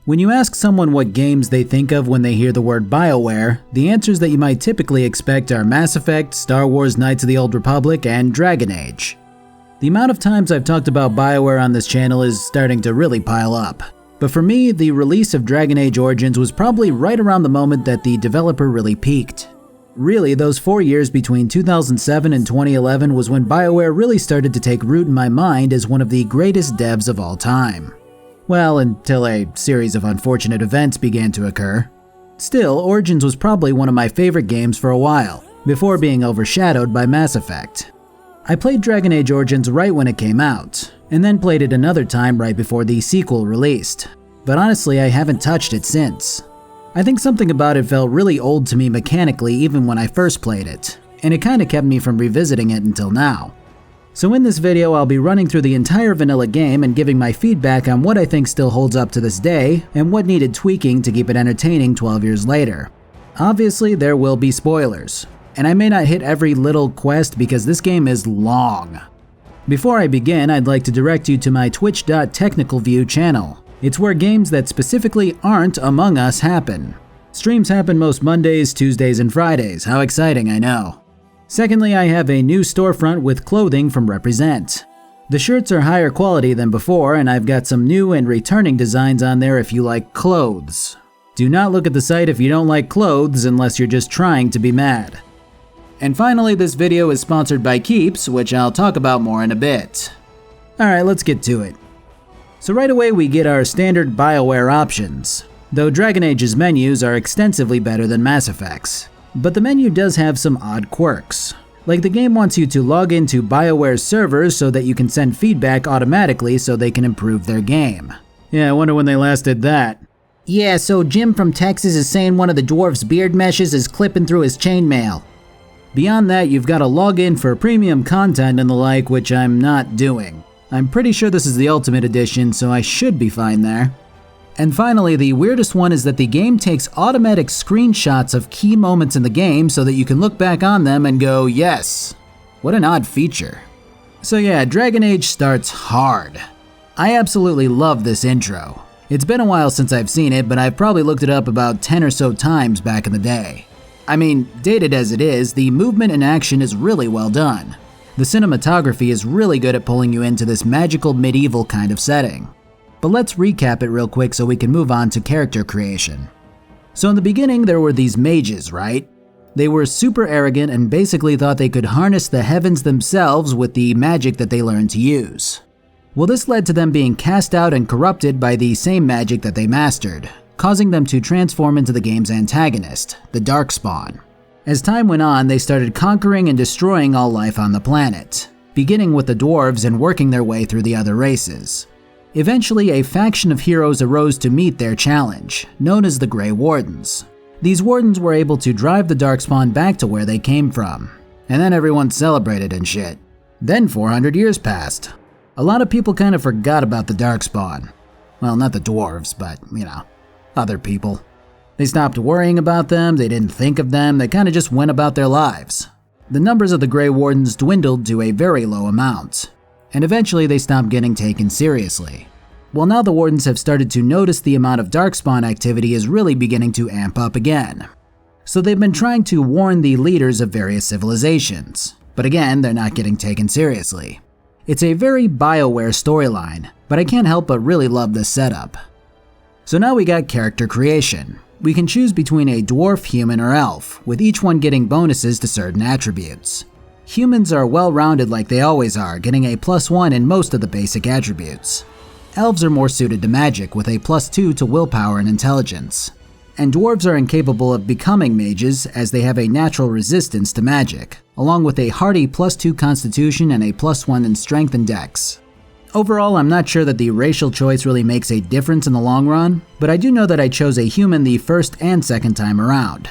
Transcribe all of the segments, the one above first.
When you ask someone what games they think of when they hear the word BioWare, the answers that you might typically expect are Mass Effect, Star Wars Knights of the Old Republic, and Dragon Age. The amount of times I've talked about BioWare on this channel is starting to really pile up. But for me, the release of Dragon Age Origins was probably right around the moment that the developer really peaked. Really, those 4 years between 2007 and 2011 was when BioWare really started to take root in my mind as one of the greatest devs of all time. Well, until a series of unfortunate events began to occur. Still, Origins was probably one of my favorite games for a while, before being overshadowed by Mass Effect. I played Dragon Age Origins right when it came out, and then played it another time right before the sequel released. But honestly, I haven't touched it since. I think something about it felt really old to me mechanically even when I first played it, and it kinda kept me from revisiting it until now. So in this video, I'll be running through the entire vanilla game and giving my feedback on what I think still holds up to this day, and what needed tweaking to keep it entertaining 12 years later. Obviously, there will be spoilers, and I may not hit every little quest because this game is long. Before I begin, I'd like to direct you to my twitch.technicalview channel. It's where games that specifically aren't Among Us happen. Streams happen most Mondays, Tuesdays, and Fridays. How exciting, I know. Secondly, I have a new storefront with clothing from Represent. The shirts are higher quality than before, and I've got some new and returning designs on there if you like clothes. Do not look at the site if you don't like clothes unless you're just trying to be mad. And finally, this video is sponsored by Keeps, which I'll talk about more in a bit. Alright, let's get to it. So right away we get our standard BioWare options, though Dragon Age's menus are extensively better than Mass Effect's. But the menu does have some odd quirks. Like the game wants you to log into BioWare's servers so that you can send feedback automatically so they can improve their game. Yeah, I wonder when they last did that. Yeah, so Jim from Texas is saying one of the dwarf's beard meshes is clipping through his chainmail. Beyond that, you've got to log in for premium content and the like, which I'm not doing. I'm pretty sure this is the Ultimate Edition, so I should be fine there. And finally, the weirdest one is that the game takes automatic screenshots of key moments in the game so that you can look back on them and go, yes. What an odd feature. So yeah, Dragon Age starts hard. I absolutely love this intro. It's been a while since I've seen it, but I've probably looked it up about 10 or so times back in the day. I mean, dated as it is, the movement and action is really well done. The cinematography is really good at pulling you into this magical medieval kind of setting. But let's recap it real quick so we can move on to character creation. So in the beginning there were these mages, right? They were super arrogant and basically thought they could harness the heavens themselves with the magic that they learned to use. Well, this led to them being cast out and corrupted by the same magic that they mastered, causing them to transform into the game's antagonist, the Darkspawn. As time went on, they started conquering and destroying all life on the planet, beginning with the dwarves and working their way through the other races. Eventually, a faction of heroes arose to meet their challenge, known as the Grey Wardens. These Wardens were able to drive the Darkspawn back to where they came from, and then everyone celebrated and shit. Then 400 years passed. A lot of people kind of forgot about the Darkspawn. Well, not the dwarves, but, you know, other people. They stopped worrying about them, they didn't think of them, they kind of just went about their lives. The numbers of the Grey Wardens dwindled to a very low amount, and eventually they stopped getting taken seriously. Well, now the Wardens have started to notice the amount of Darkspawn activity is really beginning to amp up again. So they've been trying to warn the leaders of various civilizations, but again, they're not getting taken seriously. It's a very BioWare storyline, but I can't help but really love this setup. So now we got character creation. We can choose between a dwarf, human, or elf, with each one getting bonuses to certain attributes. Humans are well-rounded like they always are, getting a +1 in most of the basic attributes. Elves are more suited to magic, with a +2 to willpower and intelligence. And dwarves are incapable of becoming mages, as they have a natural resistance to magic, along with a hardy +2 constitution and a +1 in strength and dex. Overall, I'm not sure that the racial choice really makes a difference in the long run, but I do know that I chose a human the first and second time around.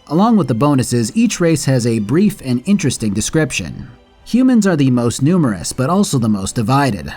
Along with the bonuses, each race has a brief and interesting description. Humans are the most numerous, but also the most divided.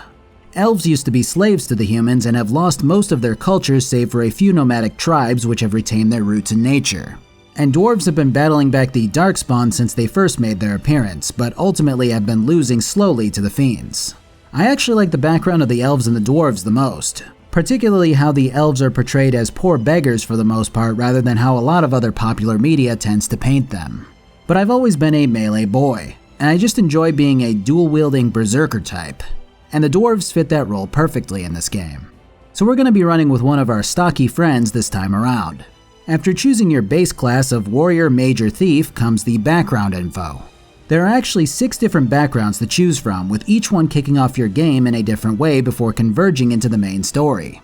Elves used to be slaves to the humans and have lost most of their cultures save for a few nomadic tribes which have retained their roots in nature. And dwarves have been battling back the Darkspawn since they first made their appearance, but ultimately have been losing slowly to the fiends. I actually like the background of the elves and the dwarves the most. particularly how the elves are portrayed as poor beggars for the most part rather than how a lot of other popular media tends to paint them. But I've always been a melee boy, and I just enjoy being a dual-wielding berserker type, and the dwarves fit that role perfectly in this game. So we're going to be running with one of our stocky friends this time around. After choosing your base class of warrior, mage, or thief comes the background info. There are actually 6 different backgrounds to choose from, with each one kicking off your game in a different way before converging into the main story.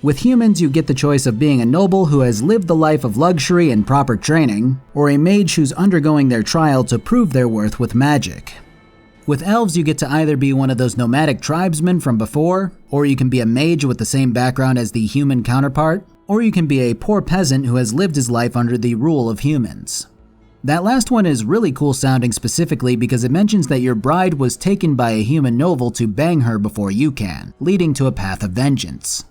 With humans, you get the choice of being a noble who has lived the life of luxury and proper training, or a mage who's undergoing their trial to prove their worth with magic. With elves, you get to either be one of those nomadic tribesmen from before, or you can be a mage with the same background as the human counterpart, or you can be a poor peasant who has lived his life under the rule of humans. That last one is really cool sounding specifically because it mentions that your bride was taken by a human noble to bang her before you can, leading to a path of vengeance.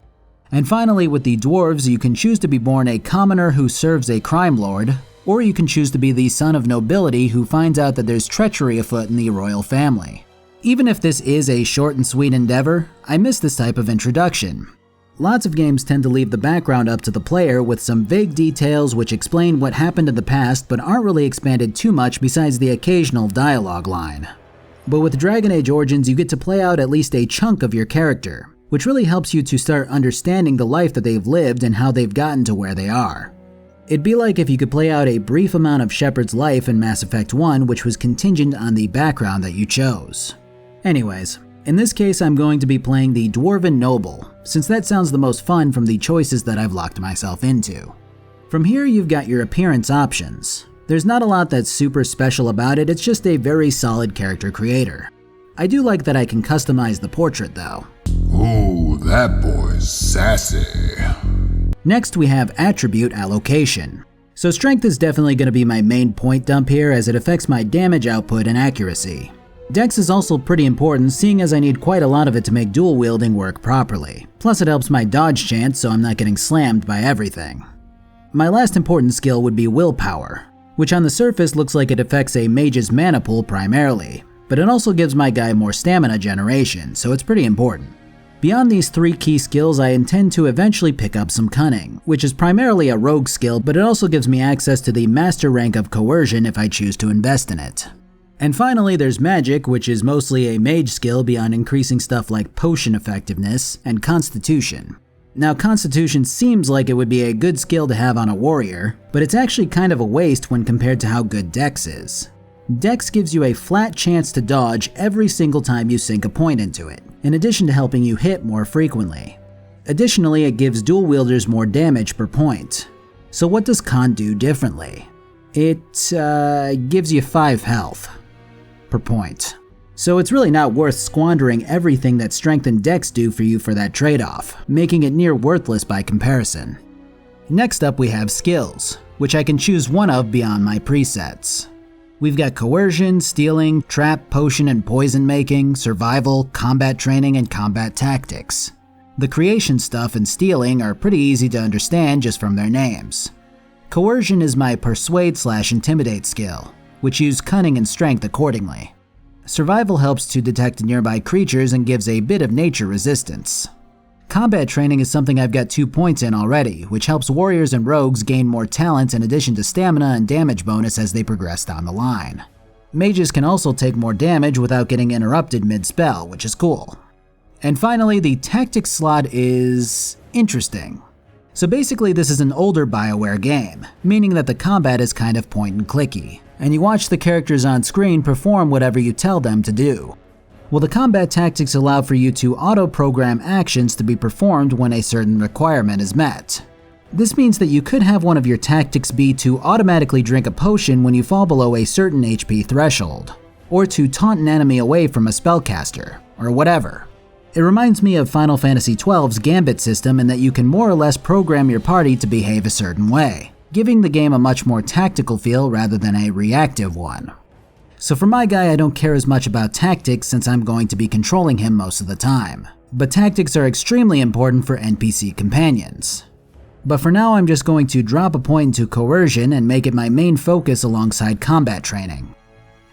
And finally, with the dwarves, you can choose to be born a commoner who serves a crime lord, or you can choose to be the son of nobility who finds out that there's treachery afoot in the royal family. Even if this is a short and sweet endeavor, I miss this type of introduction. Lots of games tend to leave the background up to the player with some vague details which explain what happened in the past but aren't really expanded too much besides the occasional dialogue line. But with Dragon Age Origins, you get to play out at least a chunk of your character, which really helps you to start understanding the life that they've lived and how they've gotten to where they are. It'd be like if you could play out a brief amount of Shepard's life in Mass Effect 1, which was contingent on the background that you chose. Anyways, in this case I'm going to be playing the Dwarven Noble, since that sounds the most fun from the choices that I've locked myself into. From here you've got your appearance options. There's not a lot that's super special about it, it's just a very solid character creator. I do like that I can customize the portrait though. Ooh, that boy's sassy. Next we have attribute allocation. So strength is definitely going to be my main point dump here as it affects my damage output and accuracy. Dex is also pretty important, seeing as I need quite a lot of it to make dual wielding work properly. Plus it helps my dodge chance so I'm not getting slammed by everything. My last important skill would be willpower, which on the surface looks like it affects a mage's mana pool primarily, but it also gives my guy more stamina generation, so it's pretty important. Beyond these 3 key skills, I intend to eventually pick up some cunning, which is primarily a rogue skill, but it also gives me access to the master rank of coercion if I choose to invest in it. And finally, there's magic, which is mostly a mage skill beyond increasing stuff like potion effectiveness and constitution. Now, constitution seems like it would be a good skill to have on a warrior, but it's actually kind of a waste when compared to how good dex is. Dex gives you a flat chance to dodge every single time you sink a point into it, in addition to helping you hit more frequently. Additionally, it gives dual wielders more damage per point. So what does con do differently? It gives you 5 health per point. So it's really not worth squandering everything that strength and dex do for you for that trade-off, making it near worthless by comparison. Next up we have skills, which I can choose one of beyond my presets. We've got coercion, stealing, trap, potion and poison making, survival, combat training, and combat tactics. The creation stuff and stealing are pretty easy to understand just from their names. Coercion is my persuade/intimidate skill, which use cunning and strength accordingly. Survival helps to detect nearby creatures and gives a bit of nature resistance. Combat training is something I've got 2 points in already, which helps warriors and rogues gain more talent in addition to stamina and damage bonus as they progress down the line. Mages can also take more damage without getting interrupted mid-spell, which is cool. And finally, the tactics slot is interesting. So basically this is an older BioWare game, meaning that the combat is kind of point and clicky, and you watch the characters on screen perform whatever you tell them to do. Well, the combat tactics allow for you to auto-program actions to be performed when a certain requirement is met. This means that you could have one of your tactics be to automatically drink a potion when you fall below a certain HP threshold, or to taunt an enemy away from a spellcaster, or whatever. It reminds me of Final Fantasy XII's Gambit system in that you can more or less program your party to behave a certain way, giving the game a much more tactical feel rather than a reactive one. So for my guy, I don't care as much about tactics since I'm going to be controlling him most of the time, but tactics are extremely important for NPC companions. But for now, I'm just going to drop a point into coercion and make it my main focus alongside combat training.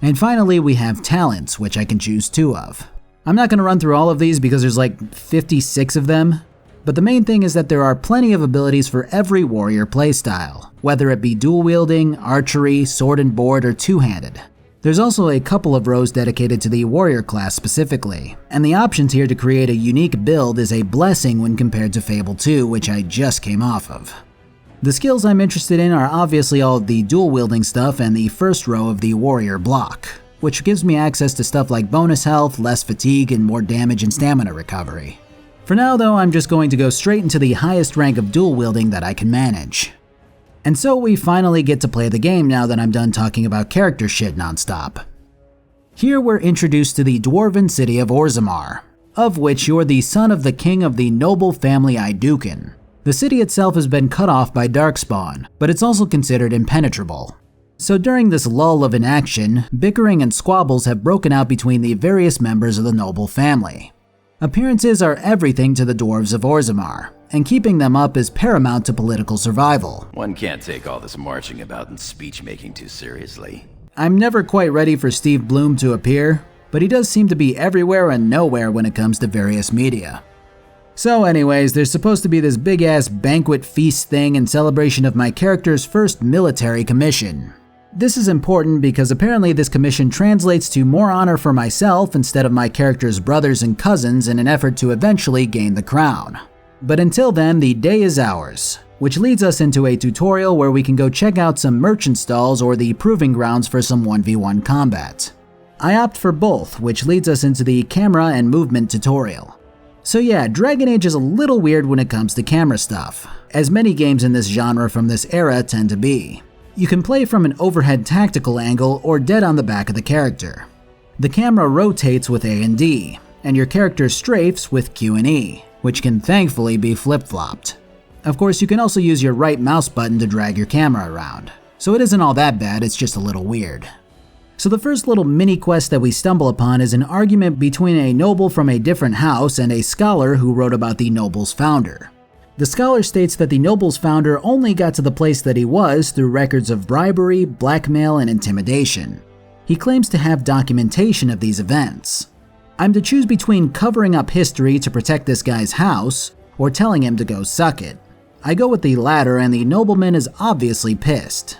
And finally, we have talents, which I can choose 2 of. I'm not going to run through all of these because there's like 56 of them, But the main thing is that there are plenty of abilities for every warrior playstyle, whether it be dual wielding, archery, sword and board, or two-handed. There's also a couple of rows dedicated to the warrior class specifically, and the options here to create a unique build is a blessing when compared to Fable 2, which I just came off of. The skills I'm interested in are obviously all of the dual wielding stuff and the first row of the warrior block, which gives me access to stuff like bonus health, less fatigue, and more damage and stamina recovery. For now though, I'm just going to go straight into the highest rank of dual wielding that I can manage. And so we finally get to play the game now that I'm done talking about character shit nonstop. Here we're introduced to the dwarven city of Orzammar, of which you're the son of the king of the noble family Iduken. The city itself has been cut off by Darkspawn, but it's also considered impenetrable. So during this lull of inaction, bickering and squabbles have broken out between the various members of the noble family. Appearances are everything to the dwarves of Orzammar, and keeping them up is paramount to political survival. One can't take all this marching about and speech-making too seriously. I'm never quite ready for Steve Bloom to appear, but he does seem to be everywhere and nowhere when it comes to various media. So anyways, there's supposed to be this big-ass banquet feast thing in celebration of my character's first military commission. This is important because apparently this commission translates to more honor for myself instead of my character's brothers and cousins in an effort to eventually gain the crown. But until then, the day is ours, which leads us into a tutorial where we can go check out some merchant stalls or the proving grounds for some 1v1 combat. I opt for both, which leads us into the camera and movement tutorial. So yeah, Dragon Age is a little weird when it comes to camera stuff, as many games in this genre from this era tend to be. You can play from an overhead tactical angle or dead on the back of the character. The camera rotates with A and D, and your character strafes with Q and E, which can thankfully be flip-flopped. Of course, you can also use your right mouse button to drag your camera around, so it isn't all that bad, it's just a little weird. So the first little mini-quest that we stumble upon is an argument between a noble from a different house and a scholar who wrote about the noble's founder. The scholar states that the noble's founder only got to the place that he was through records of bribery, blackmail, and intimidation. He claims to have documentation of these events. I'm to choose between covering up history to protect this guy's house, or telling him to go suck it. I go with the latter, and the nobleman is obviously pissed.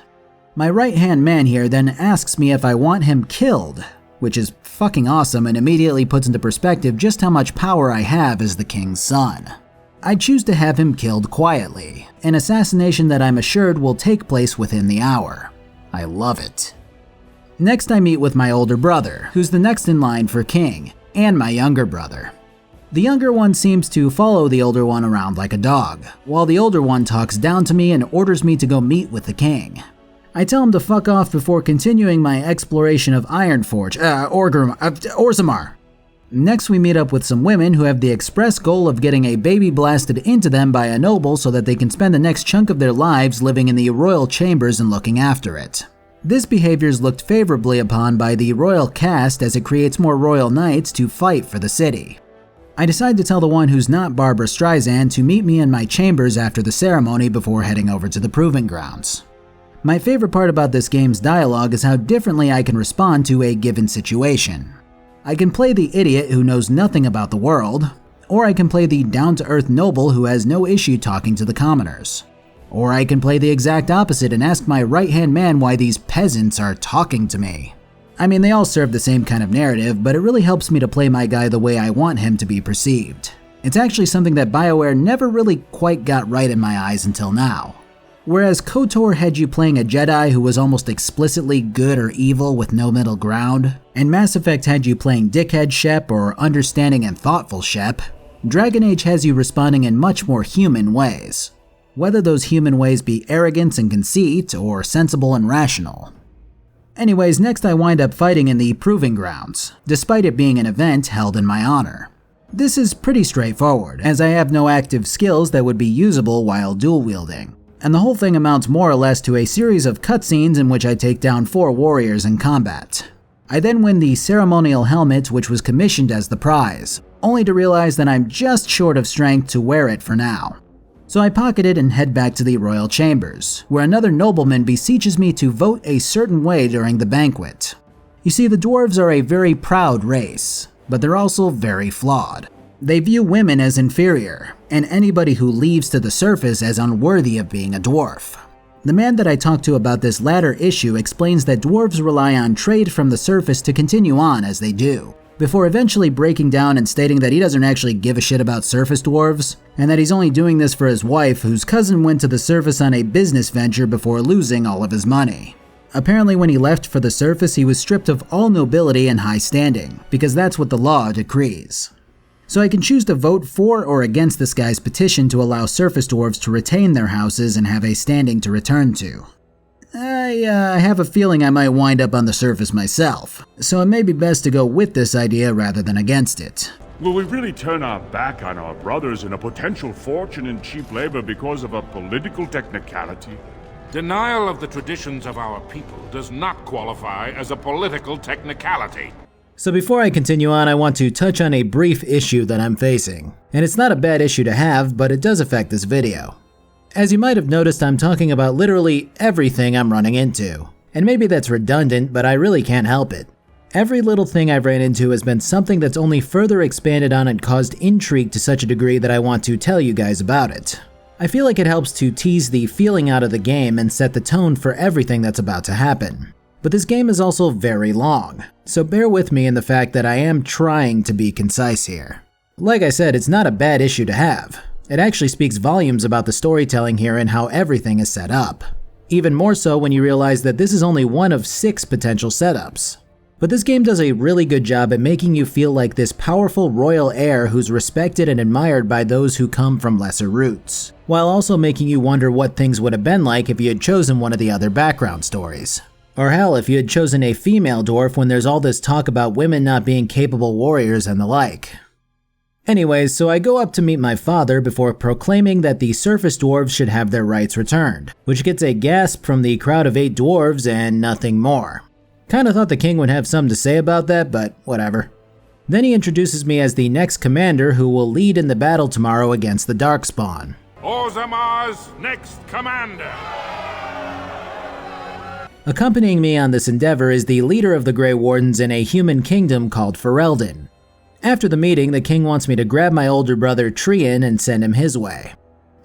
My right-hand man here then asks me if I want him killed, which is fucking awesome and immediately puts into perspective just how much power I have as the king's son. I choose to have him killed quietly, an assassination that I'm assured will take place within the hour. I love it. Next I meet with my older brother, who's the next in line for king, and my younger brother. The younger one seems to follow the older one around like a dog, while the older one talks down to me and orders me to go meet with the king. I tell him to fuck off before continuing my exploration of Orzammar. Next we meet up with some women who have the express goal of getting a baby blasted into them by a noble so that they can spend the next chunk of their lives living in the royal chambers and looking after it. This behavior is looked favorably upon by the royal caste as it creates more royal knights to fight for the city. I decide to tell the one who's not Barbara Streisand to meet me in my chambers after the ceremony before heading over to the proving grounds. My favorite part about this game's dialogue is how differently I can respond to a given situation. I can play the idiot who knows nothing about the world, or I can play the down-to-earth noble who has no issue talking to the commoners. Or I can play the exact opposite and ask my right-hand man why these peasants are talking to me. I mean, they all serve the same kind of narrative, but it really helps me to play my guy the way I want him to be perceived. It's actually something that BioWare never really quite got right in my eyes until now. Whereas KOTOR had you playing a Jedi who was almost explicitly good or evil with no middle ground, and Mass Effect had you playing dickhead Shep or understanding and thoughtful Shep, Dragon Age has you responding in much more human ways. Whether those human ways be arrogance and conceit, or sensible and rational. Anyways, next I wind up fighting in the Proving Grounds, despite it being an event held in my honor. This is pretty straightforward, as I have no active skills that would be usable while dual wielding. And the whole thing amounts more or less to a series of cutscenes in which I take down 4 warriors in combat. I then win the ceremonial helmet which was commissioned as the prize, only to realize that I'm just short of strength to wear it for now. So I pocket it and head back to the royal chambers, where another nobleman beseeches me to vote a certain way during the banquet. You see, the dwarves are a very proud race, but they're also very flawed. They view women as inferior, and anybody who leaves to the surface as unworthy of being a dwarf. The man that I talked to about this latter issue explains that dwarves rely on trade from the surface to continue on as they do, before eventually breaking down and stating that he doesn't actually give a shit about surface dwarves, and that he's only doing this for his wife, whose cousin went to the surface on a business venture before losing all of his money. Apparently when he left for the surface, he was stripped of all nobility and high standing, because that's what the law decrees. So I can choose to vote for or against this guy's petition to allow surface dwarves to retain their houses and have a standing to return to. I have a feeling I might wind up on the surface myself, so it may be best to go with this idea rather than against it. Will we really turn our back on our brothers and a potential fortune in cheap labor because of a political technicality? Denial of the traditions of our people does not qualify as a political technicality. So before I continue on, I want to touch on a brief issue that I'm facing. And it's not a bad issue to have, but it does affect this video. As you might have noticed, I'm talking about literally everything I'm running into. And maybe that's redundant, but I really can't help it. Every little thing I've ran into has been something that's only further expanded on and caused intrigue to such a degree that I want to tell you guys about it. I feel like it helps to tease the feeling out of the game and set the tone for everything that's about to happen. But this game is also very long, so bear with me in the fact that I am trying to be concise here. Like I said, it's not a bad issue to have. It actually speaks volumes about the storytelling here and how everything is set up. Even more so when you realize that this is only one of 6 potential setups. But this game does a really good job at making you feel like this powerful royal heir who's respected and admired by those who come from lesser roots, while also making you wonder what things would have been like if you had chosen one of the other background stories. Or hell, if you had chosen a female dwarf when there's all this talk about women not being capable warriors and the like. Anyways, so I go up to meet my father before proclaiming that the surface dwarves should have their rights returned, which gets a gasp from the crowd of 8 dwarves and nothing more. Kinda thought the king would have something to say about that, but whatever. Then he introduces me as the next commander who will lead in the battle tomorrow against the Darkspawn. Orzammar's next commander! Accompanying me on this endeavor is the leader of the Grey Wardens in a human kingdom called Ferelden. After the meeting, the king wants me to grab my older brother Trian and send him his way.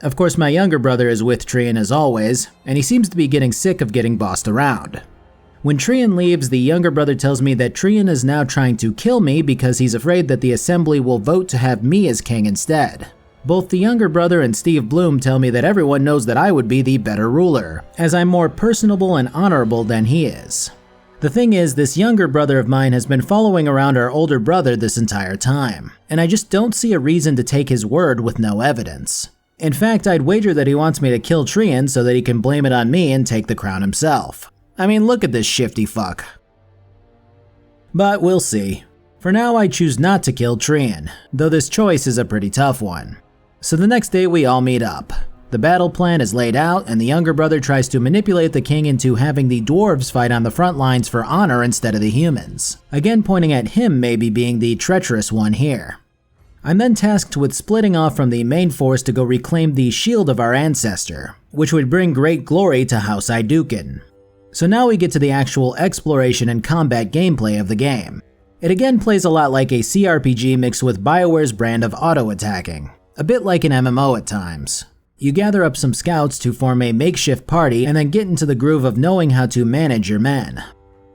Of course, my younger brother is with Trian as always, and he seems to be getting sick of getting bossed around. When Trian leaves, the younger brother tells me that Trian is now trying to kill me because he's afraid that the assembly will vote to have me as king instead. Both the younger brother and Steve Bloom tell me that everyone knows that I would be the better ruler, as I'm more personable and honorable than he is. The thing is, this younger brother of mine has been following around our older brother this entire time, and I just don't see a reason to take his word with no evidence. In fact, I'd wager that he wants me to kill Trian so that he can blame it on me and take the crown himself. I mean, look at this shifty fuck. But we'll see. For now, I choose not to kill Trian, though this choice is a pretty tough one. So the next day we all meet up. The battle plan is laid out, and the younger brother tries to manipulate the king into having the dwarves fight on the front lines for honor instead of the humans, again pointing at him maybe being the treacherous one here. I'm then tasked with splitting off from the main force to go reclaim the shield of our ancestor, which would bring great glory to House Iduken. So now we get to the actual exploration and combat gameplay of the game. It again plays a lot like a CRPG mixed with BioWare's brand of auto-attacking, a bit like an MMO at times. You gather up some scouts to form a makeshift party and then get into the groove of knowing how to manage your men.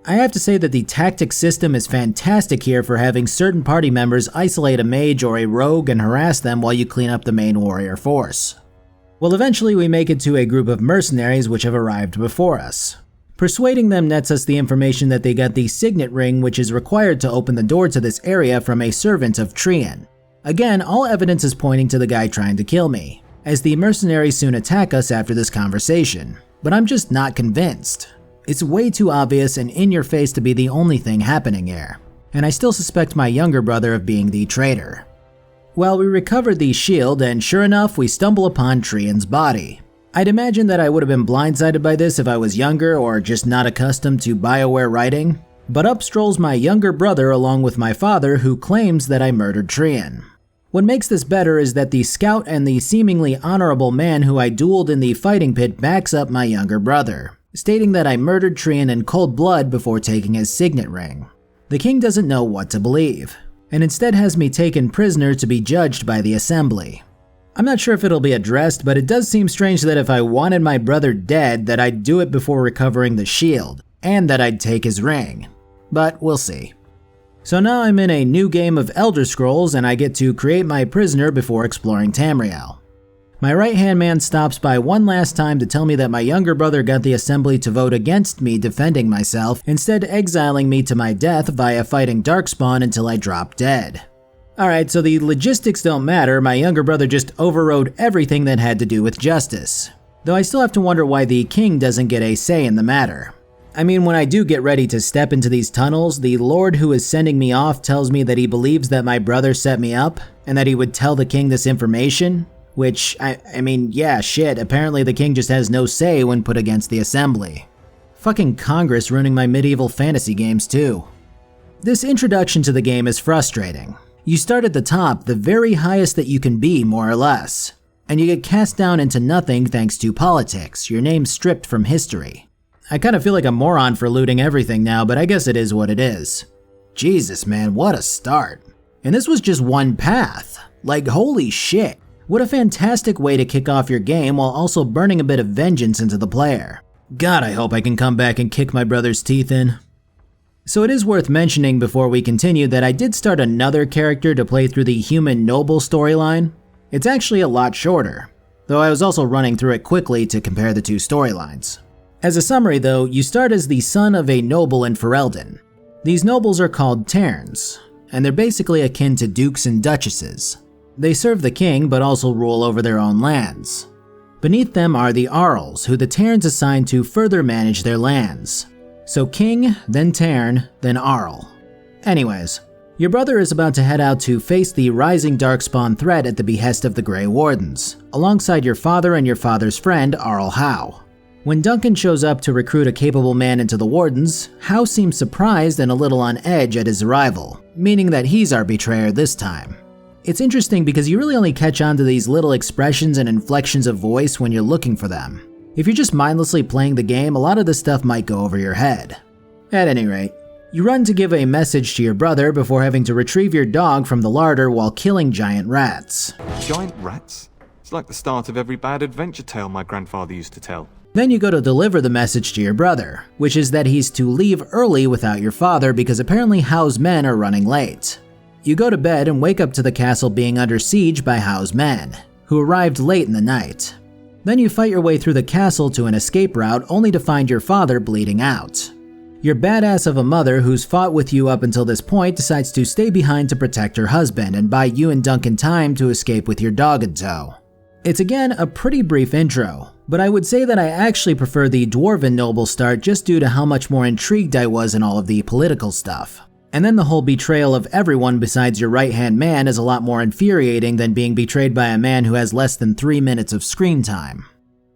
I have to say that the tactics system is fantastic here for having certain party members isolate a mage or a rogue and harass them while you clean up the main warrior force. Well, eventually we make it to a group of mercenaries which have arrived before us. Persuading them nets us the information that they got the signet ring which is required to open the door to this area from a servant of Trian. Again, all evidence is pointing to the guy trying to kill me, as the mercenaries soon attack us after this conversation, but I'm just not convinced. It's way too obvious and in your face to be the only thing happening here, and I still suspect my younger brother of being the traitor. Well, we recover the shield, and sure enough, we stumble upon Trian's body. I'd imagine that I would have been blindsided by this if I was younger or just not accustomed to BioWare writing, but up strolls my younger brother along with my father who claims that I murdered Trian. What makes this better is that the scout and the seemingly honorable man who I dueled in the fighting pit backs up my younger brother, stating that I murdered Trian in cold blood before taking his signet ring. The king doesn't know what to believe. and instead has me taken prisoner to be judged by the assembly. I'm not sure if it'll be addressed, but it does seem strange that if I wanted my brother dead, that I'd do it before recovering the shield, and that I'd take his ring. But we'll see. So now I'm in a new game of Elder Scrolls, and I get to create my prisoner before exploring Tamriel. My right-hand man stops by one last time to tell me that my younger brother got the assembly to vote against me defending myself, instead exiling me to my death via fighting Darkspawn until I drop dead. Alright, so the logistics don't matter, my younger brother just overrode everything that had to do with justice. Though I still have to wonder why the king doesn't get a say in the matter. I mean, when I do get ready to step into these tunnels, the lord who is sending me off tells me that he believes that my brother set me up, and that he would tell the king this information. Which, I mean, yeah, shit, apparently the king just has no say when put against the assembly. Fucking Congress ruining my medieval fantasy games too. This introduction to the game is frustrating. You start at the top, the very highest that you can be, more or less. And you get cast down into nothing thanks to politics, your name stripped from history. I kind of feel like a moron for looting everything now, but I guess it is what it is. Jesus man, what a start. And this was just one path. Like, holy shit. What a fantastic way to kick off your game while also burning a bit of vengeance into the player. God, I hope I can come back and kick my brother's teeth in. So it is worth mentioning before we continue that I did start another character to play through the human noble storyline. It's actually a lot shorter, though I was also running through it quickly to compare the two storylines. As a summary though, you start as the son of a noble in Ferelden. These nobles are called Terns, and they're basically akin to dukes and duchesses. They serve the king, but also rule over their own lands. Beneath them are the Arls, who the Terns assign to further manage their lands. So king, then Tern, then Arl. Anyways, your brother is about to head out to face the rising Darkspawn threat at the behest of the Grey Wardens, alongside your father and your father's friend, Arl Howe. When Duncan shows up to recruit a capable man into the Wardens, Howe seems surprised and a little on edge at his arrival, meaning that he's our betrayer this time. It's interesting because you really only catch on to these little expressions and inflections of voice when you're looking for them. If you're just mindlessly playing the game, a lot of this stuff might go over your head. At any rate, you run to give a message to your brother before having to retrieve your dog from the larder while killing giant rats. Giant rats? It's like the start of every bad adventure tale my grandfather used to tell. Then you go to deliver the message to your brother, which is that he's to leave early without your father because apparently Howe's men are running late. You go to bed and wake up to the castle being under siege by Howe's men, who arrived late in the night. Then you fight your way through the castle to an escape route only to find your father bleeding out. Your badass of a mother who's fought with you up until this point decides to stay behind to protect her husband and buy you and Duncan time to escape with your dog in tow. It's again a pretty brief intro, but I would say that I actually prefer the Dwarven noble start just due to how much more intrigued I was in all of the political stuff. And then the whole betrayal of everyone besides your right-hand man is a lot more infuriating than being betrayed by a man who has less than 3 minutes of screen time.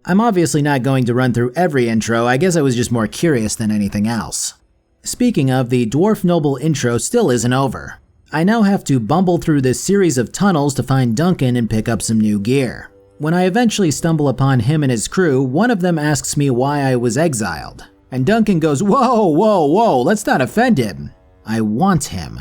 I'm obviously not going to run through every intro, I guess I was just more curious than anything else. Speaking of, the Dwarf Noble intro still isn't over. I now have to bumble through this series of tunnels to find Duncan and pick up some new gear. When I eventually stumble upon him and his crew, one of them asks me why I was exiled. And Duncan goes, whoa, let's not offend him. I want him.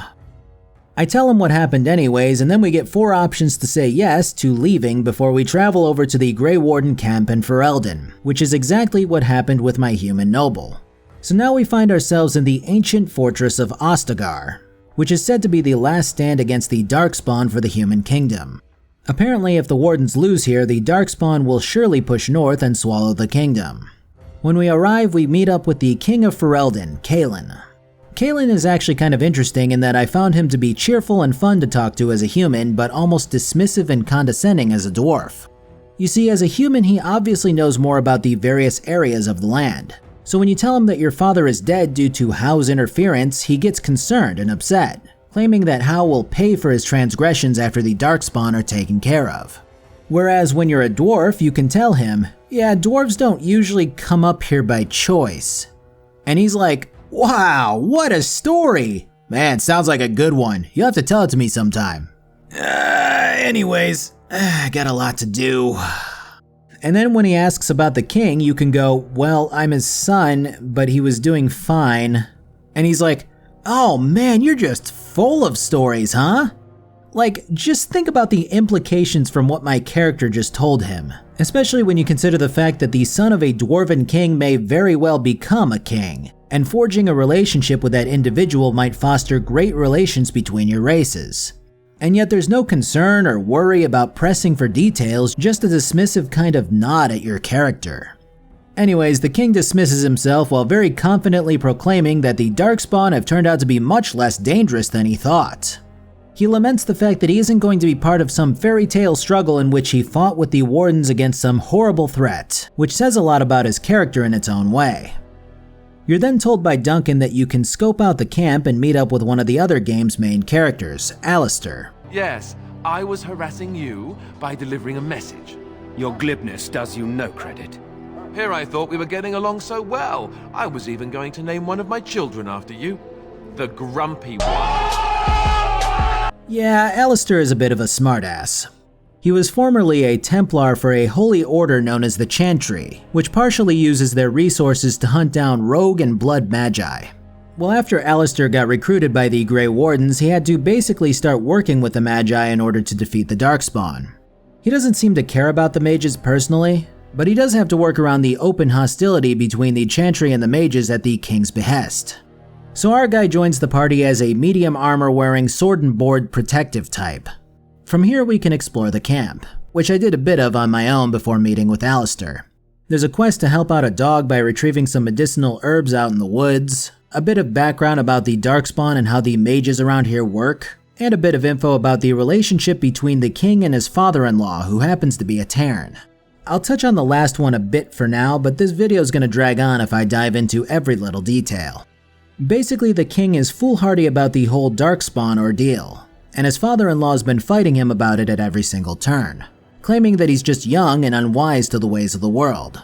I tell him what happened anyways, and then we get 4 options to say yes to leaving before we travel over to the Grey Warden camp in Ferelden, which is exactly what happened with my human noble. So now we find ourselves in the ancient fortress of Ostagar, which is said to be the last stand against the Darkspawn for the human kingdom. Apparently, if the Wardens lose here, the Darkspawn will surely push north and swallow the kingdom. When we arrive, we meet up with the King of Ferelden, Cailan. Cailan is actually kind of interesting in that I found him to be cheerful and fun to talk to as a human, but almost dismissive and condescending as a dwarf. You see, as a human, he obviously knows more about the various areas of the land. So when you tell him that your father is dead due to Howe's interference, he gets concerned and upset, claiming that Howe will pay for his transgressions after the Darkspawn are taken care of. Whereas when you're a dwarf, you can tell him, yeah, dwarves don't usually come up here by choice. And he's like, wow, what a story! Man, sounds like a good one. You'll have to tell it to me sometime. Anyways, I got a lot to do. And then when he asks about the king, you can go, well, I'm his son, but he was doing fine. And he's like, oh man, you're just full of stories, huh? Like, just think about the implications from what my character just told him, especially when you consider the fact that the son of a dwarven king may very well become a king, and forging a relationship with that individual might foster great relations between your races. And yet there's no concern or worry about pressing for details, just a dismissive kind of nod at your character. Anyways, the king dismisses himself while very confidently proclaiming that the Darkspawn have turned out to be much less dangerous than he thought. He laments the fact that he isn't going to be part of some fairy tale struggle in which he fought with the Wardens against some horrible threat, which says a lot about his character in its own way. You're then told by Duncan that you can scope out the camp and meet up with one of the other game's main characters, Alistair. Yes, I was harassing you by delivering a message. Your glibness does you no credit. Here I thought we were getting along so well. I was even going to name one of my children after you. The Grumpy One. Yeah, Alistair is a bit of a smartass. He was formerly a Templar for a holy order known as the Chantry, which partially uses their resources to hunt down rogue and blood magi. Well, after Alistair got recruited by the Grey Wardens, he had to basically start working with the magi in order to defeat the Darkspawn. He doesn't seem to care about the mages personally, but he does have to work around the open hostility between the Chantry and the mages at the king's behest. So our guy joins the party as a medium armor wearing sword and board protective type. From here we can explore the camp, which I did a bit of on my own before meeting with Alistair. There's a quest to help out a dog by retrieving some medicinal herbs out in the woods, a bit of background about the Darkspawn and how the mages around here work, and a bit of info about the relationship between the king and his father-in-law, who happens to be a Terran. I'll touch on the last one a bit for now, but this video is going to drag on if I dive into every little detail. Basically, the king is foolhardy about the whole Darkspawn ordeal, and his father-in-law's been fighting him about it at every single turn, claiming that he's just young and unwise to the ways of the world.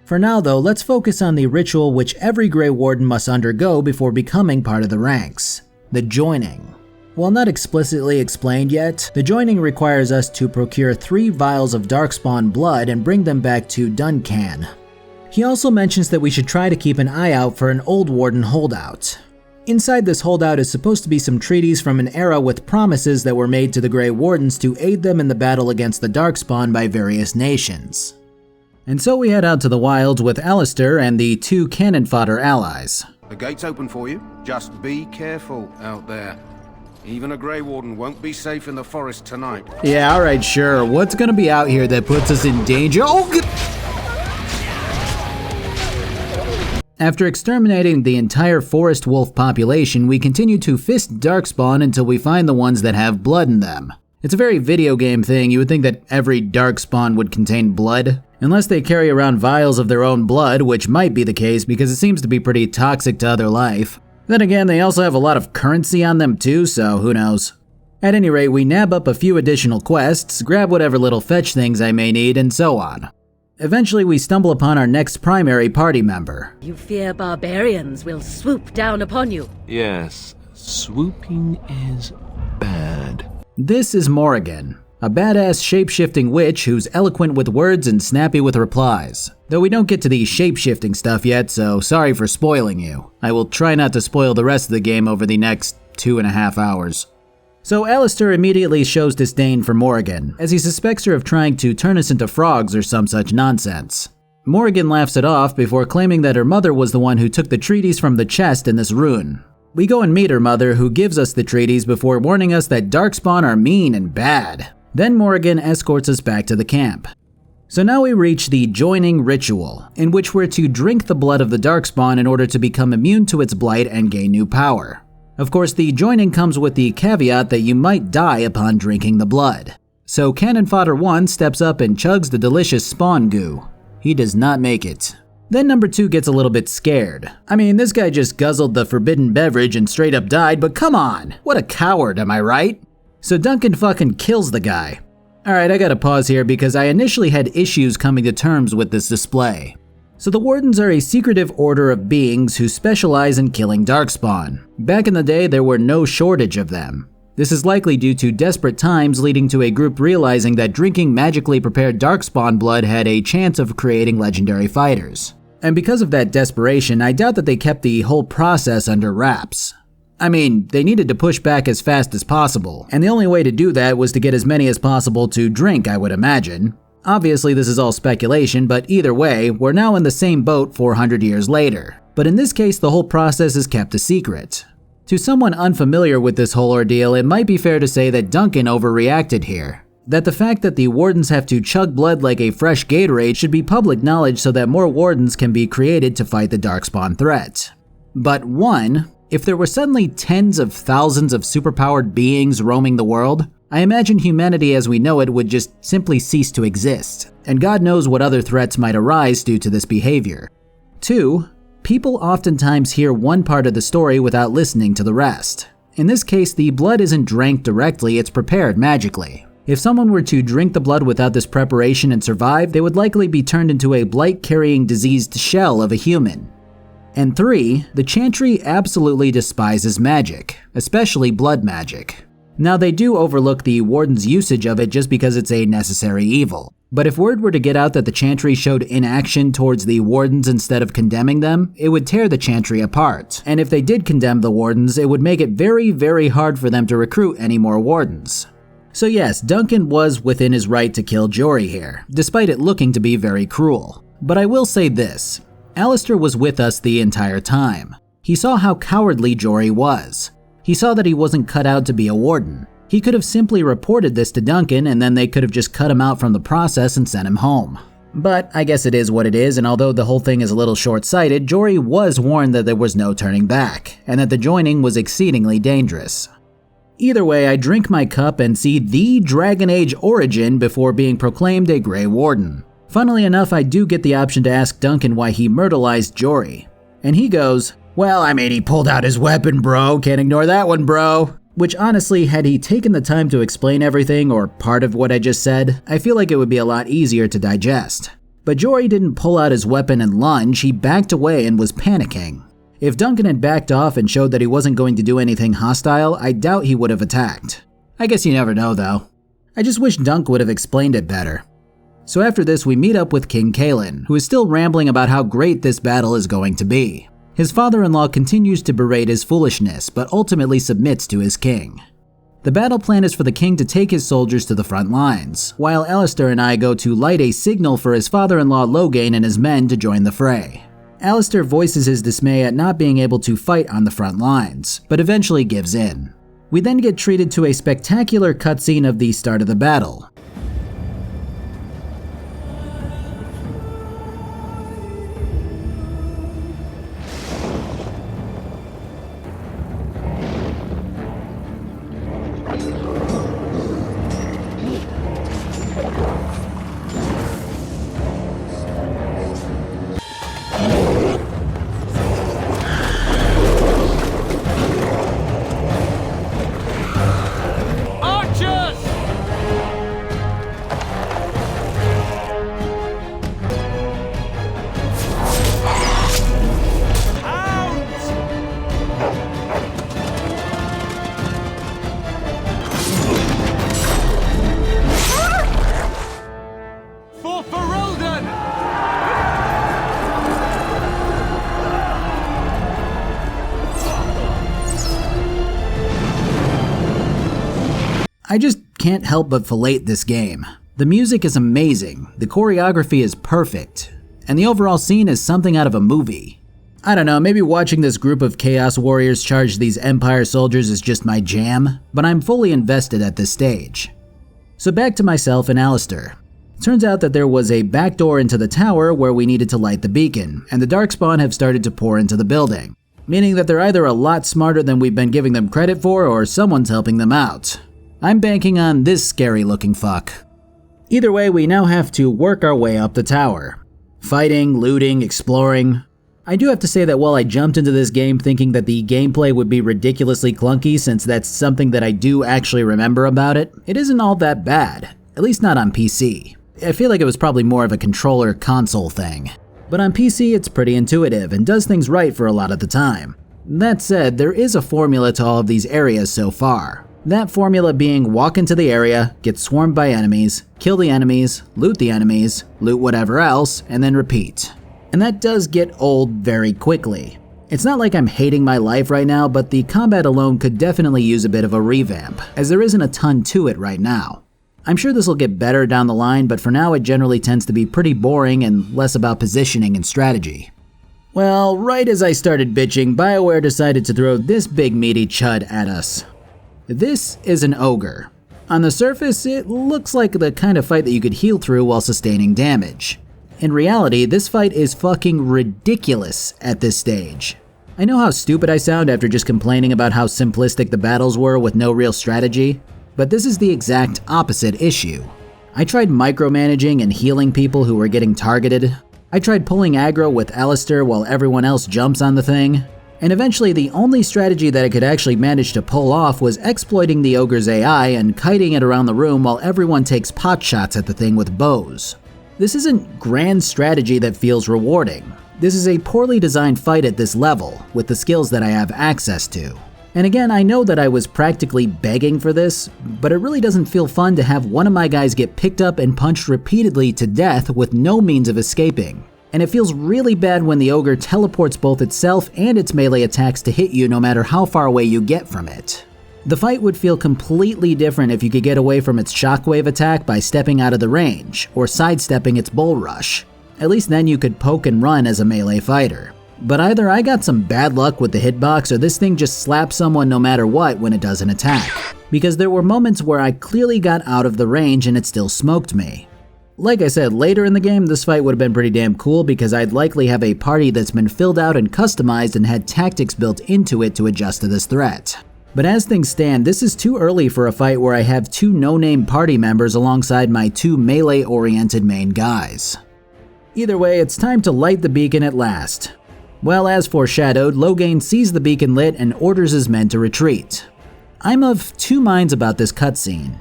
For now though, let's focus on the ritual which every Grey Warden must undergo before becoming part of the ranks, the joining. While not explicitly explained yet, the joining requires us to procure 3 vials of Darkspawn blood and bring them back to Duncan. He also mentions that we should try to keep an eye out for an Old Warden holdout. Inside this holdout is supposed to be some treaties from an era with promises that were made to the Grey Wardens to aid them in the battle against the Darkspawn by various nations. And so we head out to the wilds with Alistair and the 2 cannon fodder allies. The gate's open for you. Just be careful out there. Even a Grey Warden won't be safe in the forest tonight. Yeah, alright, sure. What's gonna be out here that puts us in danger? After exterminating the entire forest wolf population, we continue to fist Darkspawn until we find the ones that have blood in them. It's a very video game thing. You would think that every Darkspawn would contain blood, unless they carry around vials of their own blood, which might be the case because it seems to be pretty toxic to other life. Then again, they also have a lot of currency on them too, so who knows. At any rate, we nab up a few additional quests, grab whatever little fetch things I may need, and so on. Eventually, we stumble upon our next primary party member. You fear barbarians will swoop down upon you. Yes, swooping is bad. This is Morrigan, a badass shape-shifting witch who's eloquent with words and snappy with replies. Though we don't get to the shape-shifting stuff yet, so sorry for spoiling you. I will try not to spoil the rest of the game over the next 2.5 hours. So Alistair immediately shows disdain for Morrigan, as he suspects her of trying to turn us into frogs or some such nonsense. Morrigan laughs it off before claiming that her mother was the one who took the treaties from the chest in this rune. We go and meet her mother, who gives us the treaties before warning us that Darkspawn are mean and bad. Then Morrigan escorts us back to the camp. So now we reach the joining ritual, in which we're to drink the blood of the Darkspawn in order to become immune to its blight and gain new power. Of course, the joining comes with the caveat that you might die upon drinking the blood. So Cannon Fodder 1 steps up and chugs the delicious spawn goo. He does not make it. Then number 2 gets a little bit scared. I mean, this guy just guzzled the forbidden beverage and straight up died, but come on! What a coward, am I right? So Duncan fucking kills the guy. Alright, I gotta pause here because I initially had issues coming to terms with this display. So the Wardens are a secretive order of beings who specialize in killing Darkspawn. Back in the day, there were no shortage of them. This is likely due to desperate times leading to a group realizing that drinking magically prepared Darkspawn blood had a chance of creating legendary fighters. And because of that desperation, I doubt that they kept the whole process under wraps. I mean, they needed to push back as fast as possible, and the only way to do that was to get as many as possible to drink, I would imagine. Obviously, this is all speculation, but either way, we're now in the same boat 400 years later. But in this case, the whole process is kept a secret. To someone unfamiliar with this whole ordeal, it might be fair to say that Duncan overreacted here. That the fact that the wardens have to chug blood like a fresh Gatorade should be public knowledge so that more wardens can be created to fight the Darkspawn threat. But 1, if there were suddenly tens of thousands of superpowered beings roaming the world, I imagine humanity as we know it would just simply cease to exist, and God knows what other threats might arise due to this behavior. 2, people oftentimes hear one part of the story without listening to the rest. In this case, the blood isn't drank directly, it's prepared magically. If someone were to drink the blood without this preparation and survive, they would likely be turned into a blight-carrying diseased shell of a human. And 3, the Chantry absolutely despises magic, especially blood magic. Now they do overlook the Warden's usage of it just because it's a necessary evil. But if word were to get out that the Chantry showed inaction towards the Wardens instead of condemning them, it would tear the Chantry apart. And if they did condemn the Wardens, it would make it very, very hard for them to recruit any more Wardens. So yes, Duncan was within his right to kill Jory here, despite it looking to be very cruel. But I will say this, Alistair was with us the entire time. He saw how cowardly Jory was. He saw that he wasn't cut out to be a warden. He could have simply reported this to Duncan and then they could have just cut him out from the process and sent him home. But I guess it is what it is, and although the whole thing is a little short-sighted, Jory was warned that there was no turning back, and that the joining was exceedingly dangerous. Either way, I drink my cup and see the Dragon Age origin before being proclaimed a Grey Warden. Funnily enough, I do get the option to ask Duncan why he myrtleized Jory. And he goes, "Well, I mean, he pulled out his weapon, bro. Can't ignore that one, bro." Which honestly, had he taken the time to explain everything or part of what I just said, I feel like it would be a lot easier to digest. But Jory didn't pull out his weapon and lunge, he backed away and was panicking. If Duncan had backed off and showed that he wasn't going to do anything hostile, I doubt he would have attacked. I guess you never know though. I just wish Dunk would have explained it better. So after this, we meet up with King Kalen, who is still rambling about how great this battle is going to be. His father-in-law continues to berate his foolishness, but ultimately submits to his king. The battle plan is for the king to take his soldiers to the front lines, while Alistair and I go to light a signal for his father-in-law Loghain and his men to join the fray. Alistair voices his dismay at not being able to fight on the front lines, but eventually gives in. We then get treated to a spectacular cutscene of the start of the battle. I just can't help but fillet this game. The music is amazing, the choreography is perfect, and the overall scene is something out of a movie. I don't know, maybe watching this group of Chaos Warriors charge these Empire soldiers is just my jam, but I'm fully invested at this stage. So back to myself and Alistair. Turns out that there was a back door into the tower where we needed to light the beacon, and the Darkspawn have started to pour into the building, meaning that they're either a lot smarter than we've been giving them credit for, or someone's helping them out. I'm banking on this scary looking fuck. Either way, we now have to work our way up the tower. Fighting, looting, exploring. I do have to say that while I jumped into this game thinking that the gameplay would be ridiculously clunky since that's something that I do actually remember about it, it isn't all that bad, at least not on PC. I feel like it was probably more of a controller console thing. But on PC it's pretty intuitive and does things right for a lot of the time. That said, there is a formula to all of these areas so far. That formula being walk into the area, get swarmed by enemies, kill the enemies, loot whatever else, and then repeat. And that does get old very quickly. It's not like I'm hating my life right now, but the combat alone could definitely use a bit of a revamp, as there isn't a ton to it right now. I'm sure this will get better down the line, but for now it generally tends to be pretty boring and less about positioning and strategy. Well, right as I started bitching, BioWare decided to throw this big meaty chud at us. This is an ogre. On the surface, it looks like the kind of fight that you could heal through while sustaining damage. In reality, this fight is fucking ridiculous at this stage. I know how stupid I sound after just complaining about how simplistic the battles were with no real strategy, but this is the exact opposite issue. I tried micromanaging and healing people who were getting targeted. I tried pulling aggro with Alistair while everyone else jumps on the thing. And eventually the only strategy that I could actually manage to pull off was exploiting the ogre's AI and kiting it around the room while everyone takes pot shots at the thing with bows. This isn't grand strategy that feels rewarding. This is a poorly designed fight at this level, with the skills that I have access to. And again, I know that I was practically begging for this, but it really doesn't feel fun to have one of my guys get picked up and punched repeatedly to death with no means of escaping. And it feels really bad when the ogre teleports both itself and its melee attacks to hit you no matter how far away you get from it. The fight would feel completely different if you could get away from its shockwave attack by stepping out of the range, or sidestepping its bull rush. At least then you could poke and run as a melee fighter. But either I got some bad luck with the hitbox or this thing just slaps someone no matter what when it does an attack. Because there were moments where I clearly got out of the range and it still smoked me. Like I said, later in the game this fight would have been pretty damn cool because I'd likely have a party that's been filled out and customized and had tactics built into it to adjust to this threat. But as things stand, this is too early for a fight where I have two no-name party members alongside my two melee-oriented main guys. Either way, it's time to light the beacon at last. Well, as foreshadowed, Loghain sees the beacon lit and orders his men to retreat. I'm of two minds about this cutscene.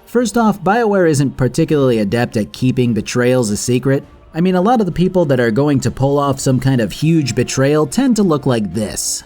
First off, BioWare isn't particularly adept at keeping betrayals a secret. I mean, a lot of the people that are going to pull off some kind of huge betrayal tend to look like this.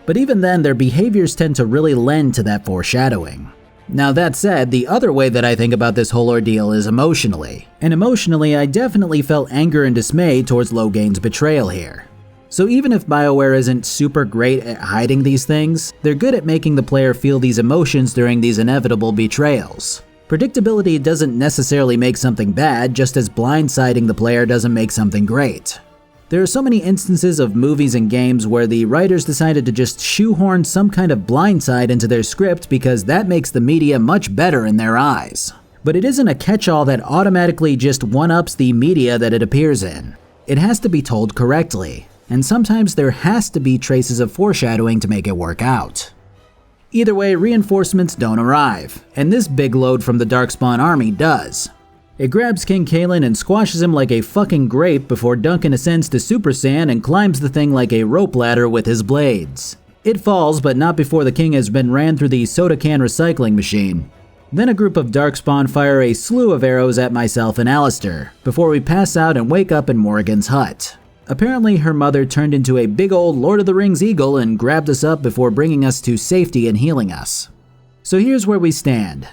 But even then, their behaviors tend to really lend to that foreshadowing. Now that said, the other way that I think about this whole ordeal is emotionally. And emotionally, I definitely felt anger and dismay towards Loghain's betrayal here. So even if BioWare isn't super great at hiding these things, they're good at making the player feel these emotions during these inevitable betrayals. Predictability doesn't necessarily make something bad, just as blindsiding the player doesn't make something great. There are so many instances of movies and games where the writers decided to just shoehorn some kind of blindside into their script because that makes the media much better in their eyes. But it isn't a catch-all that automatically just one-ups the media that it appears in. It has to be told correctly. And sometimes there has to be traces of foreshadowing to make it work out. Either way, reinforcements don't arrive, and this big load from the Darkspawn army does. It grabs King Cailan and squashes him like a fucking grape before Duncan ascends to Super Saiyan and climbs the thing like a rope ladder with his blades. It falls, but not before the king has been ran through the soda can recycling machine. Then a group of Darkspawn fire a slew of arrows at myself and Alistair, before we pass out and wake up in Morrigan's hut. Apparently her mother turned into a big old Lord of the Rings eagle and grabbed us up before bringing us to safety and healing us. So here's where we stand.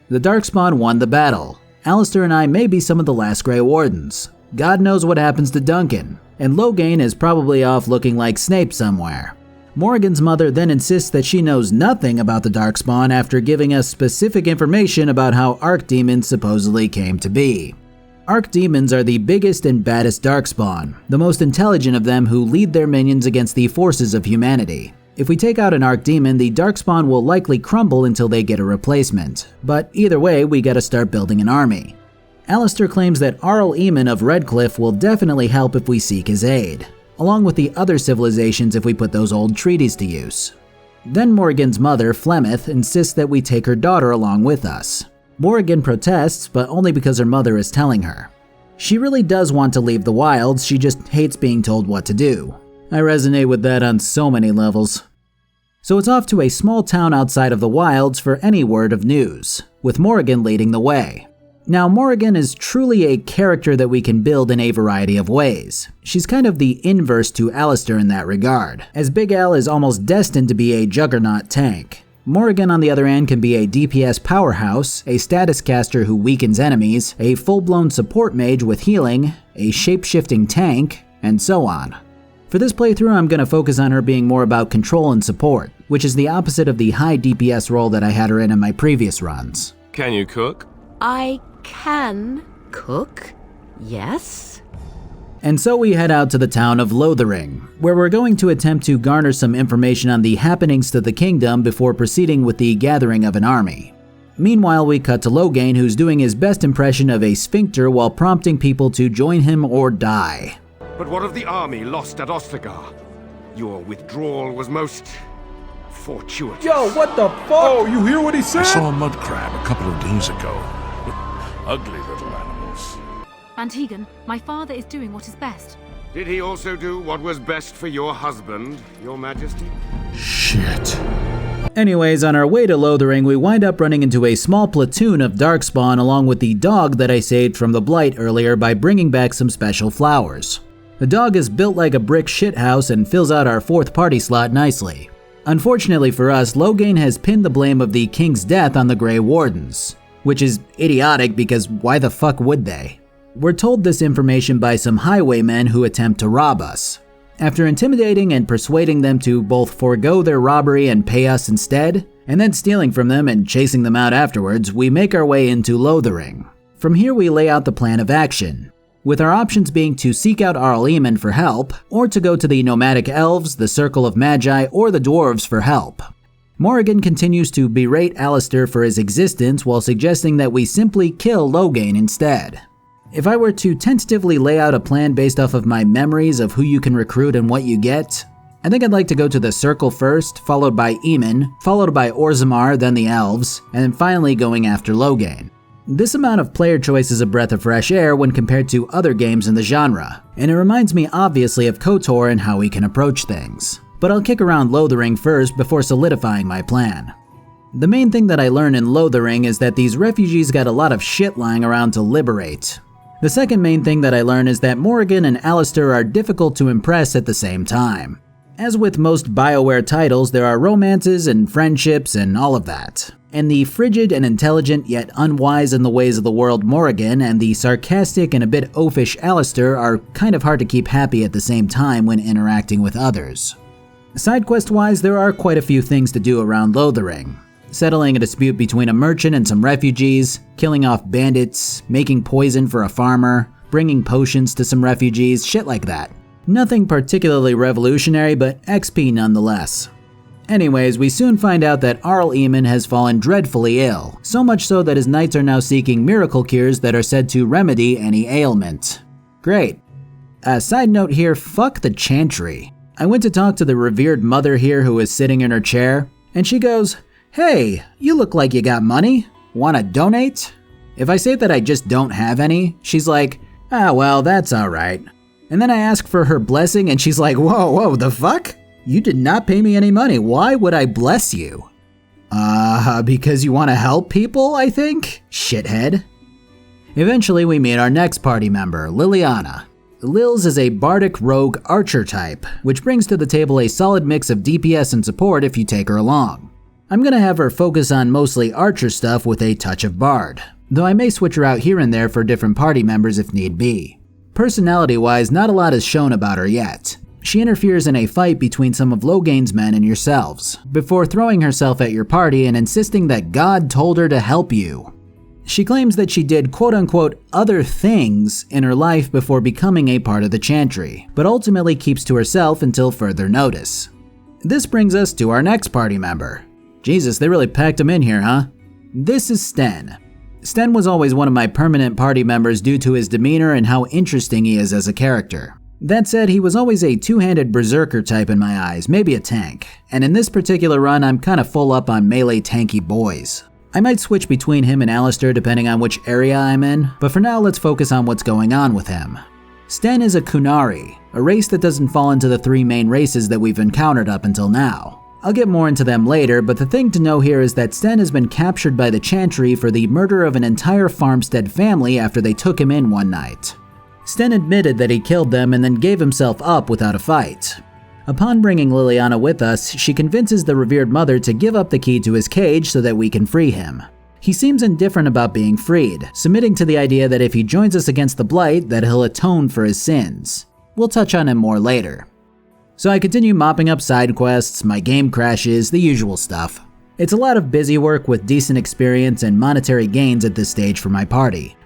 The Darkspawn won the battle. Alistair and I may be some of the last Grey Wardens. God knows what happens to Duncan, and Loghain is probably off looking like Snape somewhere. Morrigan's mother then insists that she knows nothing about the Darkspawn after giving us specific information about how Archdemons supposedly came to be. Archdemons are the biggest and baddest Darkspawn, the most intelligent of them who lead their minions against the forces of humanity. If we take out an Archdemon, the Darkspawn will likely crumble until they get a replacement. But either way, we gotta start building an army. Alistair claims that Arl Eamon of Redcliffe will definitely help if we seek his aid, along with the other civilizations if we put those old treaties to use. Then Morrigan's mother, Flemeth, insists that we take her daughter along with us. Morrigan protests, but only because her mother is telling her. She really does want to leave the wilds, she just hates being told what to do. I resonate with that on so many levels. So it's off to a small town outside of the wilds for any word of news, with Morrigan leading the way. Now Morrigan is truly a character that we can build in a variety of ways. She's kind of the inverse to Alistair in that regard, as Big Al is almost destined to be a juggernaut tank. Morrigan, on the other hand, can be a DPS powerhouse, a status caster who weakens enemies, a full-blown support mage with healing, a shape-shifting tank, and so on. For this playthrough, I'm going to focus on her being more about control and support, which is the opposite of the high DPS role that I had her in my previous runs. Can you cook? I can cook, yes. And so we head out to the town of Lothering, where we're going to attempt to garner some information on the happenings to the kingdom before proceeding with the gathering of an army. Meanwhile, we cut to Loghain, who's doing his best impression of a sphincter while prompting people to join him or die. But what of the army lost at Ostagar? Your withdrawal was most fortuitous. Yo, what the fuck? Oh, you hear what he said? I saw a mud crab a couple of days ago. Ugly little animals. Antigon, my father is doing what is best. Did he also do what was best for your husband, your majesty? Shit. Anyways, on our way to Lothering, we wind up running into a small platoon of Darkspawn along with the dog that I saved from the Blight earlier by bringing back some special flowers. The dog is built like a brick shithouse and fills out our 4th party slot nicely. Unfortunately for us, Loghain has pinned the blame of the king's death on the Grey Wardens, which is idiotic because why the fuck would they? We're told this information by some highwaymen who attempt to rob us. After intimidating and persuading them to both forego their robbery and pay us instead, and then stealing from them and chasing them out afterwards, we make our way into Lothering. From here we lay out the plan of action, with our options being to seek out Arl Eamon for help, or to go to the nomadic elves, the Circle of Magi, or the dwarves for help. Morrigan continues to berate Alistair for his existence while suggesting that we simply kill Loghain instead. If I were to tentatively lay out a plan based off of my memories of who you can recruit and what you get, I think I'd like to go to the Circle first, followed by Eamon, followed by Orzammar, then the elves, and then finally going after Loghain. This amount of player choice is a breath of fresh air when compared to other games in the genre, and it reminds me obviously of KOTOR and how we can approach things. But I'll kick around Lothering first before solidifying my plan. The main thing that I learned in Lothering is that these refugees got a lot of shit lying around to liberate. The second main thing that I learned is that Morrigan and Alistair are difficult to impress at the same time. As with most BioWare titles, there are romances and friendships and all of that. And the frigid and intelligent yet unwise in the ways of the world Morrigan and the sarcastic and a bit oafish Alistair are kind of hard to keep happy at the same time when interacting with others. Side quest wise, there are quite a few things to do around Lothering. Settling a dispute between a merchant and some refugees, killing off bandits, making poison for a farmer, bringing potions to some refugees, shit like that. Nothing particularly revolutionary, but XP nonetheless. Anyways, we soon find out that Arl Eamon has fallen dreadfully ill, so much so that his knights are now seeking miracle cures that are said to remedy any ailment. Great. A side note here, fuck the Chantry. I went to talk to the revered mother here who is sitting in her chair, and she goes, "Hey, you look like you got money. Wanna donate?" If I say that I just don't have any, she's like, "Ah, well, that's alright." And then I ask for her blessing and she's like, whoa, the fuck? You did not pay me any money. Why would I bless you? Because you want to help people, I think? Shithead. Eventually, we meet our next party member, Liliana. Lils is a bardic rogue archer type, which brings to the table a solid mix of DPS and support if you take her along. I'm gonna have her focus on mostly archer stuff with a touch of bard, though I may switch her out here and there for different party members if need be. Personality-wise, not a lot is shown about her yet. She interferes in a fight between some of Loghain's men and yourselves, before throwing herself at your party and insisting that God told her to help you. She claims that she did quote-unquote other things in her life before becoming a part of the Chantry, but ultimately keeps to herself until further notice. This brings us to our next party member. Jesus, they really packed him in here, huh? This is Sten. Sten was always one of my permanent party members due to his demeanor and how interesting he is as a character. That said, he was always a two-handed berserker type in my eyes, maybe a tank, and in this particular run I'm kinda full up on melee tanky boys. I might switch between him and Alistair depending on which area I'm in, but for now let's focus on what's going on with him. Sten is a Qunari, a race that doesn't fall into the three main races that we've encountered up until now. I'll get more into them later, but the thing to know here is that Sten has been captured by the Chantry for the murder of an entire farmstead family after they took him in one night. Sten admitted that he killed them and then gave himself up without a fight. Upon bringing Liliana with us, she convinces the revered mother to give up the key to his cage so that we can free him. He seems indifferent about being freed, submitting to the idea that if he joins us against the Blight, that he'll atone for his sins. We'll touch on him more later. So I continue mopping up side quests, my game crashes, the usual stuff. It's a lot of busy work with decent experience and monetary gains at this stage for my party.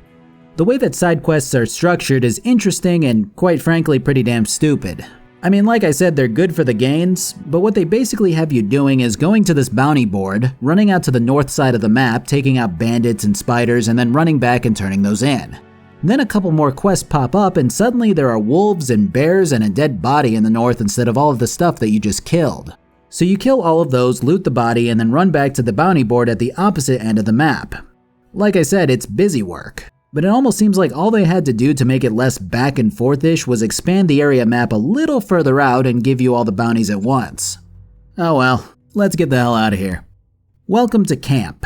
The way that side quests are structured is interesting and, quite frankly, pretty damn stupid. I mean, like I said, they're good for the gains, but what they basically have you doing is going to this bounty board, running out to the north side of the map, taking out bandits and spiders, and then running back and turning those in. Then a couple more quests pop up and suddenly there are wolves and bears and a dead body in the north instead of all of the stuff that you just killed. So you kill all of those, loot the body, and then run back to the bounty board at the opposite end of the map. Like I said, it's busy work. But it almost seems like all they had to do to make it less back and forth-ish was expand the area map a little further out and give you all the bounties at once. Oh well, let's get the hell out of here. Welcome to camp.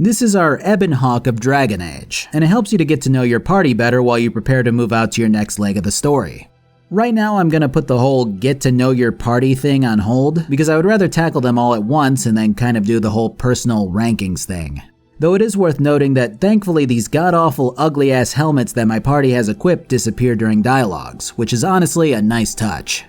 This is our ebb and hawk of Dragon Age, and it helps you to get to know your party better while you prepare to move out to your next leg of the story. Right now I'm gonna put the whole get to know your party thing on hold because I would rather tackle them all at once and then kind of do the whole personal rankings thing. Though it is worth noting that thankfully these god-awful ugly-ass helmets that my party has equipped disappear during dialogues, which is honestly a nice touch.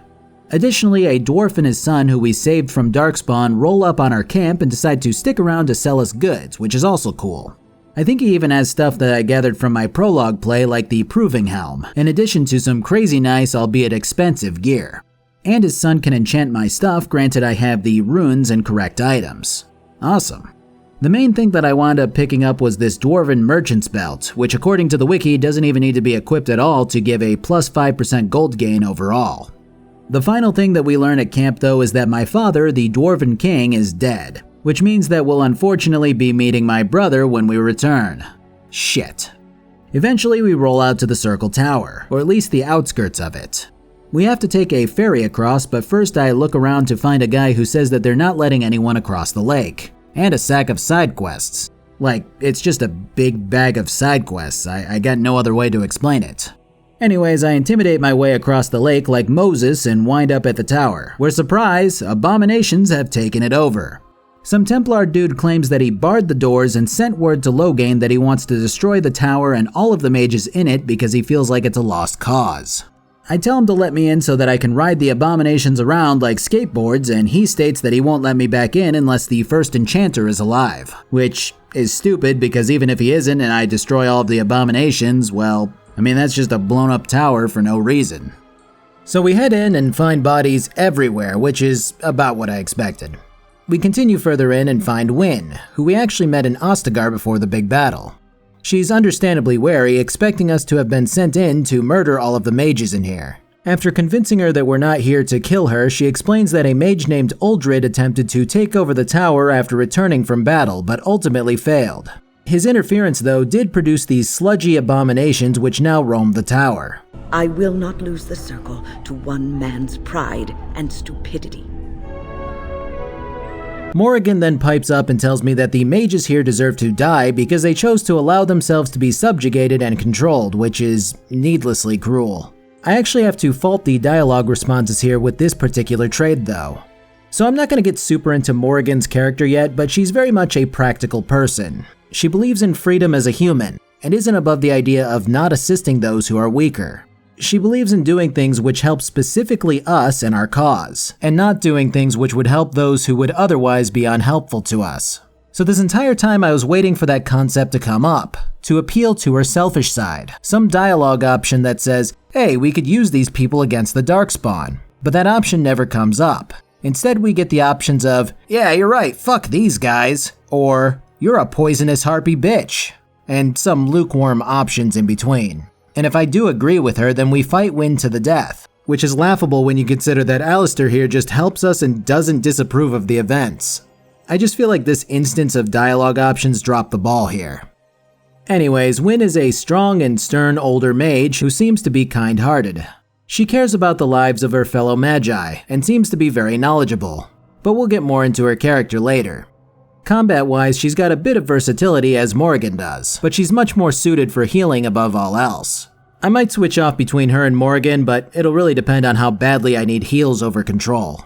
Additionally, a dwarf and his son who we saved from Darkspawn roll up on our camp and decide to stick around to sell us goods, which is also cool. I think he even has stuff that I gathered from my prologue play like the Proving Helm, in addition to some crazy nice albeit expensive gear. And his son can enchant my stuff, granted I have the runes and correct items. Awesome. The main thing that I wound up picking up was this Dwarven Merchant's Belt, which according to the wiki doesn't even need to be equipped at all to give a plus 5% gold gain overall. The final thing that we learn at camp though is that my father, the Dwarven King, is dead, which means that we'll unfortunately be meeting my brother when we return. Shit. Eventually we roll out to the Circle Tower, or at least the outskirts of it. We have to take a ferry across, but first I look around to find a guy who says that they're not letting anyone across the lake. And a sack of side quests. Like, it's just a big bag of side quests. I got no other way to explain it. Anyways, I intimidate my way across the lake like Moses and wind up at the tower, where surprise, abominations have taken it over. Some Templar dude claims that he barred the doors and sent word to Loghain that he wants to destroy the tower and all of the mages in it because he feels like it's a lost cause. I tell him to let me in so that I can ride the abominations around like skateboards, and he states that he won't let me back in unless the first enchanter is alive. Which is stupid because even if he isn't and I destroy all of the abominations, well, I mean that's just a blown up tower for no reason. So we head in and find bodies everywhere, which is about what I expected. We continue further in and find Wynne, who we actually met in Ostagar before the big battle. She's understandably wary, expecting us to have been sent in to murder all of the mages in here. After convincing her that we're not here to kill her, she explains that a mage named Uldred attempted to take over the tower after returning from battle, but ultimately failed. His interference, though, did produce these sludgy abominations which now roam the tower. I will not lose the circle to one man's pride and stupidity. Morrigan then pipes up and tells me that the mages here deserve to die because they chose to allow themselves to be subjugated and controlled, which is needlessly cruel. I actually have to fault the dialogue responses here with this particular trade though. So I'm not going to get super into Morrigan's character yet, but she's very much a practical person. She believes in freedom as a human, and isn't above the idea of not assisting those who are weaker. She believes in doing things which help specifically us and our cause, and not doing things which would help those who would otherwise be unhelpful to us. So this entire time I was waiting for that concept to come up, to appeal to her selfish side, some dialogue option that says, hey, we could use these people against the Darkspawn, but that option never comes up. Instead we get the options of, yeah, you're right, fuck these guys, or you're a poisonous harpy bitch, and some lukewarm options in between. And if I do agree with her, then we fight Wynne to the death, which is laughable when you consider that Alistair here just helps us and doesn't disapprove of the events. I just feel like this instance of dialogue options dropped the ball here. Anyways, Wynne is a strong and stern older mage who seems to be kind-hearted. She cares about the lives of her fellow magi and seems to be very knowledgeable, but we'll get more into her character later. Combat-wise, she's got a bit of versatility as Morrigan does, but she's much more suited for healing above all else. I might switch off between her and Morrigan, but it'll really depend on how badly I need heals over control.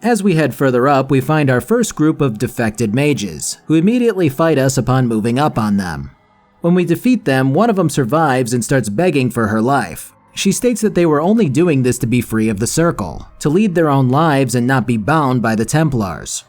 As we head further up, we find our first group of defected mages, who immediately fight us upon moving up on them. When we defeat them, one of them survives and starts begging for her life, She states that they were only doing this to be free of the Circle, to lead their own lives and not be bound by the Templars.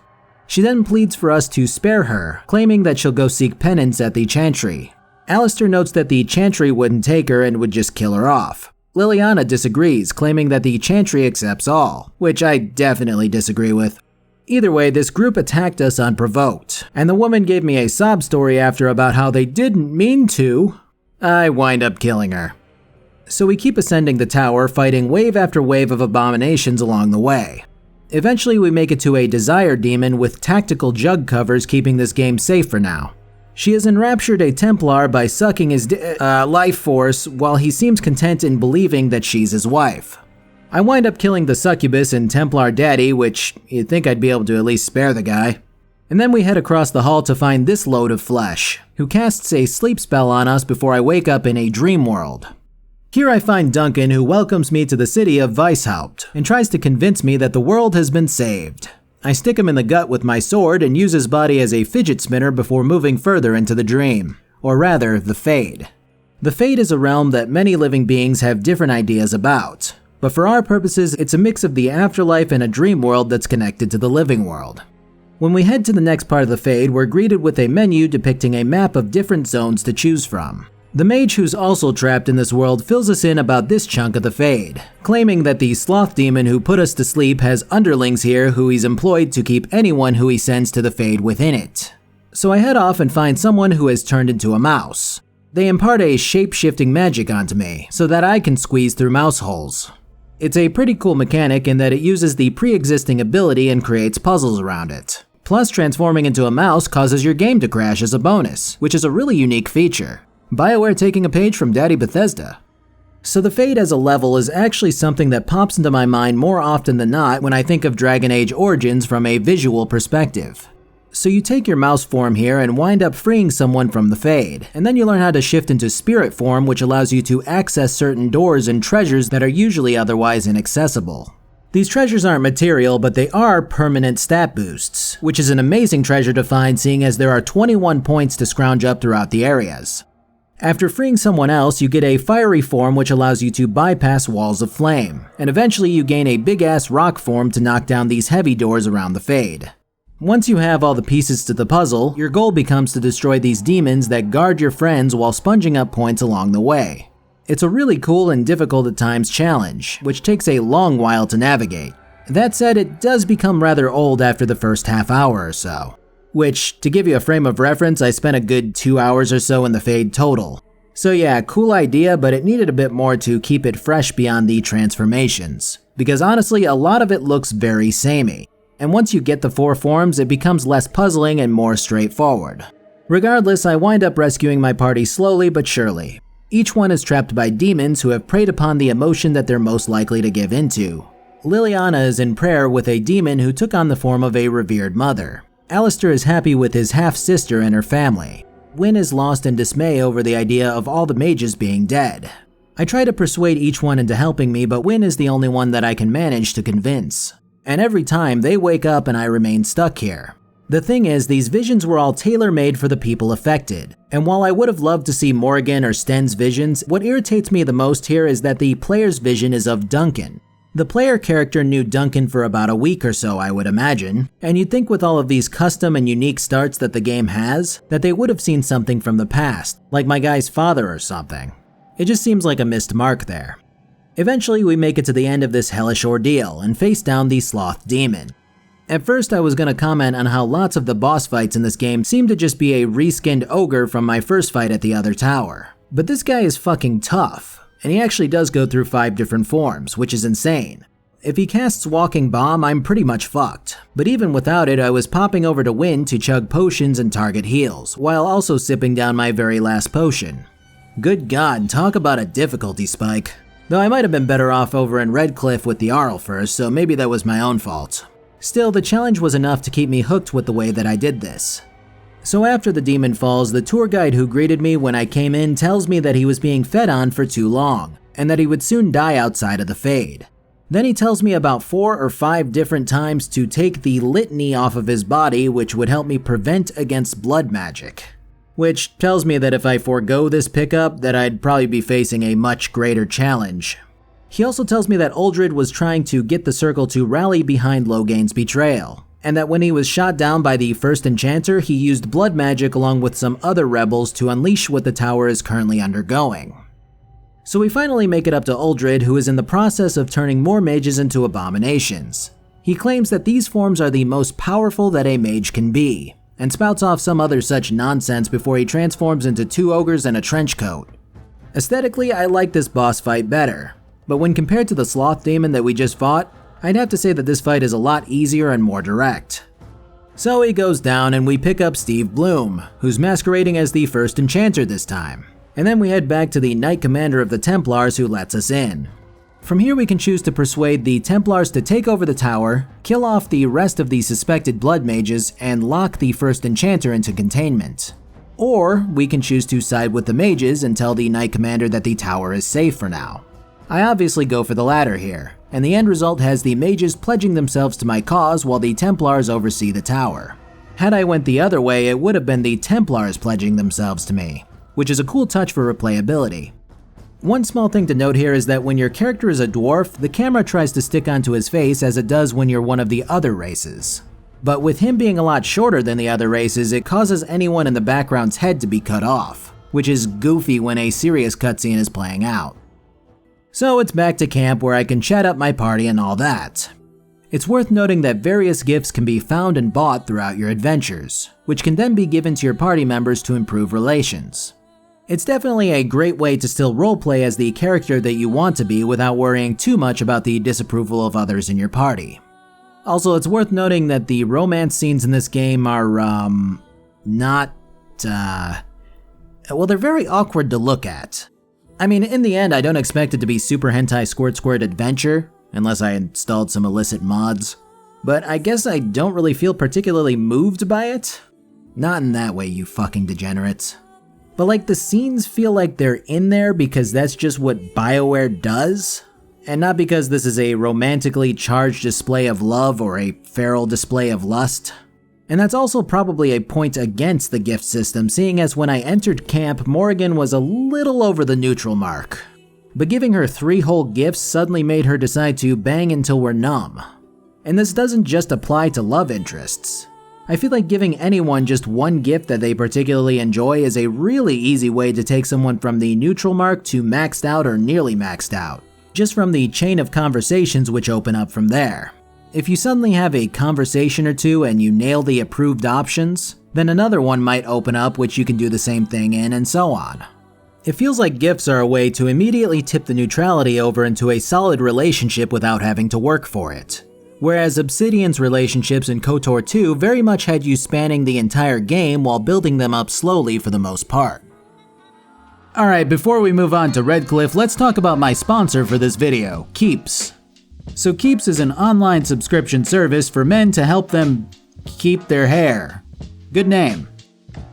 She then pleads for us to spare her, claiming that she'll go seek penance at the Chantry. Alistair notes that the Chantry wouldn't take her and would just kill her off. Liliana disagrees, claiming that the Chantry accepts all, which I definitely disagree with. Either way, this group attacked us unprovoked, and the woman gave me a sob story after about how they didn't mean to. I wind up killing her. So we keep ascending the tower, fighting wave after wave of abominations along the way. Eventually we make it to a Desire Demon with tactical jug covers keeping this game safe for now. She has enraptured a Templar by sucking his life force while he seems content in believing that she's his wife. I wind up killing the succubus and Templar daddy, which you'd think I'd be able to at least spare the guy. And then we head across the hall to find this load of flesh, who casts a sleep spell on us before I wake up in a dream world. Here I find Duncan, who welcomes me to the city of Weishaupt and tries to convince me that the world has been saved. I stick him in the gut with my sword and use his body as a fidget spinner before moving further into the dream, or rather, the Fade. The Fade is a realm that many living beings have different ideas about, but for our purposes, it's a mix of the afterlife and a dream world that's connected to the living world. When we head to the next part of the Fade, we're greeted with a menu depicting a map of different zones to choose from. The mage, who's also trapped in this world, fills us in about this chunk of the Fade, claiming that the sloth demon who put us to sleep has underlings here who he's employed to keep anyone who he sends to the Fade within it. So I head off and find someone who has turned into a mouse. They impart a shape-shifting magic onto me, so that I can squeeze through mouse holes. It's a pretty cool mechanic in that it uses the pre-existing ability and creates puzzles around it. Plus, transforming into a mouse causes your game to crash as a bonus, which is a really unique feature. BioWare taking a page from Daddy Bethesda. So the Fade as a level is actually something that pops into my mind more often than not when I think of Dragon Age Origins from a visual perspective. So you take your mouse form here and wind up freeing someone from the Fade, and then you learn how to shift into spirit form, which allows you to access certain doors and treasures that are usually otherwise inaccessible. These treasures aren't material, but they are permanent stat boosts, which is an amazing treasure to find seeing as there are 21 points to scrounge up throughout the areas. After freeing someone else, you get a fiery form which allows you to bypass walls of flame, and eventually you gain a big-ass rock form to knock down these heavy doors around the Fade. Once you have all the pieces to the puzzle, your goal becomes to destroy these demons that guard your friends while sponging up points along the way. It's a really cool and difficult at times challenge, which takes a long while to navigate. That said, it does become rather old after the first half hour or so. Which, to give you a frame of reference, I spent a good 2 hours or so in the Fade total. So yeah, cool idea, but it needed a bit more to keep it fresh beyond the transformations. Because honestly, a lot of it looks very samey. And once you get the 4 forms, it becomes less puzzling and more straightforward. Regardless, I wind up rescuing my party slowly but surely. Each one is trapped by demons who have preyed upon the emotion that they're most likely to give into. Liliana is in prayer with a demon who took on the form of a revered mother. Alistair is happy with his half-sister and her family. Wynne is lost in dismay over the idea of all the mages being dead. I try to persuade each one into helping me, but Wynne is the only one that I can manage to convince. And every time, they wake up and I remain stuck here. The thing is, these visions were all tailor-made for the people affected. And while I would have loved to see Morrigan or Sten's visions, what irritates me the most here is that the player's vision is of Duncan. The player character knew Duncan for about a week or so, I would imagine, and you'd think with all of these custom and unique starts that the game has, that they would have seen something from the past, like my guy's father or something. It just seems like a missed mark there. Eventually we make it to the end of this hellish ordeal and face down the Sloth Demon. At first I was gonna comment on how lots of the boss fights in this game seem to just be a reskinned ogre from my first fight at the other tower. But this guy is fucking tough. And he actually does go through 5 different forms, which is insane. If he casts Walking Bomb, I'm pretty much fucked. But even without it, I was popping over to Wynne to chug potions and target heals, while also sipping down my very last potion. Good God, talk about a difficulty spike. Though I might have been better off over in Redcliffe with the Arl first, so maybe that was my own fault. Still, the challenge was enough to keep me hooked with the way that I did this. So after the demon falls, the tour guide who greeted me when I came in tells me that he was being fed on for too long, and that he would soon die outside of the Fade. Then he tells me about 4 or 5 different times to take the litany off of his body, which would help me prevent against blood magic. which tells me that if I forego this pickup, that I'd probably be facing a much greater challenge. He also tells me that Uldred was trying to get the circle to rally behind Logain's betrayal, and that when he was shot down by the first enchanter, he used blood magic along with some other rebels to unleash what the tower is currently undergoing. So we finally make it up to Uldred, who is in the process of turning more mages into abominations. He claims that these forms are the most powerful that a mage can be, and spouts off some other such nonsense before he transforms into 2 ogres and a trench coat. Aesthetically, I like this boss fight better, but when compared to the sloth demon that we just fought, I'd have to say that this fight is a lot easier and more direct. So he goes down and we pick up Steve Bloom, who's masquerading as the first enchanter this time, and then we head back to the Knight Commander of the Templars who lets us in. From here we can choose to persuade the Templars to take over the tower, kill off the rest of the suspected blood mages, and lock the first enchanter into containment. Or we can choose to side with the mages and tell the Knight Commander that the tower is safe for now. I obviously go for the latter here, and the end result has the mages pledging themselves to my cause while the Templars oversee the tower. Had I went the other way, it would have been the Templars pledging themselves to me, which is a cool touch for replayability. One small thing to note here is that when your character is a dwarf, the camera tries to stick onto his face as it does when you're one of the other races. But with him being a lot shorter than the other races, it causes anyone in the background's head to be cut off, which is goofy when a serious cutscene is playing out. So it's back to camp where I can chat up my party and all that. It's worth noting that various gifts can be found and bought throughout your adventures, which can then be given to your party members to improve relations. It's definitely a great way to still roleplay as the character that you want to be without worrying too much about the disapproval of others in your party. Also, it's worth noting that the romance scenes in this game are, they're very awkward to look at. I mean, in the end, I don't expect it to be super hentai squirt adventure, unless I installed some illicit mods. But I guess I don't really feel particularly moved by it. Not in that way, you fucking degenerates. But like the scenes feel like they're in there because that's just what BioWare does, and not because this is a romantically charged display of love or a feral display of lust. And that's also probably a point against the gift system, seeing as when I entered camp, Morrigan was a little over the neutral mark. But giving her 3 whole gifts suddenly made her decide to bang until we're numb. And this doesn't just apply to love interests. I feel like giving anyone just 1 gift that they particularly enjoy is a really easy way to take someone from the neutral mark to maxed out or nearly maxed out, just from the chain of conversations which open up from there. If you suddenly have a conversation or 2 and you nail the approved options, then another one might open up which you can do the same thing in, and so on. It feels like gifts are a way to immediately tip the neutrality over into a solid relationship without having to work for it. Whereas Obsidian's relationships in KOTOR 2 very much had you spanning the entire game while building them up slowly for the most part. Alright, before we move on to Redcliffe, let's talk about my sponsor for this video, Keeps. So Keeps is an online subscription service for men to help them keep their hair. Good name.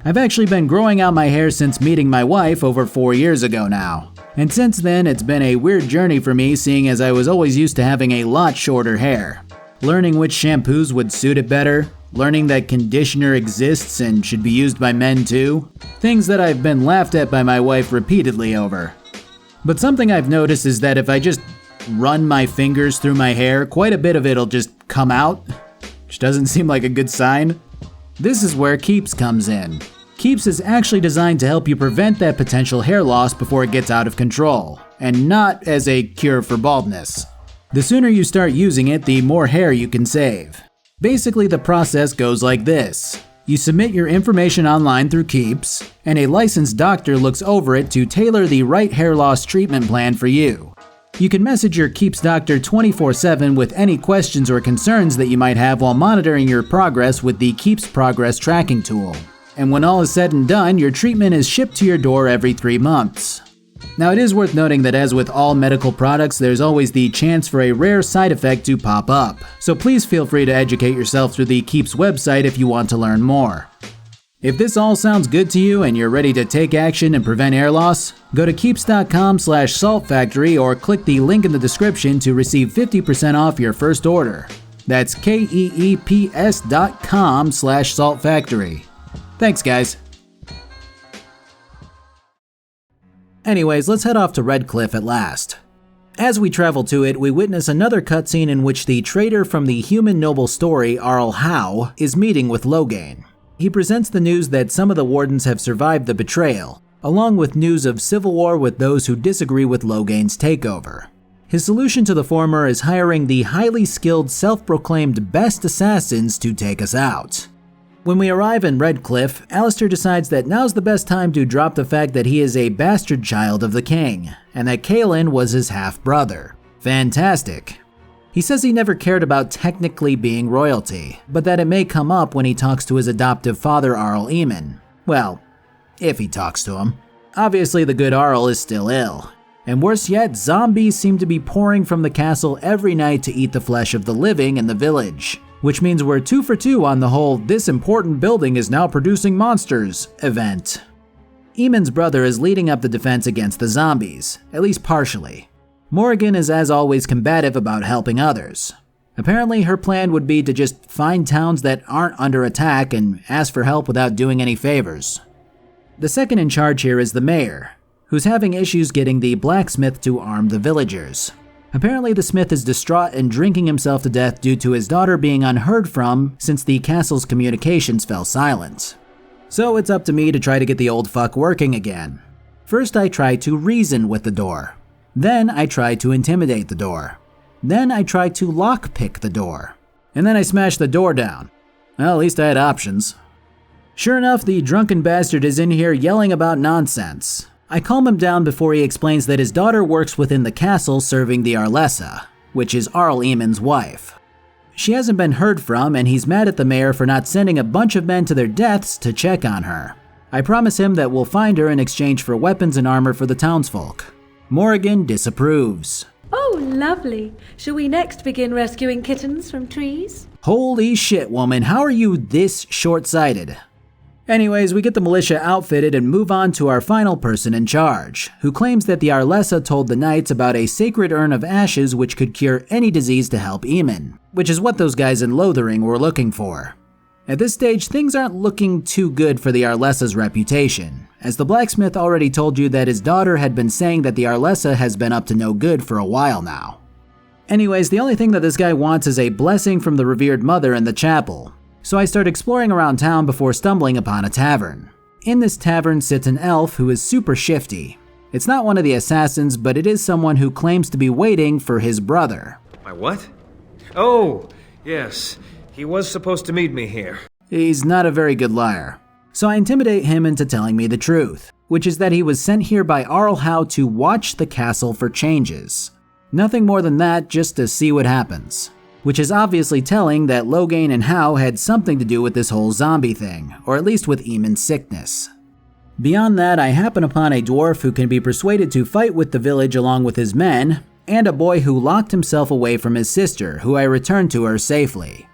I've actually been growing out my hair since meeting my wife over 4 years ago now. And since then, it's been a weird journey for me, seeing as I was always used to having a lot shorter hair. Learning which shampoos would suit it better, learning that conditioner exists and should be used by men too. Things that I've been laughed at by my wife repeatedly over. But something I've noticed is that if I just run my fingers through my hair, quite a bit of it'll just come out, which doesn't seem like a good sign. This is where Keeps comes in. Keeps is actually designed to help you prevent that potential hair loss before it gets out of control, and not as a cure for baldness. The sooner you start using it, the more hair you can save. Basically, the process goes like this. You submit your information online through Keeps, and a licensed doctor looks over it to tailor the right hair loss treatment plan for you. You can message your Keeps doctor 24/7 with any questions or concerns that you might have while monitoring your progress with the Keeps Progress Tracking tool. And when all is said and done, your treatment is shipped to your door every 3 months. Now, it is worth noting that as with all medical products, there's always the chance for a rare side effect to pop up. So please feel free to educate yourself through the Keeps website if you want to learn more. If this all sounds good to you and you're ready to take action and prevent hair loss, go to keeps.com/saltfactory or click the link in the description to receive 50% off your first order. That's keeps.com/saltfactory. Thanks, guys. Anyways, let's head off to Redcliffe at last. As we travel to it, we witness another cutscene in which the traitor from the human noble story, Arl Howe, is meeting with Loghain. He presents the news that some of the wardens have survived the betrayal, along with news of civil war with those who disagree with Loghain's takeover. His solution to the former is hiring the highly skilled, self-proclaimed best assassins to take us out. When we arrive in Redcliffe, Alistair decides that now's the best time to drop the fact that he is a bastard child of the king, and that Kaelin was his half-brother. Fantastic. He says he never cared about technically being royalty, but that it may come up when he talks to his adoptive father Arl Eamon. Well, if he talks to him. Obviously the good Arl is still ill. And worse yet, zombies seem to be pouring from the castle every night to eat the flesh of the living in the village. Which means we're 2 for 2 on the whole "this important building is now producing monsters" event. Eamon's brother is leading up the defense against the zombies, at least partially. Morrigan is as always combative about helping others. Apparently her plan would be to just find towns that aren't under attack and ask for help without doing any favors. The second in charge here is the mayor, who's having issues getting the blacksmith to arm the villagers. Apparently the smith is distraught and drinking himself to death due to his daughter being unheard from since the castle's communications fell silent. So it's up to me to try to get the old fuck working again. First I try to reason with the door. Then I try to intimidate the door. Then I try to lockpick the door. And then I smash the door down. Well, at least I had options. Sure enough, the drunken bastard is in here yelling about nonsense. I calm him down before he explains that his daughter works within the castle serving the Arlessa, which is Arl Eamon's wife. She hasn't been heard from, and he's mad at the mayor for not sending a bunch of men to their deaths to check on her. I promise him that we'll find her in exchange for weapons and armor for the townsfolk. Morrigan disapproves. Oh, lovely. Shall we next begin rescuing kittens from trees? Holy shit, woman, how are you this short-sighted? Anyways, we get the militia outfitted and move on to our final person in charge, who claims that the Arlessa told the knights about a sacred urn of ashes which could cure any disease to help Eamon, which is what those guys in Lothering were looking for. At this stage, things aren't looking too good for the Arlessa's reputation, as the blacksmith already told you that his daughter had been saying that the Arlessa has been up to no good for a while now. Anyways, the only thing that this guy wants is a blessing from the revered mother in the chapel. So I start exploring around town before stumbling upon a tavern. In this tavern sits an elf who is super shifty. It's not one of the assassins, but it is someone who claims to be waiting for his brother. My what? Oh, yes. He was supposed to meet me here. He's not a very good liar. So I intimidate him into telling me the truth, which is that he was sent here by Arl Howe to watch the castle for changes. Nothing more than that, just to see what happens. Which is obviously telling that Loghain and Howe had something to do with this whole zombie thing, or at least with Eamon's sickness. Beyond that, I happen upon a dwarf who can be persuaded to fight with the village along with his men, and a boy who locked himself away from his sister, who I returned to her safely.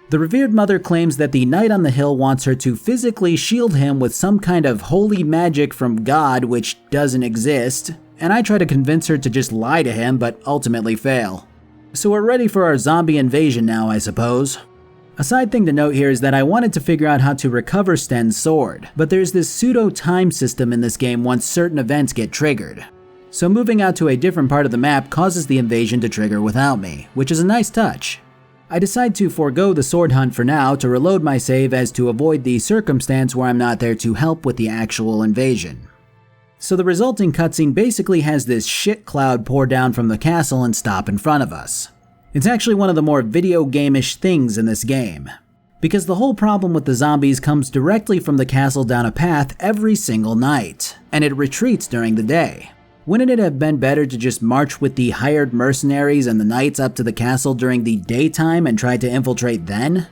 The revered mother claims that the knight on the hill wants her to physically shield him with some kind of holy magic from God which doesn't exist, and I try to convince her to just lie to him but ultimately fail. So we're ready for our zombie invasion now, I suppose. A side thing to note here is that I wanted to figure out how to recover Sten's sword, but there's this pseudo-time system in this game once certain events get triggered. So moving out to a different part of the map causes the invasion to trigger without me, which is a nice touch. I decide to forego the sword hunt for now to reload my save as to avoid the circumstance where I'm not there to help with the actual invasion. So the resulting cutscene basically has this shit cloud pour down from the castle and stop in front of us. It's actually one of the more video game-ish things in this game, because the whole problem with the zombies comes directly from the castle down a path every single night, and it retreats during the day. Wouldn't it have been better to just march with the hired mercenaries and the knights up to the castle during the daytime and try to infiltrate then?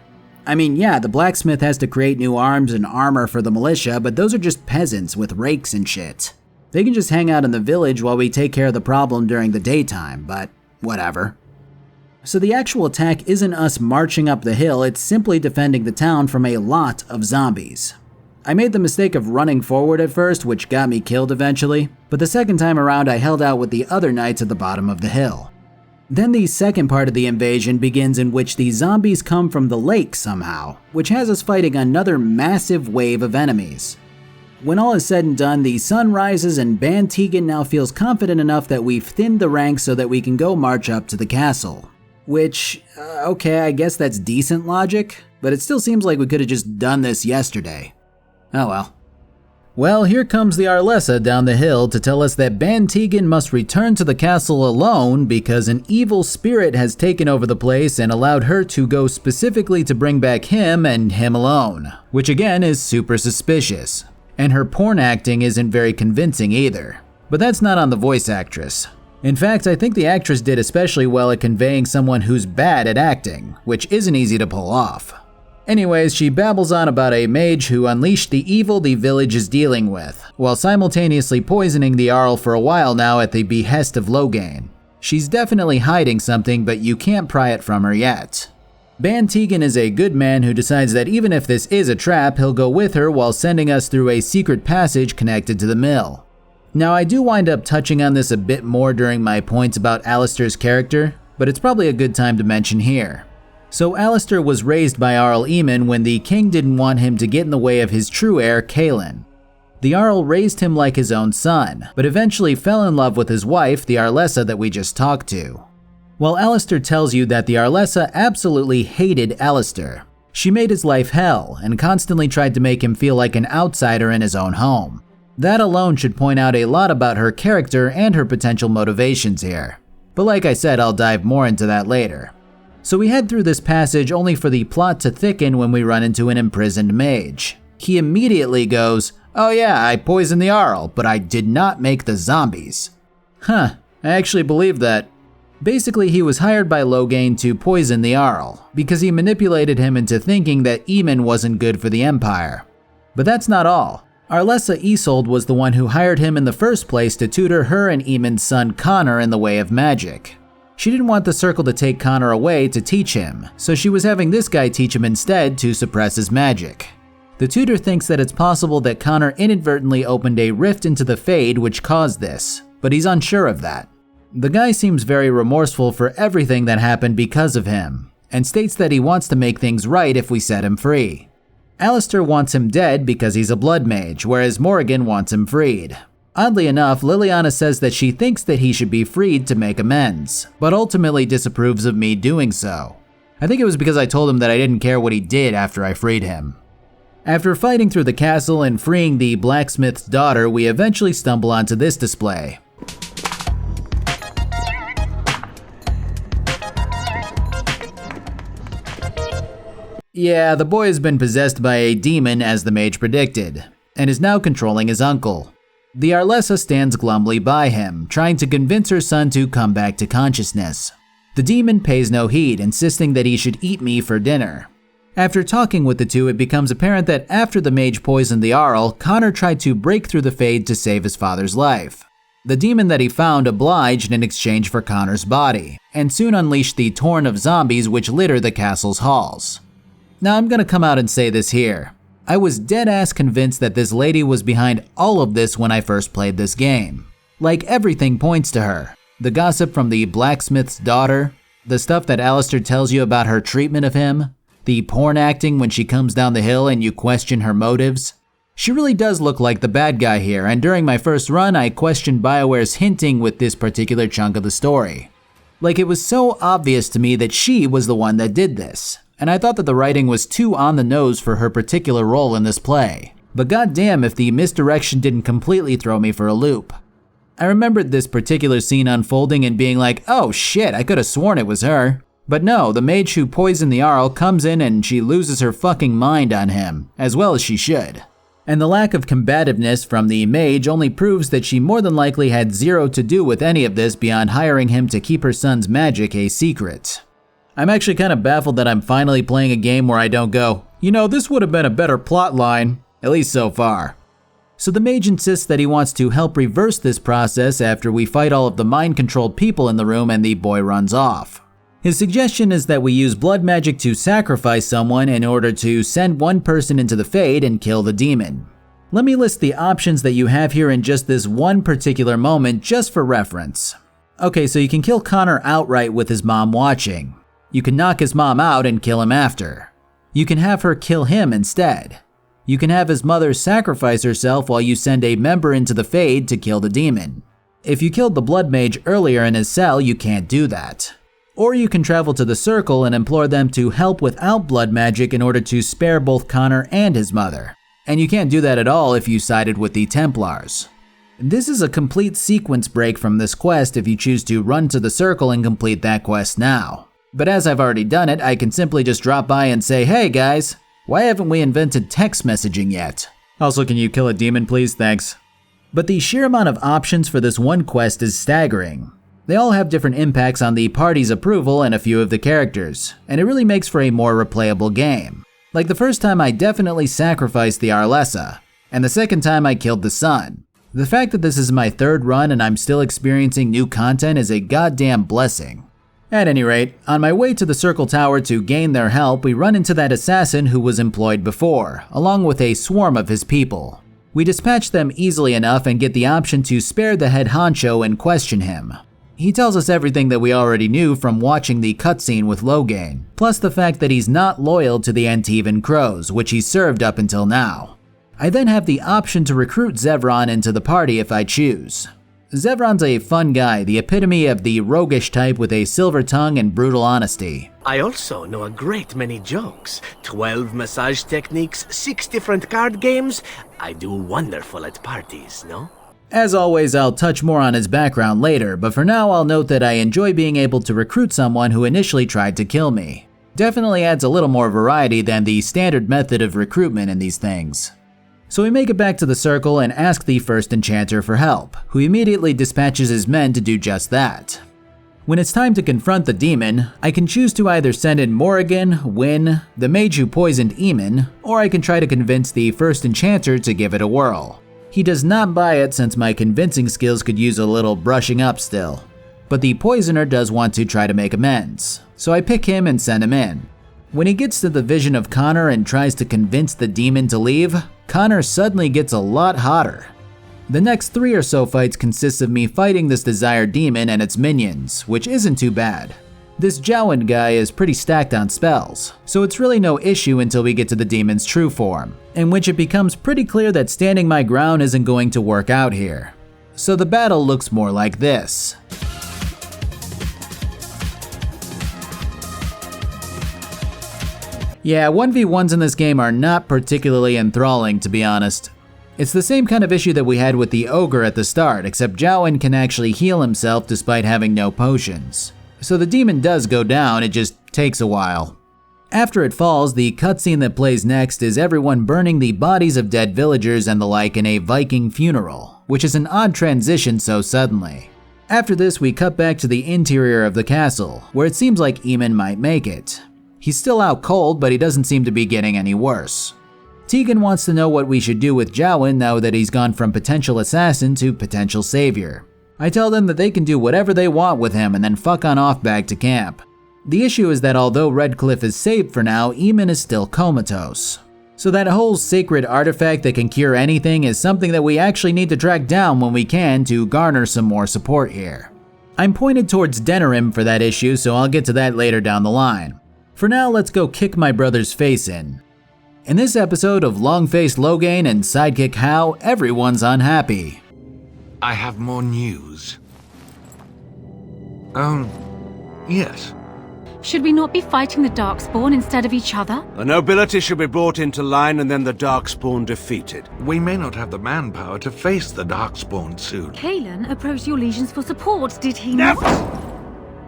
I mean, yeah, the blacksmith has to create new arms and armor for the militia, but those are just peasants with rakes and shit. They can just hang out in the village while we take care of the problem during the daytime, but whatever. So the actual attack isn't us marching up the hill, it's simply defending the town from a lot of zombies. I made the mistake of running forward at first, which got me killed eventually, but the second time around I held out with the other knights at the bottom of the hill. Then the second part of the invasion begins, in which the zombies come from the lake somehow, which has us fighting another massive wave of enemies. When all is said and done, the sun rises and Ban Tegan now feels confident enough that we've thinned the ranks so that we can go march up to the castle. Which, okay, I guess that's decent logic, but it still seems like we could have just done this yesterday. Oh well. Well, here comes the Arlessa down the hill to tell us that Ban Tegan must return to the castle alone because an evil spirit has taken over the place and allowed her to go specifically to bring back him and him alone, which again is super suspicious. And her porn acting isn't very convincing either. But that's not on the voice actress. In fact, I think the actress did especially well at conveying someone who's bad at acting, which isn't easy to pull off. Anyways, she babbles on about a mage who unleashed the evil the village is dealing with, while simultaneously poisoning the Arl for a while now at the behest of Loghain. She's definitely hiding something, but you can't pry it from her yet. Ban Tegan is a good man who decides that even if this is a trap, he'll go with her while sending us through a secret passage connected to the mill. Now, I do wind up touching on this a bit more during my points about Alistair's character, but it's probably a good time to mention here. So Alistair was raised by Arl Eamon when the king didn't want him to get in the way of his true heir, Kaelin. The Arl raised him like his own son, but eventually fell in love with his wife, the Arlessa that we just talked to. Well, Alistair tells you that the Arlessa absolutely hated Alistair. She made his life hell and constantly tried to make him feel like an outsider in his own home. That alone should point out a lot about her character and her potential motivations here. But like I said, I'll dive more into that later. So we head through this passage only for the plot to thicken when we run into an imprisoned mage. He immediately goes, "Oh yeah, I poisoned the Arl, but I did not make the zombies." Huh, I actually believe that. Basically, he was hired by Loghain to poison the Arl, because he manipulated him into thinking that Eamon wasn't good for the Empire. But that's not all. Arlessa Isolde was the one who hired him in the first place to tutor her and Eamon's son Connor in the way of magic. She didn't want the circle to take Connor away to teach him, so she was having this guy teach him instead to suppress his magic. The tutor thinks that it's possible that Connor inadvertently opened a rift into the Fade which caused this, but he's unsure of that. The guy seems very remorseful for everything that happened because of him, and states that he wants to make things right if we set him free. Alistair wants him dead because he's a blood mage, whereas Morrigan wants him freed. Oddly enough, Liliana says that she thinks that he should be freed to make amends, but ultimately disapproves of me doing so. I think it was because I told him that I didn't care what he did after I freed him. After fighting through the castle and freeing the blacksmith's daughter, we eventually stumble onto this display. Yeah, the boy has been possessed by a demon as the mage predicted, and is now controlling his uncle. The Arlessa stands glumly by him, trying to convince her son to come back to consciousness. The demon pays no heed, insisting that he should eat me for dinner. After talking with the two, it becomes apparent that after the mage poisoned the Arl, Connor tried to break through the Fade to save his father's life. The demon that he found obliged in exchange for Connor's body, and soon unleashed the torrent of zombies which litter the castle's halls. Now I'm gonna come out and say this here. I was dead-ass convinced that this lady was behind all of this when I first played this game. Like, everything points to her. The gossip from the blacksmith's daughter, the stuff that Alistair tells you about her treatment of him, the porn acting when she comes down the hill and you question her motives. She really does look like the bad guy here, and during my first run I questioned BioWare's hinting with this particular chunk of the story. Like, it was so obvious to me that she was the one that did this. And I thought that the writing was too on the nose for her particular role in this play. But goddamn if the misdirection didn't completely throw me for a loop. I remembered this particular scene unfolding and being like, oh shit, I could have sworn it was her. But no, the mage who poisoned the Arl comes in and she loses her fucking mind on him, as well as she should. And the lack of combativeness from the mage only proves that she more than likely had zero to do with any of this beyond hiring him to keep her son's magic a secret. I'm actually kind of baffled that I'm finally playing a game where I don't go, you know, this would have been a better plot line, at least so far. So the mage insists that he wants to help reverse this process after we fight all of the mind-controlled people in the room and the boy runs off. His suggestion is that we use blood magic to sacrifice someone in order to send one person into the Fade and kill the demon. Let me list the options that you have here in just this one particular moment just for reference. Okay, so you can kill Connor outright with his mom watching. You can knock his mom out and kill him after. You can have her kill him instead. You can have his mother sacrifice herself while you send a member into the Fade to kill the demon. If you killed the Blood Mage earlier in his cell, you can't do that. Or you can travel to the Circle and implore them to help without blood magic in order to spare both Connor and his mother. And you can't do that at all if you sided with the Templars. This is a complete sequence break from this quest if you choose to run to the Circle and complete that quest now. But as I've already done it, I can simply just drop by and say, hey guys, why haven't we invented text messaging yet? Also, can you kill a demon please? Thanks. But the sheer amount of options for this one quest is staggering. They all have different impacts on the party's approval and a few of the characters, and it really makes for a more replayable game. Like the first time I definitely sacrificed the Arlessa, and the second time I killed the sun. The fact that this is my third run and I'm still experiencing new content is a goddamn blessing. At any rate, on my way to the Circle Tower to gain their help, we run into that assassin who was employed before, along with a swarm of his people. We dispatch them easily enough and get the option to spare the head honcho and question him. He tells us everything that we already knew from watching the cutscene with Loghain, plus the fact that he's not loyal to the Antivan Crows, which he's served up until now. I then have the option to recruit Zevran into the party if I choose. Zevran's a fun guy, the epitome of the roguish type with a silver tongue and brutal honesty. I also know a great many jokes. 12 massage techniques, 6 different card games. I do wonderful at parties, no? As always, I'll touch more on his background later, but for now I'll note that I enjoy being able to recruit someone who initially tried to kill me. Definitely adds a little more variety than the standard method of recruitment in these things. So we make it back to the Circle and ask the first enchanter for help, who immediately dispatches his men to do just that. When it's time to confront the demon, I can choose to either send in Morrigan, Wynne, the mage who poisoned Eamon, or I can try to convince the first enchanter to give it a whirl. He does not buy it since my convincing skills could use a little brushing up still. But the poisoner does want to try to make amends, so I pick him and send him in. When he gets to the vision of Connor and tries to convince the demon to leave, Connor suddenly gets a lot hotter. The next 3 or so fights consist of me fighting this desired demon and its minions, which isn't too bad. This Jowan guy is pretty stacked on spells, so it's really no issue until we get to the demon's true form, in which it becomes pretty clear that standing my ground isn't going to work out here. So the battle looks more like this. Yeah, 1v1s in this game are not particularly enthralling, to be honest. It's the same kind of issue that we had with the ogre at the start, except Jowan can actually heal himself despite having no potions. So the demon does go down, it just takes a while. After it falls, the cutscene that plays next is everyone burning the bodies of dead villagers and the like in a Viking funeral, which is an odd transition so suddenly. After this, we cut back to the interior of the castle, where it seems like Eamon might make it. He's still out cold, but he doesn't seem to be getting any worse. Tegan wants to know what we should do with Jowan now that he's gone from potential assassin to potential savior. I tell them that they can do whatever they want with him and then fuck on off back to camp. The issue is that although Redcliffe is saved for now, Eamon is still comatose. So that whole sacred artifact that can cure anything is something that we actually need to track down when we can to garner some more support here. I'm pointed towards Denerim for that issue, so I'll get to that later down the line. For now, let's go kick my brother's face in. In this episode of Long-Faced Loghain and Sidekick How, everyone's unhappy. I have more news. Yes. Should we not be fighting the Darkspawn instead of each other? The nobility should be brought into line and then the Darkspawn defeated. We may not have the manpower to face the Darkspawn soon. Kalen approached your legions for support, did he not?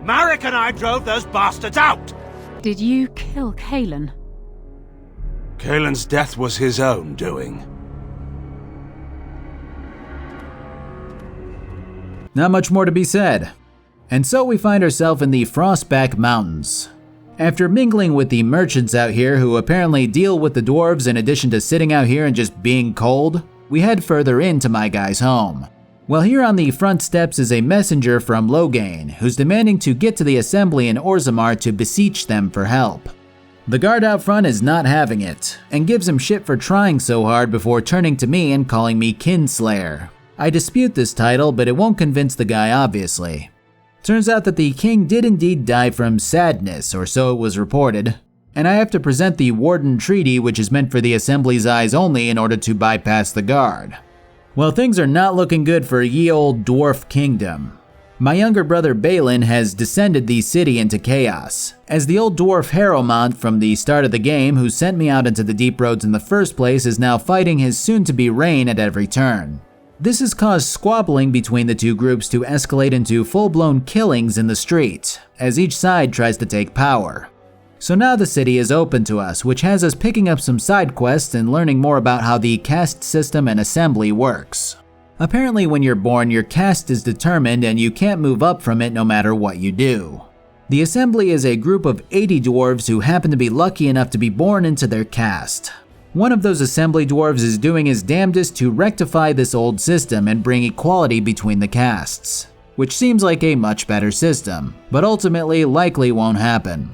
Marek and I drove those bastards out! Did you kill Kalen? Kalen's death was his own doing. Not much more to be said. And so we find ourselves in the Frostback Mountains. After mingling with the merchants out here who apparently deal with the dwarves in addition to sitting out here and just being cold, we head further into my guy's home. Well, here on the front steps is a messenger from Loghain, who's demanding to get to the assembly in Orzammar to beseech them for help. The guard out front is not having it, and gives him shit for trying so hard before turning to me and calling me Kinslayer. I dispute this title, but it won't convince the guy obviously. Turns out that the king did indeed die from sadness, or so it was reported. and I have to present the Warden Treaty, which is meant for the Assembly's eyes only in order to bypass the guard. Well, things are not looking good for ye old dwarf kingdom. My younger brother Balin has descended the city into chaos, as the old dwarf Harrowmont from the start of the game, who sent me out into the deep roads in the first place, is now fighting his soon-to-be reign at every turn. This has caused squabbling between the two groups to escalate into full-blown killings in the street, as each side tries to take power. So now the city is open to us, which has us picking up some side quests and learning more about how the caste system and assembly works. Apparently when you're born, your caste is determined and you can't move up from it no matter what you do. The assembly is a group of 80 dwarves who happen to be lucky enough to be born into their caste. One of those assembly dwarves is doing his damnedest to rectify this old system and bring equality between the castes, which seems like a much better system, but ultimately likely won't happen.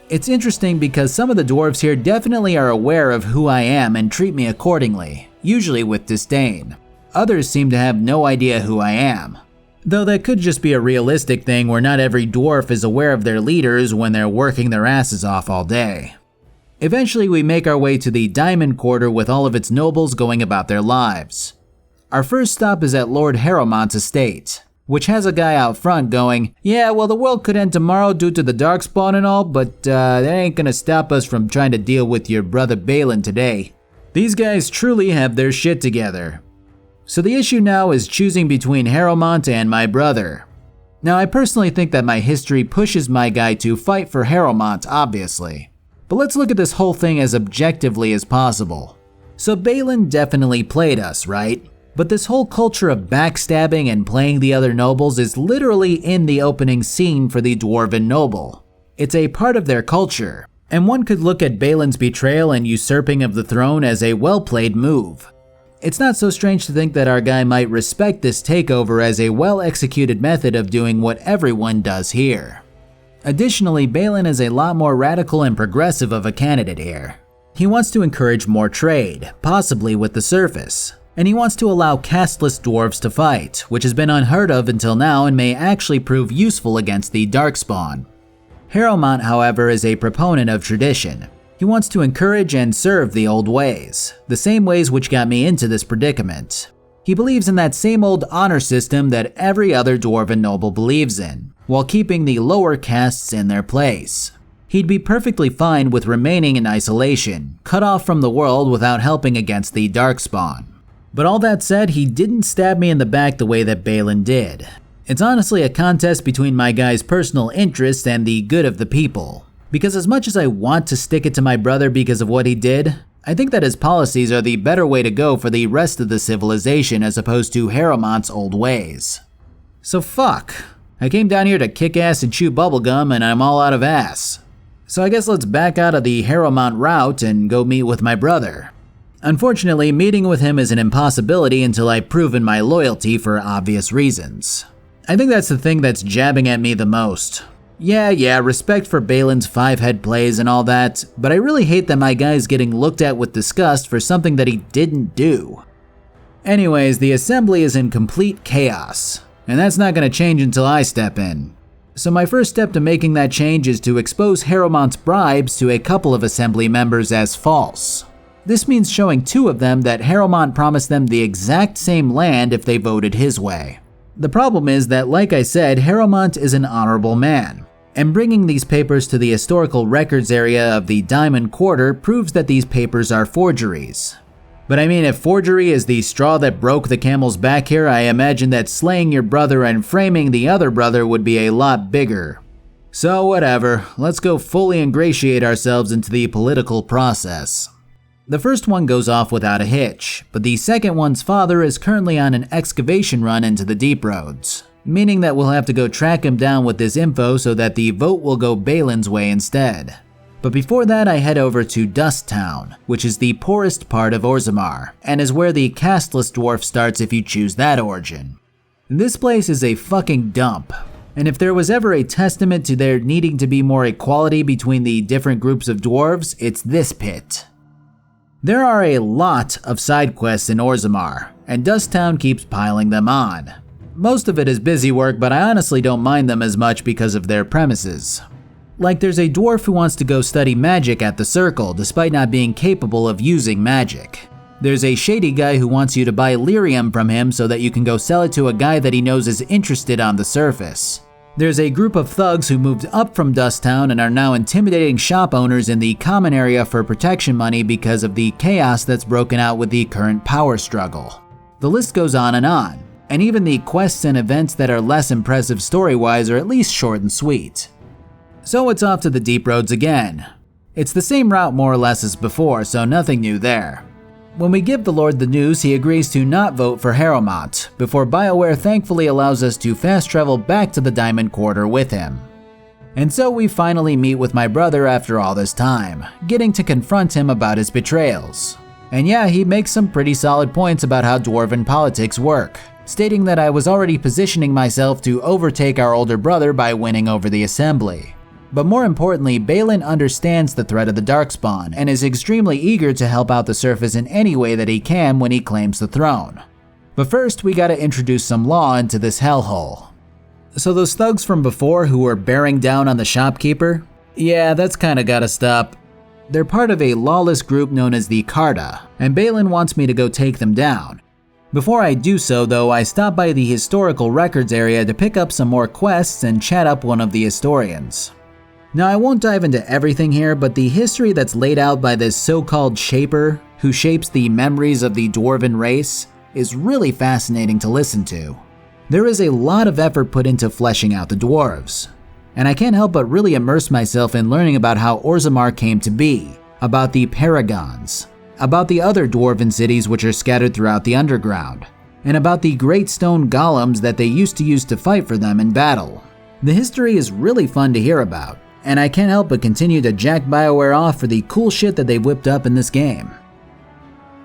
It's interesting because some of the dwarves here definitely are aware of who I am and treat me accordingly, usually with disdain. Others seem to have no idea who I am. Though that could just be a realistic thing where not every dwarf is aware of their leaders when they're working their asses off all day. Eventually we make our way to the Diamond Quarter with all of its nobles going about their lives. Our first stop is at Lord Harrowmont's estate, which has a guy out front going, "Yeah, well the world could end tomorrow due to the Darkspawn and all, but that ain't gonna stop us from trying to deal with your brother Balin today." These guys truly have their shit together. So the issue now is choosing between Harrowmont and my brother. Now I personally think that my history pushes my guy to fight for Harrowmont, obviously. But let's look at this whole thing as objectively as possible. So Balin definitely played us, right? But this whole culture of backstabbing and playing the other nobles is literally in the opening scene for the Dwarven Noble. It's a part of their culture, and one could look at Balin's betrayal and usurping of the throne as a well-played move. It's not so strange to think that our guy might respect this takeover as a well-executed method of doing what everyone does here. Additionally, Balin is a lot more radical and progressive of a candidate here. He wants to encourage more trade, possibly with the surface, and he wants to allow casteless dwarves to fight, which has been unheard of until now and may actually prove useful against the Darkspawn. Harrowmont, however, is a proponent of tradition. He wants to encourage and serve the old ways, the same ways which got me into this predicament. He believes in that same old honor system that every other dwarven noble believes in, while keeping the lower castes in their place. He'd be perfectly fine with remaining in isolation, cut off from the world without helping against the Darkspawn. But all that said, he didn't stab me in the back the way that Balin did. It's honestly a contest between my guy's personal interests and the good of the people. Because as much as I want to stick it to my brother because of what he did, I think that his policies are the better way to go for the rest of the civilization as opposed to Harrowmont's old ways. So fuck. I came down here to kick ass and chew bubblegum and I'm all out of ass. So I guess let's back out of the Harrowmont route and go meet with my brother. Unfortunately, meeting with him is an impossibility until I've proven my loyalty for obvious reasons. I think that's the thing that's jabbing at me the most. Yeah, respect for Balin's 5-head plays and all that, but I really hate that my guy's getting looked at with disgust for something that he didn't do. Anyways, the assembly is in complete chaos, and that's not going to change until I step in. So my first step to making that change is to expose Harrowmont's bribes to a couple of assembly members as false. This means showing 2 of them that Harrowmont promised them the exact same land if they voted his way. The problem is that, like I said, Harrowmont is an honorable man. And bringing these papers to the historical records area of the Diamond Quarter proves that these papers are forgeries. But I mean, if forgery is the straw that broke the camel's back here, I imagine that slaying your brother and framing the other brother would be a lot bigger. So whatever, let's go fully ingratiate ourselves into the political process. The first one goes off without a hitch, but the second one's father is currently on an excavation run into the deep roads. Meaning that we'll have to go track him down with this info so that the vote will go Balin's way instead. But before that I head over to Dust Town, which is the poorest part of Orzammar, and is where the casteless dwarf starts if you choose that origin. This place is a fucking dump, and if there was ever a testament to there needing to be more equality between the different groups of dwarves, it's this pit. There are a lot of side quests in Orzammar, and Dust Town keeps piling them on. Most of it is busy work, but I honestly don't mind them as much because of their premises. Like there's a dwarf who wants to go study magic at the Circle despite not being capable of using magic. There's a shady guy who wants you to buy lyrium from him so that you can go sell it to a guy that he knows is interested on the surface. There's a group of thugs who moved up from Dust Town and are now intimidating shop owners in the common area for protection money because of the chaos that's broken out with the current power struggle. The list goes on, and even the quests and events that are less impressive story-wise are at least short and sweet. So it's off to the deep roads again. It's the same route more or less as before, so nothing new there. When we give the Lord the news, he agrees to not vote for Harrowmont, before BioWare thankfully allows us to fast travel back to the Diamond Quarter with him. And so we finally meet with my brother after all this time, getting to confront him about his betrayals. And yeah, he makes some pretty solid points about how dwarven politics work, stating that I was already positioning myself to overtake our older brother by winning over the Assembly. But more importantly, Balin understands the threat of the Darkspawn and is extremely eager to help out the Surface in any way that he can when he claims the throne. But first, we gotta introduce some law into this hellhole. So those thugs from before who were bearing down on the shopkeeper? Yeah, that's kinda gotta stop. They're part of a lawless group known as the Carta, and Balin wants me to go take them down. Before I do so though, I stop by the historical records area to pick up some more quests and chat up one of the historians. Now I won't dive into everything here, but the history that's laid out by this so-called shaper, who shapes the memories of the dwarven race, is really fascinating to listen to. There is a lot of effort put into fleshing out the dwarves, and I can't help but really immerse myself in learning about how Orzammar came to be, about the Paragons, about the other dwarven cities which are scattered throughout the underground, and about the great stone golems that they used to use to fight for them in battle. The history is really fun to hear about, and I can't help but continue to jack BioWare off for the cool shit that they whipped up in this game.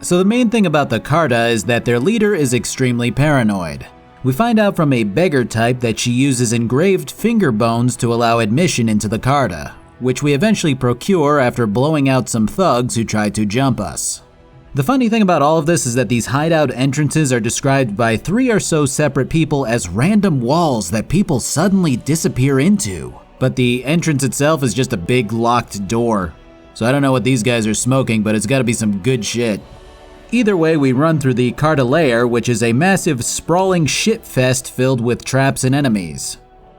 So the main thing about the Carta is that their leader is extremely paranoid. We find out from a beggar type that she uses engraved finger bones to allow admission into the Carta, which we eventually procure after blowing out some thugs who tried to jump us. The funny thing about all of this is that these hideout entrances are described by 3 or so separate people as random walls that people suddenly disappear into. But the entrance itself is just a big locked door. So I don't know what these guys are smoking, but it's gotta be some good shit. Either way, we run through the Carta Lair, which is a massive sprawling shitfest filled with traps and enemies.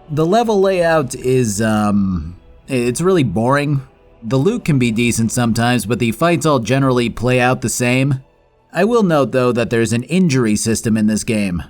The level layout is, it's really boring. The loot can be decent sometimes, but the fights all generally play out the same. I will note though that there's an injury system in this game.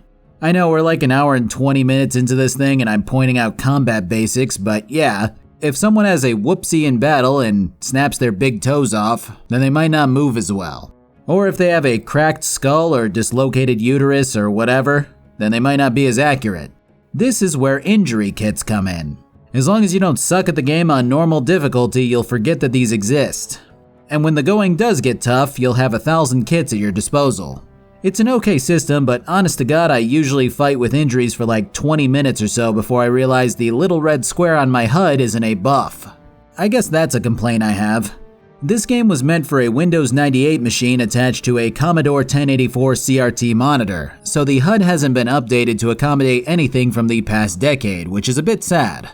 I know we're like an hour and 20 minutes into this thing and I'm pointing out combat basics, but yeah, if someone has a whoopsie in battle and snaps their big toes off, then they might not move as well. Or if they have a cracked skull or dislocated uterus or whatever, then they might not be as accurate. This is where injury kits come in. As long as you don't suck at the game on normal difficulty, you'll forget that these exist. And when the going does get tough, you'll have 1,000 kits at your disposal. It's an okay system, but honest to God, I usually fight with injuries for like 20 minutes or so before I realize the little red square on my HUD isn't a buff. I guess that's a complaint I have. This game was meant for a Windows 98 machine attached to a Commodore 1084 CRT monitor, so the HUD hasn't been updated to accommodate anything from the past decade, which is a bit sad.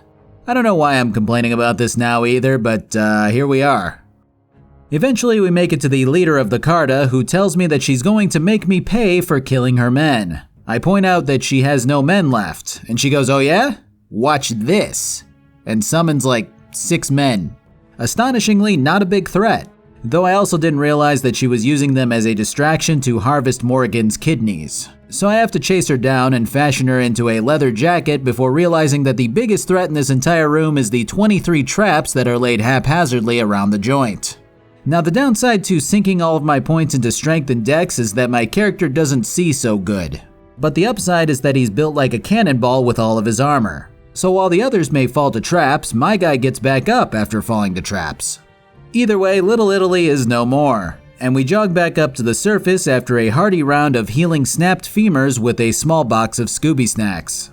I don't know why I'm complaining about this now either, but here we are. Eventually we make it to the leader of the Carta, who tells me that she's going to make me pay for killing her men. I point out that she has no men left, and she goes, "Oh yeah? Watch this," and summons like 6 men. Astonishingly, not a big threat, though I also didn't realize that she was using them as a distraction to harvest Morrigan's kidneys. So I have to chase her down and fashion her into a leather jacket before realizing that the biggest threat in this entire room is the 23 traps that are laid haphazardly around the joint. Now the downside to sinking all of my points into strength and dex is that my character doesn't see so good. But the upside is that he's built like a cannonball with all of his armor. So while the others may fall to traps, my guy gets back up after falling to traps. Either way, Little Italy is no more, and we jog back up to the surface after a hearty round of healing snapped femurs with a small box of Scooby snacks.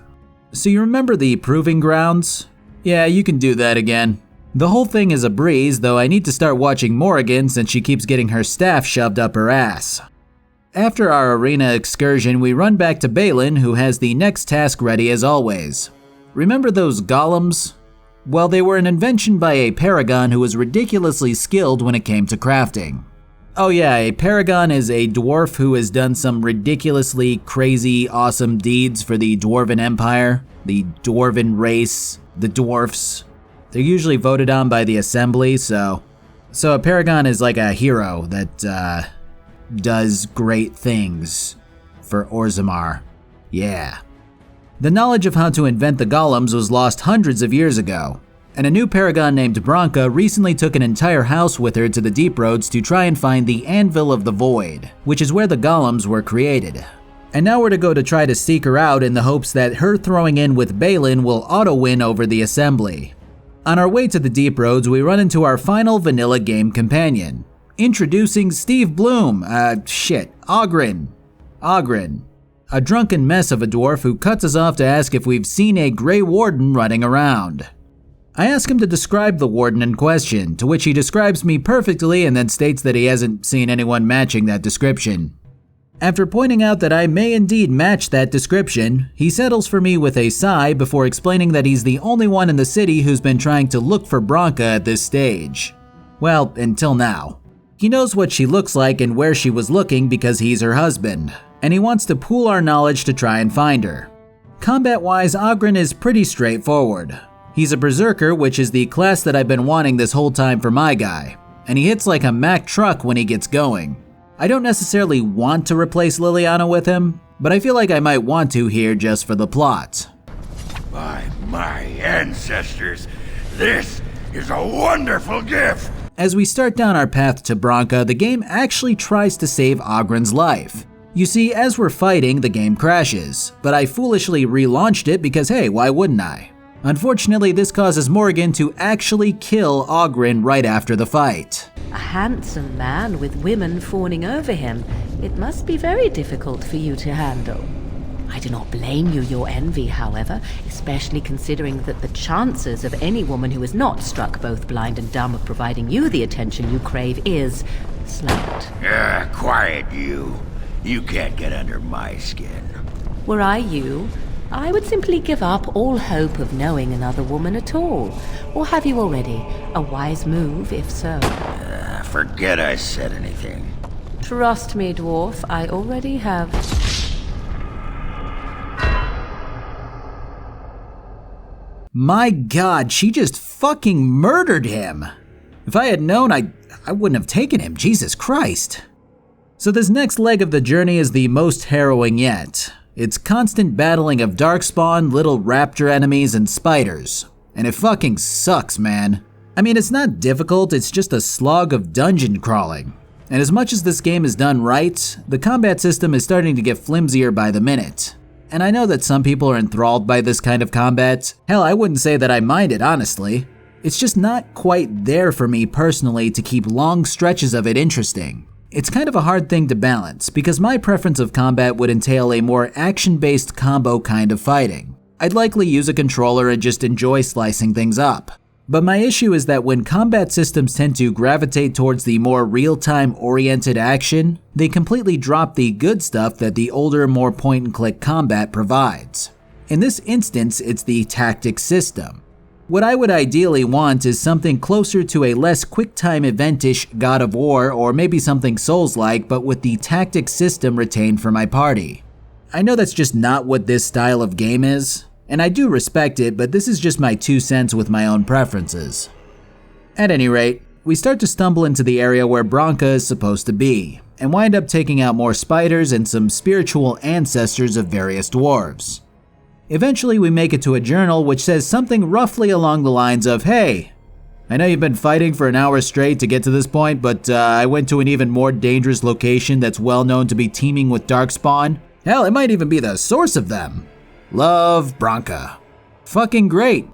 So you remember the proving grounds? Yeah, you can do that again. The whole thing is a breeze, though I need to start watching Morrigan since she keeps getting her staff shoved up her ass. After our arena excursion, we run back to Balin, who has the next task ready as always. Remember those golems? Well, they were an invention by a paragon who was ridiculously skilled when it came to crafting. Oh yeah, a paragon is a dwarf who has done some ridiculously crazy, awesome deeds for the Dwarven Empire, the Dwarven race, the dwarfs. They're usually voted on by the assembly, so a paragon is like a hero that does great things for Orzammar. Yeah. The knowledge of how to invent the golems was lost hundreds of years ago, and a new paragon named Branka recently took an entire house with her to the Deep Roads to try and find the Anvil of the Void, which is where the golems were created. And now we're to go to try to seek her out in the hopes that her throwing in with Balin will auto-win over the assembly. On our way to the Deep Roads, we run into our final vanilla game companion. Introducing Steve Bloom, Oghren, a drunken mess of a dwarf who cuts us off to ask if we've seen a Grey Warden running around. I ask him to describe the warden in question, to which he describes me perfectly and then states that he hasn't seen anyone matching that description. After pointing out that I may indeed match that description, he settles for me with a sigh before explaining that he's the only one in the city who's been trying to look for Branka at this stage. Well, until now. He knows what she looks like and where she was looking because he's her husband, and he wants to pool our knowledge to try and find her. Combat-wise, Oghren is pretty straightforward. He's a berserker, which is the class that I've been wanting this whole time for my guy, and he hits like a Mack truck when he gets going. I don't necessarily want to replace Liliana with him, but I feel like I might want to here just for the plot. By my ancestors, this is a wonderful gift! As we start down our path to Branka, the game actually tries to save Oghren's life. You see, as we're fighting, the game crashes, but I foolishly relaunched it because hey, why wouldn't I? Unfortunately, this causes Morgan to actually kill Oghren right after the fight. A handsome man with women fawning over him. It must be very difficult for you to handle. I do not blame your envy, however, especially considering that the chances of any woman who is not struck both blind and dumb of providing you the attention you crave is slight. Quiet you. You can't get under my skin. Were I you, I would simply give up all hope of knowing another woman at all. Or have you already? A wise move, if so. Forget I said anything. Trust me, dwarf, I already have. My god, she just fucking murdered him! If I had known, I wouldn't have taken him, Jesus Christ. So this next leg of the journey is the most harrowing yet. It's constant battling of darkspawn, little raptor enemies, and spiders. And it fucking sucks, man. I mean, it's not difficult, it's just a slog of dungeon crawling. And as much as this game is done right, the combat system is starting to get flimsier by the minute. And I know that some people are enthralled by this kind of combat. Hell, I wouldn't say that I mind it, honestly. It's just not quite there for me personally to keep long stretches of it interesting. It's kind of a hard thing to balance, because my preference of combat would entail a more action-based combo kind of fighting. I'd likely use a controller and just enjoy slicing things up. But my issue is that when combat systems tend to gravitate towards the more real-time oriented action, they completely drop the good stuff that the older, more point-and-click combat provides. In this instance, it's the tactics system. What I would ideally want is something closer to a less quick-time event-ish God of War, or maybe something Souls-like, but with the tactics system retained for my party. I know that's just not what this style of game is, and I do respect it, but this is just my 2 cents with my own preferences. At any rate, we start to stumble into the area where Branka is supposed to be, and wind up taking out more spiders and some spiritual ancestors of various dwarves. Eventually we make it to a journal which says something roughly along the lines of, hey, I know you've been fighting for an hour straight to get to this point, but I went to an even more dangerous location that's well known to be teeming with darkspawn. Hell, it might even be the source of them. Love, Branka. Fucking great.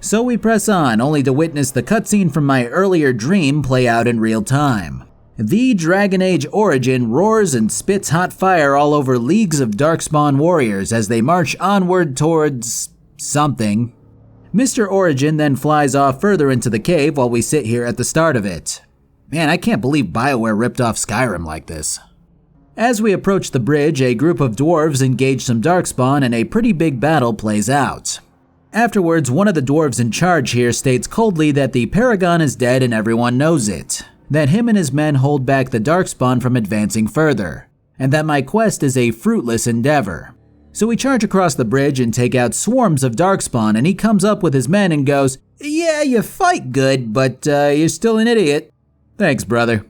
So we press on, only to witness the cutscene from my earlier dream play out in real time. The Dragon Age Origin roars and spits hot fire all over leagues of darkspawn warriors as they march onward towards something. Mr. Origin then flies off further into the cave while we sit here at the start of it. Man, I can't believe BioWare ripped off Skyrim like this. As we approach the bridge, a group of dwarves engage some darkspawn and a pretty big battle plays out. Afterwards, one of the dwarves in charge here states coldly that the Paragon is dead and everyone knows it, that him and his men hold back the Darkspawn from advancing further, and that my quest is a fruitless endeavor. So we charge across the bridge and take out swarms of Darkspawn, and he comes up with his men and goes, "Yeah, you fight good, but you're still an idiot." Thanks, brother.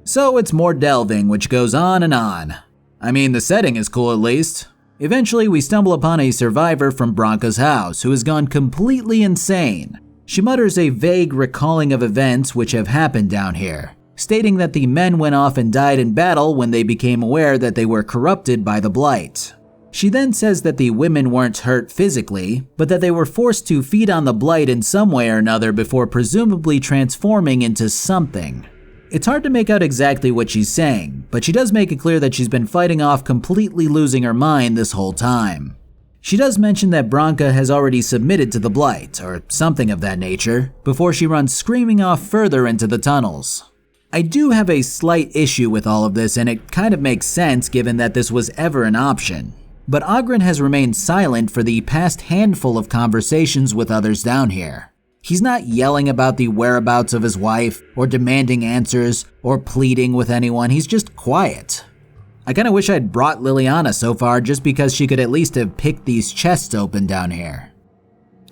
So it's more delving, which goes on and on. I mean, the setting is cool at least. Eventually, we stumble upon a survivor from Branca's house who has gone completely insane. She mutters a vague recalling of events which have happened down here, stating that the men went off and died in battle when they became aware that they were corrupted by the Blight. She then says that the women weren't hurt physically, but that they were forced to feed on the Blight in some way or another before presumably transforming into something. It's hard to make out exactly what she's saying, but she does make it clear that she's been fighting off completely losing her mind this whole time. She does mention that Branca has already submitted to the Blight, or something of that nature, before she runs screaming off further into the tunnels. I do have a slight issue with all of this, and it kind of makes sense given that this was ever an option. But Oghren has remained silent for the past handful of conversations with others down here. He's not yelling about the whereabouts of his wife, or demanding answers, or pleading with anyone, he's just quiet. I kinda wish I'd brought Liliana so far just because she could at least have picked these chests open down here.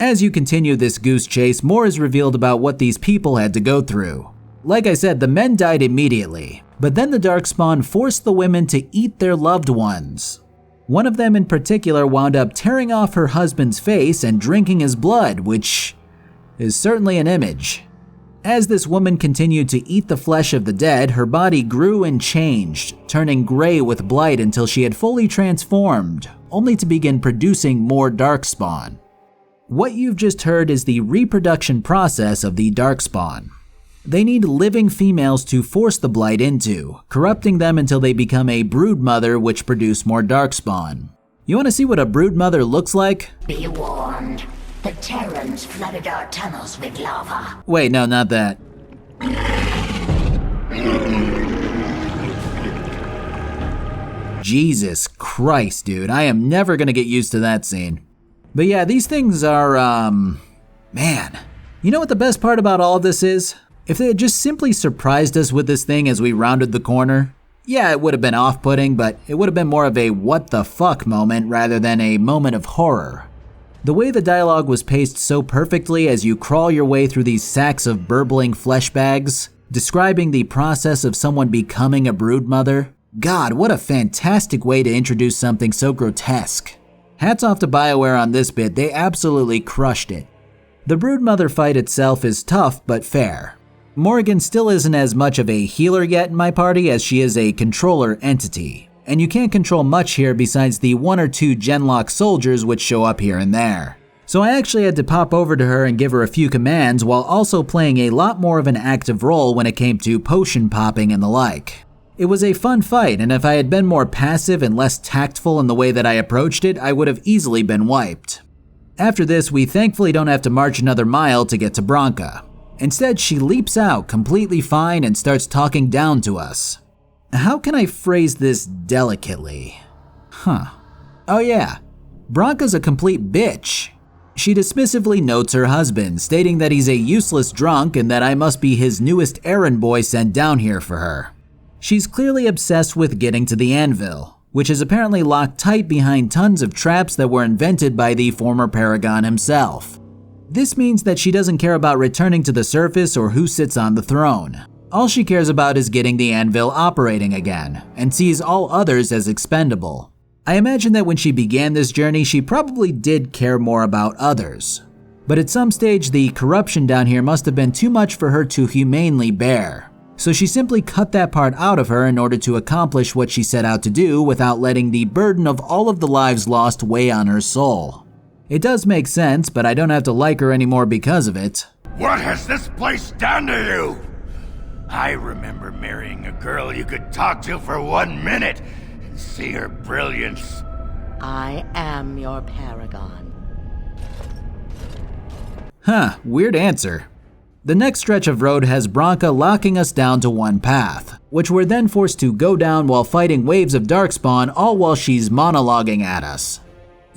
As you continue this goose chase, more is revealed about what these people had to go through. Like I said, the men died immediately, but then the Darkspawn forced the women to eat their loved ones. One of them in particular wound up tearing off her husband's face and drinking his blood, which is certainly an image. As this woman continued to eat the flesh of the dead, her body grew and changed, turning gray with blight until she had fully transformed, only to begin producing more Darkspawn. What you've just heard is the reproduction process of the Darkspawn. They need living females to force the blight into, corrupting them until they become a broodmother which produce more Darkspawn. You want to see what a broodmother looks like? Be warned. The Terrans flooded our tunnels with lava. Wait, no, not that. Jesus Christ, dude. I am never gonna get used to that scene. But yeah, these things are, man. You know what the best part about all of this is? If they had just simply surprised us with this thing as we rounded the corner, yeah, it would have been off-putting, but it would have been more of a what the fuck moment rather than a moment of horror. The way the dialogue was paced so perfectly as you crawl your way through these sacks of burbling flesh bags, describing the process of someone becoming a broodmother. God, what a fantastic way to introduce something so grotesque. Hats off to BioWare on this bit, they absolutely crushed it. The broodmother fight itself is tough but fair. Morrigan still isn't as much of a healer yet in my party as she is a controller entity, and you can't control much here besides the 1 or 2 Genlock soldiers which show up here and there. So I actually had to pop over to her and give her a few commands while also playing a lot more of an active role when it came to potion popping and the like. It was a fun fight, and if I had been more passive and less tactful in the way that I approached it, I would have easily been wiped. After this, we thankfully don't have to march another mile to get to Branca. Instead, she leaps out completely fine and starts talking down to us. How can I phrase this delicately? Oh yeah, Branca's a complete bitch. She dismissively notes her husband, stating that he's a useless drunk and that I must be his newest errand boy sent down here for her. She's clearly obsessed with getting to the anvil, which is apparently locked tight behind tons of traps that were invented by the former Paragon himself. This means that she doesn't care about returning to the surface or who sits on the throne. All she cares about is getting the anvil operating again, and sees all others as expendable. I imagine that when she began this journey, she probably did care more about others. But at some stage, the corruption down here must have been too much for her to humanely bear. So she simply cut that part out of her in order to accomplish what she set out to do without letting the burden of all of the lives lost weigh on her soul. It does make sense, but I don't have to like her anymore because of it. What has this place done to you? I remember marrying a girl you could talk to for 1 minute and see her brilliance. I am your paragon. Weird answer. The next stretch of road has Branca locking us down to one path, which we're then forced to go down while fighting waves of Darkspawn, all while she's monologuing at us.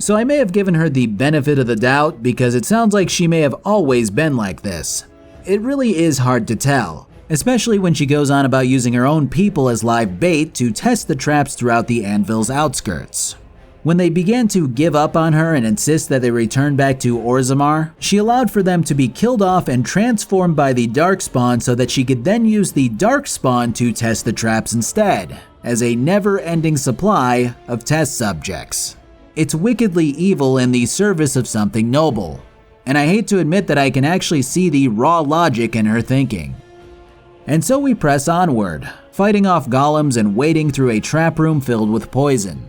So I may have given her the benefit of the doubt because it sounds like she may have always been like this. It really is hard to tell, especially when she goes on about using her own people as live bait to test the traps throughout the Anvil's outskirts. When they began to give up on her and insist that they return back to Orzammar, she allowed for them to be killed off and transformed by the Darkspawn so that she could then use the Darkspawn to test the traps instead, as a never-ending supply of test subjects. It's wickedly evil in the service of something noble, and I hate to admit that I can actually see the raw logic in her thinking. And so we press onward, fighting off golems and wading through a trap room filled with poison.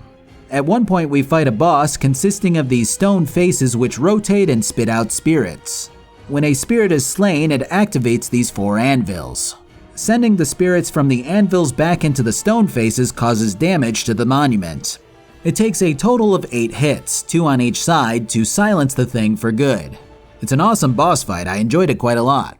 At one point we fight a boss consisting of these stone faces which rotate and spit out spirits. When a spirit is slain, it activates these 4 anvils. Sending the spirits from the anvils back into the stone faces causes damage to the monument. It takes a total of 8 hits, 2 on each side, to silence the thing for good. It's an awesome boss fight, I enjoyed it quite a lot.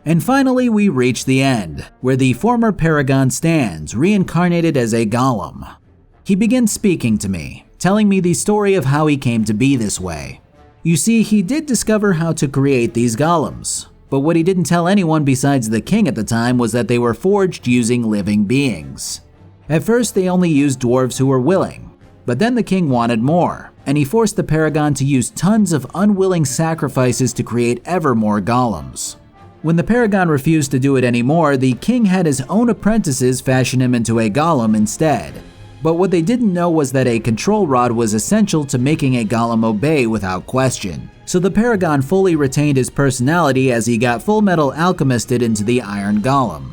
And finally we reach the end, where the former Paragon stands, reincarnated as a golem. He begins speaking to me, telling me the story of how he came to be this way. You see, he did discover how to create these golems, but what he didn't tell anyone besides the king at the time was that they were forged using living beings. At first they only used dwarves who were willing, but then the king wanted more, and he forced the Paragon to use tons of unwilling sacrifices to create ever more golems. When the Paragon refused to do it anymore, the king had his own apprentices fashion him into a golem instead. But what they didn't know was that a control rod was essential to making a golem obey without question. So the Paragon fully retained his personality as he got Full Metal Alchemisted into the Iron Golem.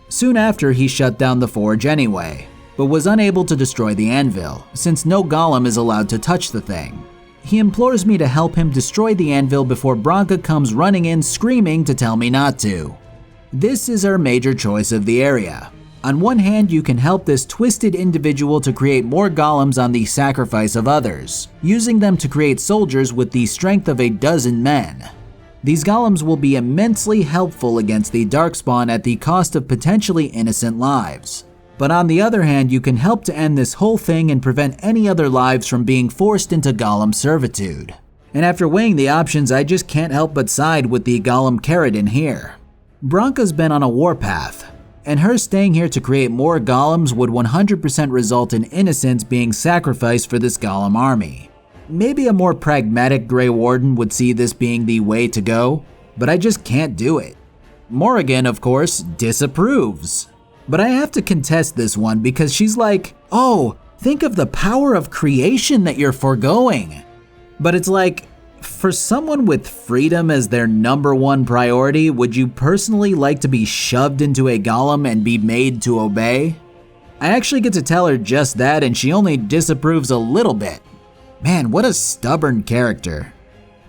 Soon after, he shut down the forge anyway, but was unable to destroy the anvil, since no golem is allowed to touch the thing. He implores me to help him destroy the anvil before Branka comes running in screaming to tell me not to. This is our major choice of the area. On one hand, you can help this twisted individual to create more golems on the sacrifice of others, using them to create soldiers with the strength of a dozen men. These golems will be immensely helpful against the Darkspawn at the cost of potentially innocent lives. But on the other hand, you can help to end this whole thing and prevent any other lives from being forced into golem servitude. And after weighing the options, I just can't help but side with the golem Ketamine here. Branka's been on a warpath, and her staying here to create more golems would 100% result in innocents being sacrificed for this golem army. Maybe a more pragmatic Grey Warden would see this being the way to go, but I just can't do it. Morrigan, of course, disapproves. But I have to contest this one because she's like, oh, think of the power of creation that you're foregoing. But it's like, for someone with freedom as their #1 priority, would you personally like to be shoved into a golem and be made to obey? I actually get to tell her just that and she only disapproves a little bit. Man, what a stubborn character.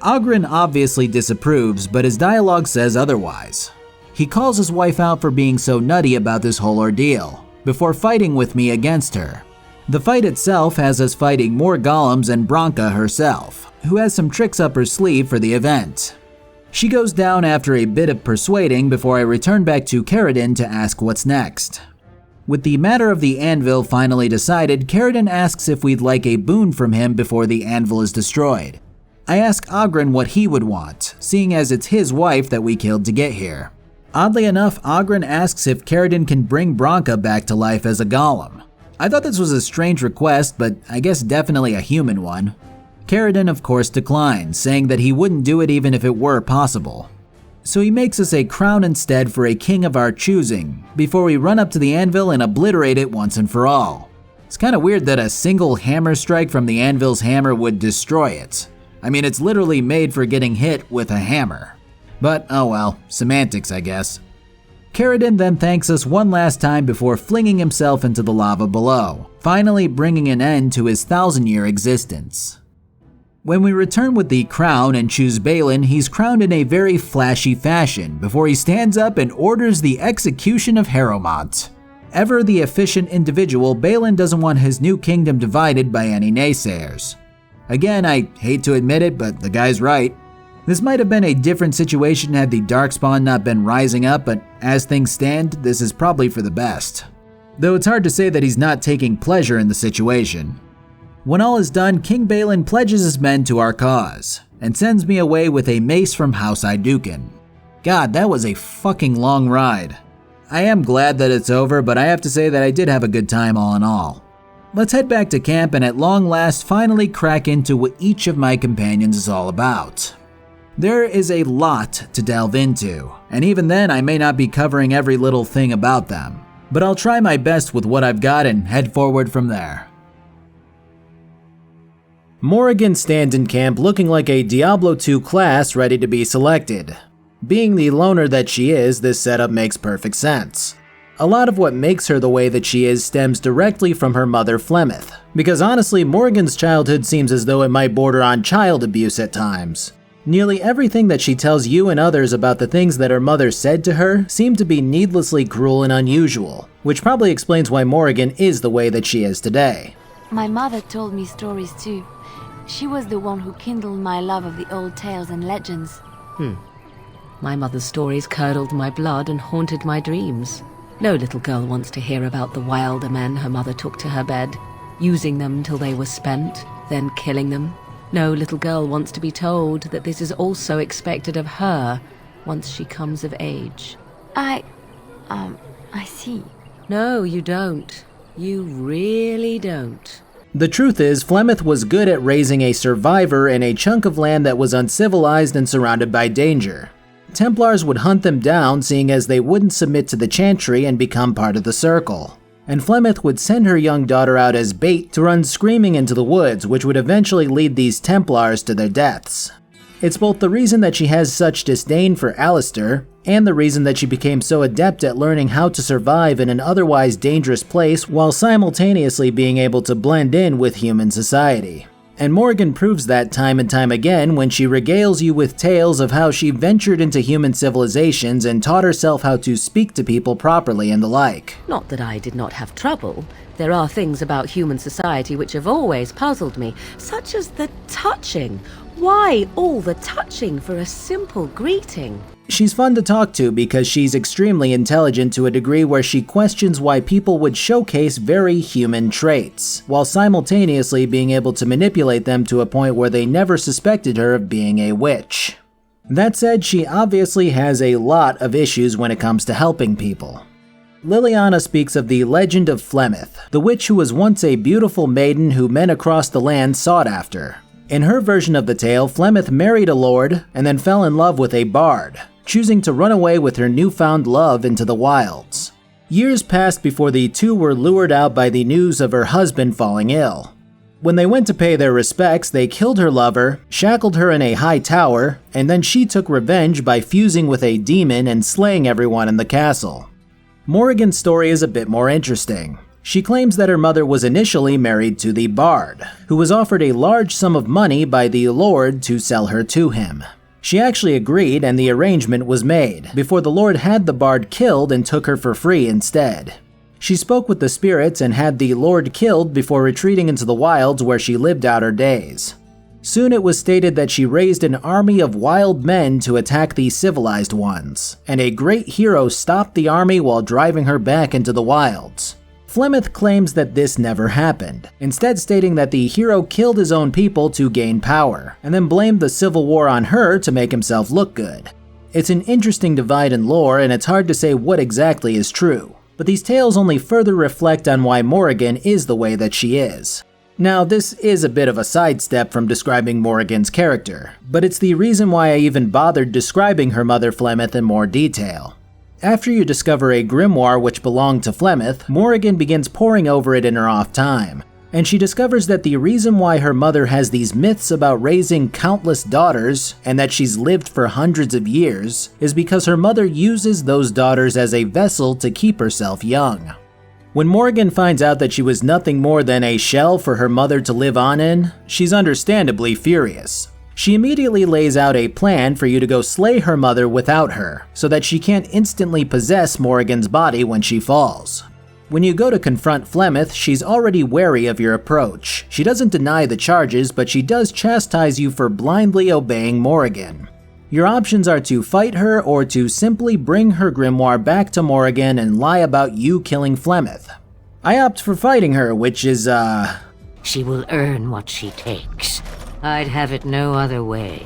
Oghren obviously disapproves, but his dialogue says otherwise. He calls his wife out for being so nutty about this whole ordeal, before fighting with me against her. The fight itself has us fighting more golems and Branka herself, who has some tricks up her sleeve for the event. She goes down after a bit of persuading before I return back to Ketamine to ask what's next. With the matter of the anvil finally decided, Ketamine asks if we'd like a boon from him before the anvil is destroyed. I ask Oghren what he would want, seeing as it's his wife that we killed to get here. Oddly enough, Oghren asks if Ketamine can bring Branka back to life as a golem. I thought this was a strange request, but I guess definitely a human one. Ketamine of course declines, saying that he wouldn't do it even if it were possible. So he makes us a crown instead for a king of our choosing, before we run up to the anvil and obliterate it once and for all. It's kinda weird that a single hammer strike from the anvil's hammer would destroy it. I mean, it's literally made for getting hit with a hammer. But oh well, semantics I guess. Ketamine then thanks us one last time before flinging himself into the lava below, finally bringing an end to his 1,000-year existence. When we return with the crown and choose Balin, he's crowned in a very flashy fashion before he stands up and orders the execution of Harrowmont. Ever the efficient individual, Balin doesn't want his new kingdom divided by any naysayers. Again, I hate to admit it, but the guy's right. This might have been a different situation had the Darkspawn not been rising up, but as things stand, this is probably for the best. Though it's hard to say that he's not taking pleasure in the situation. When all is done, King Balin pledges his men to our cause, and sends me away with a mace from House Iduken. God, that was a fucking long ride. I am glad that it's over, but I have to say that I did have a good time all in all. Let's head back to camp and at long last finally crack into what each of my companions is all about. There is a lot to delve into, and even then I may not be covering every little thing about them, but I'll try my best with what I've got and head forward from there. Morrigan stands in camp looking like a Diablo 2 class ready to be selected. Being the loner that she is, this setup makes perfect sense. A lot of what makes her the way that she is stems directly from her mother Flemeth, because honestly, Morrigan's childhood seems as though it might border on child abuse at times. Nearly everything that she tells you and others about the things that her mother said to her seem to be needlessly cruel and unusual, which probably explains why Morrigan is the way that she is today. My mother told me stories too. She was the one who kindled my love of the old tales and legends. My mother's stories curdled my blood and haunted my dreams. No little girl wants to hear about the wilder men her mother took to her bed, using them till they were spent, then killing them. No little girl wants to be told that this is also expected of her once she comes of age. I see. No, you don't. You really don't. The truth is, Flemeth was good at raising a survivor in a chunk of land that was uncivilized and surrounded by danger. Templars would hunt them down, seeing as they wouldn't submit to the Chantry and become part of the Circle. And Flemeth would send her young daughter out as bait to run screaming into the woods, which would eventually lead these Templars to their deaths. It's both the reason that she has such disdain for Alistair, and the reason that she became so adept at learning how to survive in an otherwise dangerous place while simultaneously being able to blend in with human society. And Morrigan proves that time and time again when she regales you with tales of how she ventured into human civilizations and taught herself how to speak to people properly and the like. Not that I did not have trouble. There are things about human society which have always puzzled me, such as the touching. Why all the touching for a simple greeting? She's fun to talk to because she's extremely intelligent to a degree where she questions why people would showcase very human traits, while simultaneously being able to manipulate them to a point where they never suspected her of being a witch. That said, she obviously has a lot of issues when it comes to helping people. Liliana speaks of the legend of Flemeth, the witch who was once a beautiful maiden who men across the land sought after. In her version of the tale, Flemeth married a lord and then fell in love with a bard, choosing to run away with her newfound love into the wilds. Years passed before the two were lured out by the news of her husband falling ill. When they went to pay their respects, they killed her lover, shackled her in a high tower, and then she took revenge by fusing with a demon and slaying everyone in the castle. Morrigan's story is a bit more interesting. She claims that her mother was initially married to the bard, who was offered a large sum of money by the lord to sell her to him. She actually agreed and the arrangement was made, before the lord had the bard killed and took her for free instead. She spoke with the spirits and had the lord killed before retreating into the wilds where she lived out her days. Soon it was stated that she raised an army of wild men to attack the civilized ones, and a great hero stopped the army while driving her back into the wilds. Flemeth claims that this never happened, instead stating that the hero killed his own people to gain power, and then blamed the civil war on her to make himself look good. It's an interesting divide in lore, and it's hard to say what exactly is true, but these tales only further reflect on why Morrigan is the way that she is. Now, this is a bit of a sidestep from describing Morrigan's character, but it's the reason why I even bothered describing her mother Flemeth in more detail. After you discover a grimoire which belonged to Flemeth, Morrigan begins poring over it in her off time, and she discovers that the reason why her mother has these myths about raising countless daughters, and that she's lived for hundreds of years, is because her mother uses those daughters as a vessel to keep herself young. When Morrigan finds out that she was nothing more than a shell for her mother to live on in, she's understandably furious. She immediately lays out a plan for you to go slay her mother without her, so that she can't instantly possess Morrigan's body when she falls. When you go to confront Flemeth, she's already wary of your approach. She doesn't deny the charges, but she does chastise you for blindly obeying Morrigan. Your options are to fight her or to simply bring her grimoire back to Morrigan and lie about you killing Flemeth. I opt for fighting her, which is, She will earn what she takes. I'd have it no other way.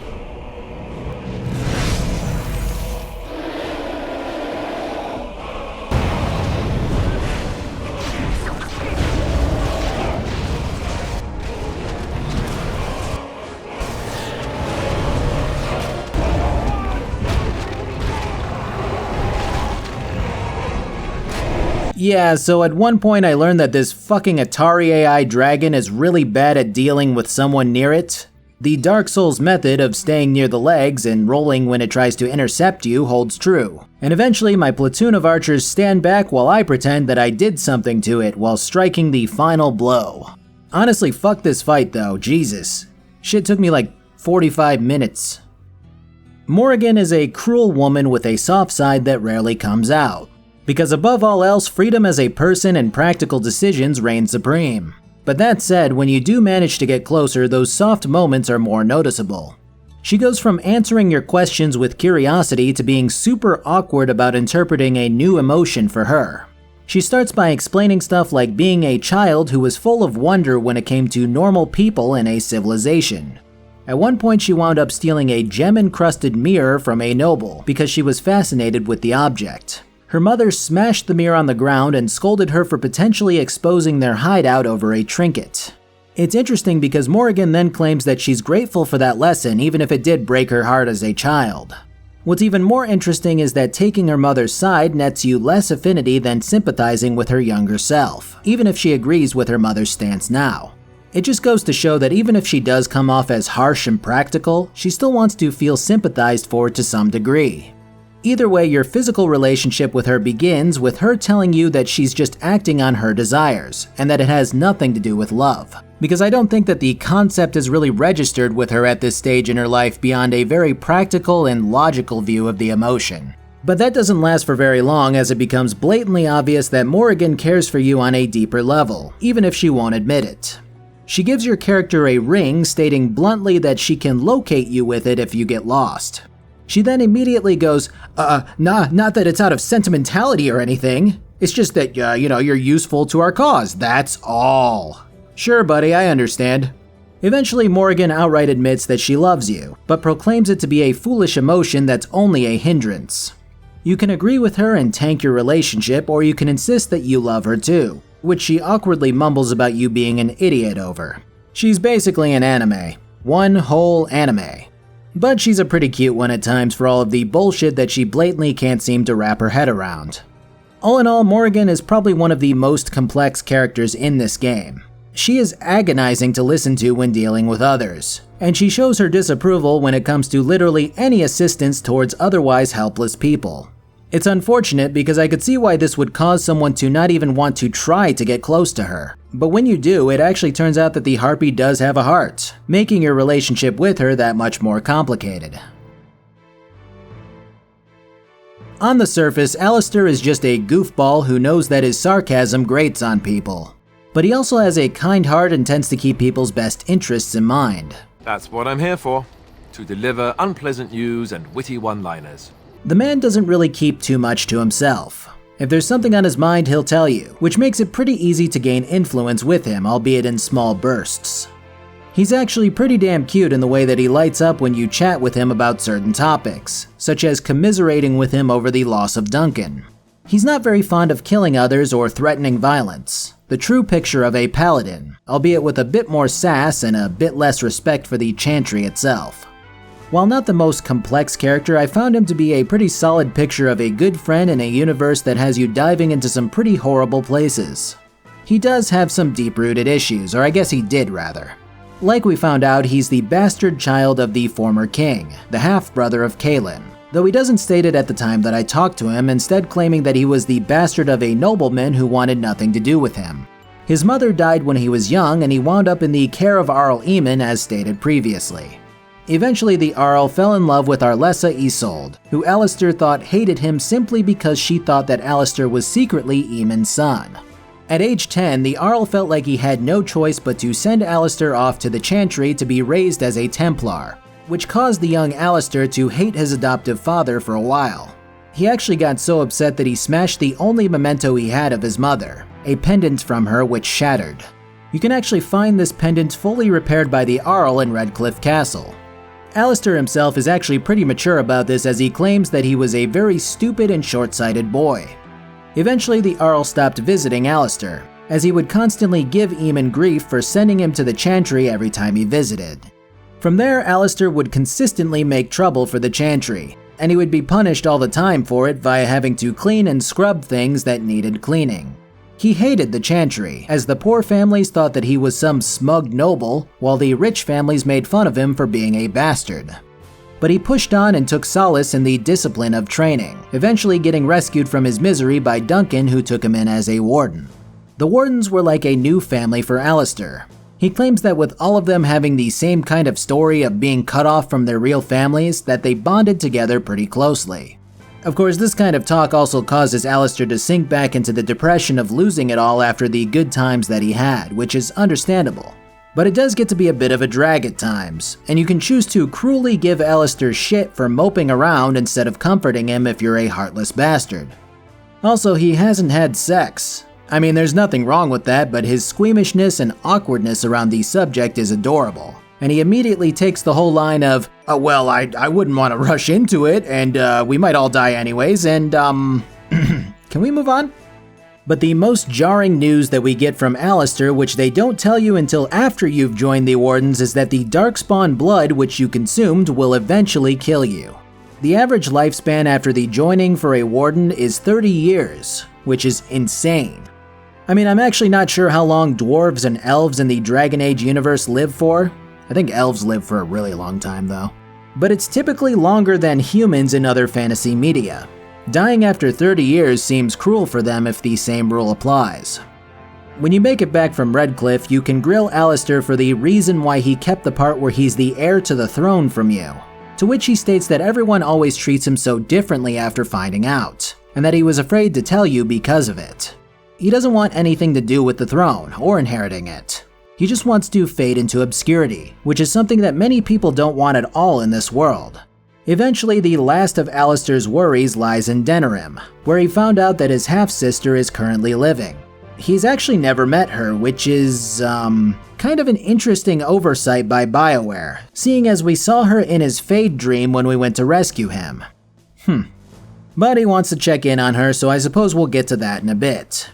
Yeah, so at one point I learned that this fucking Atari AI dragon is really bad at dealing with someone near it. The Dark Souls method of staying near the legs and rolling when it tries to intercept you holds true. And eventually my platoon of archers stand back while I pretend that I did something to it while striking the final blow. Honestly, fuck this fight though, Jesus. Shit took me like 45 minutes. Morrigan is a cruel woman with a soft side that rarely comes out. Because above all else, freedom as a person and practical decisions reign supreme. But that said, when you do manage to get closer, those soft moments are more noticeable. She goes from answering your questions with curiosity to being super awkward about interpreting a new emotion for her. She starts by explaining stuff like being a child who was full of wonder when it came to normal people in a civilization. At one point she wound up stealing a gem-encrusted mirror from a noble because she was fascinated with the object. Her mother smashed the mirror on the ground and scolded her for potentially exposing their hideout over a trinket. It's interesting because Morrigan then claims that she's grateful for that lesson even if it did break her heart as a child. What's even more interesting is that taking her mother's side nets you less affinity than sympathizing with her younger self, even if she agrees with her mother's stance now. It just goes to show that even if she does come off as harsh and practical, she still wants to feel sympathized for to some degree. Either way, your physical relationship with her begins with her telling you that she's just acting on her desires, and that it has nothing to do with love. Because I don't think that the concept is really registered with her at this stage in her life beyond a very practical and logical view of the emotion. But that doesn't last for very long as it becomes blatantly obvious that Morrigan cares for you on a deeper level, even if she won't admit it. She gives your character a ring, stating bluntly that she can locate you with it if you get lost. She then immediately goes, not that it's out of sentimentality or anything. It's just that, you're useful to our cause, that's all. Sure, buddy, I understand. Eventually, Morrigan outright admits that she loves you, but proclaims it to be a foolish emotion that's only a hindrance. You can agree with her and tank your relationship, or you can insist that you love her too, which she awkwardly mumbles about you being an idiot over. She's basically an anime. One whole anime. But she's a pretty cute one at times for all of the bullshit that she blatantly can't seem to wrap her head around. All in all, Morrigan is probably one of the most complex characters in this game. She is agonizing to listen to when dealing with others, and she shows her disapproval when it comes to literally any assistance towards otherwise helpless people. It's unfortunate because I could see why this would cause someone to not even want to try to get close to her. But when you do, it actually turns out that the harpy does have a heart, making your relationship with her that much more complicated. On the surface, Alistair is just a goofball who knows that his sarcasm grates on people. But he also has a kind heart and tends to keep people's best interests in mind. That's what I'm here for, to deliver unpleasant news and witty one-liners. The man doesn't really keep too much to himself. If there's something on his mind, he'll tell you, which makes it pretty easy to gain influence with him, albeit in small bursts. He's actually pretty damn cute in the way that he lights up when you chat with him about certain topics, such as commiserating with him over the loss of Duncan. He's not very fond of killing others or threatening violence, the true picture of a paladin, albeit with a bit more sass and a bit less respect for the chantry itself. While not the most complex character, I found him to be a pretty solid picture of a good friend in a universe that has you diving into some pretty horrible places. He does have some deep-rooted issues, or I guess he did rather. Like we found out, he's the bastard child of the former king, the half-brother of Kaelin, though he doesn't state it at the time that I talked to him, instead claiming that he was the bastard of a nobleman who wanted nothing to do with him. His mother died when he was young, and he wound up in the care of Arl Eamon as stated previously. Eventually, the Arl fell in love with Arlessa Isolde, who Alistair thought hated him simply because she thought that Alistair was secretly Eamon's son. At age 10, the Arl felt like he had no choice but to send Alistair off to the Chantry to be raised as a Templar, which caused the young Alistair to hate his adoptive father for a while. He actually got so upset that he smashed the only memento he had of his mother, a pendant from her which shattered. You can actually find this pendant fully repaired by the Arl in Redcliffe Castle. Alistair himself is actually pretty mature about this, as he claims that he was a very stupid and short-sighted boy. Eventually, the Arl stopped visiting Alistair, as he would constantly give Eamon grief for sending him to the Chantry every time he visited. From there, Alistair would consistently make trouble for the Chantry, and he would be punished all the time for it via having to clean and scrub things that needed cleaning. He hated the Chantry, as the poor families thought that he was some smug noble, while the rich families made fun of him for being a bastard. But he pushed on and took solace in the discipline of training, eventually getting rescued from his misery by Duncan, who took him in as a warden. The wardens were like a new family for Alistair. He claims that with all of them having the same kind of story of being cut off from their real families, that they bonded together pretty closely. Of course, this kind of talk also causes Alistair to sink back into the depression of losing it all after the good times that he had, which is understandable. But it does get to be a bit of a drag at times, and you can choose to cruelly give Alistair shit for moping around instead of comforting him if you're a heartless bastard. Also, he hasn't had sex. I mean, there's nothing wrong with that, but his squeamishness and awkwardness around the subject is adorable. And he immediately takes the whole line of, oh, well, I wouldn't want to rush into it, and we might all die anyways, and can we move on? But the most jarring news that we get from Alistair, which they don't tell you until after you've joined the Wardens, is that the Darkspawn blood which you consumed will eventually kill you. The average lifespan after the joining for a Warden is 30 years, which is insane. I mean, I'm actually not sure how long dwarves and elves in the Dragon Age universe live for. I think elves live for a really long time though. But it's typically longer than humans in other fantasy media. Dying after 30 years seems cruel for them if the same rule applies. When you make it back from Redcliffe, you can grill Alistair for the reason why he kept the part where he's the heir to the throne from you, to which he states that everyone always treats him so differently after finding out, and that he was afraid to tell you because of it. He doesn't want anything to do with the throne or inheriting it. He just wants to fade into obscurity, which is something that many people don't want at all in this world. Eventually, the last of Alistair's worries lies in Denerim, where he found out that his half-sister is currently living. He's actually never met her, which is, kind of an interesting oversight by BioWare, seeing as we saw her in his Fade dream when we went to rescue him. But he wants to check in on her, so I suppose we'll get to that in a bit.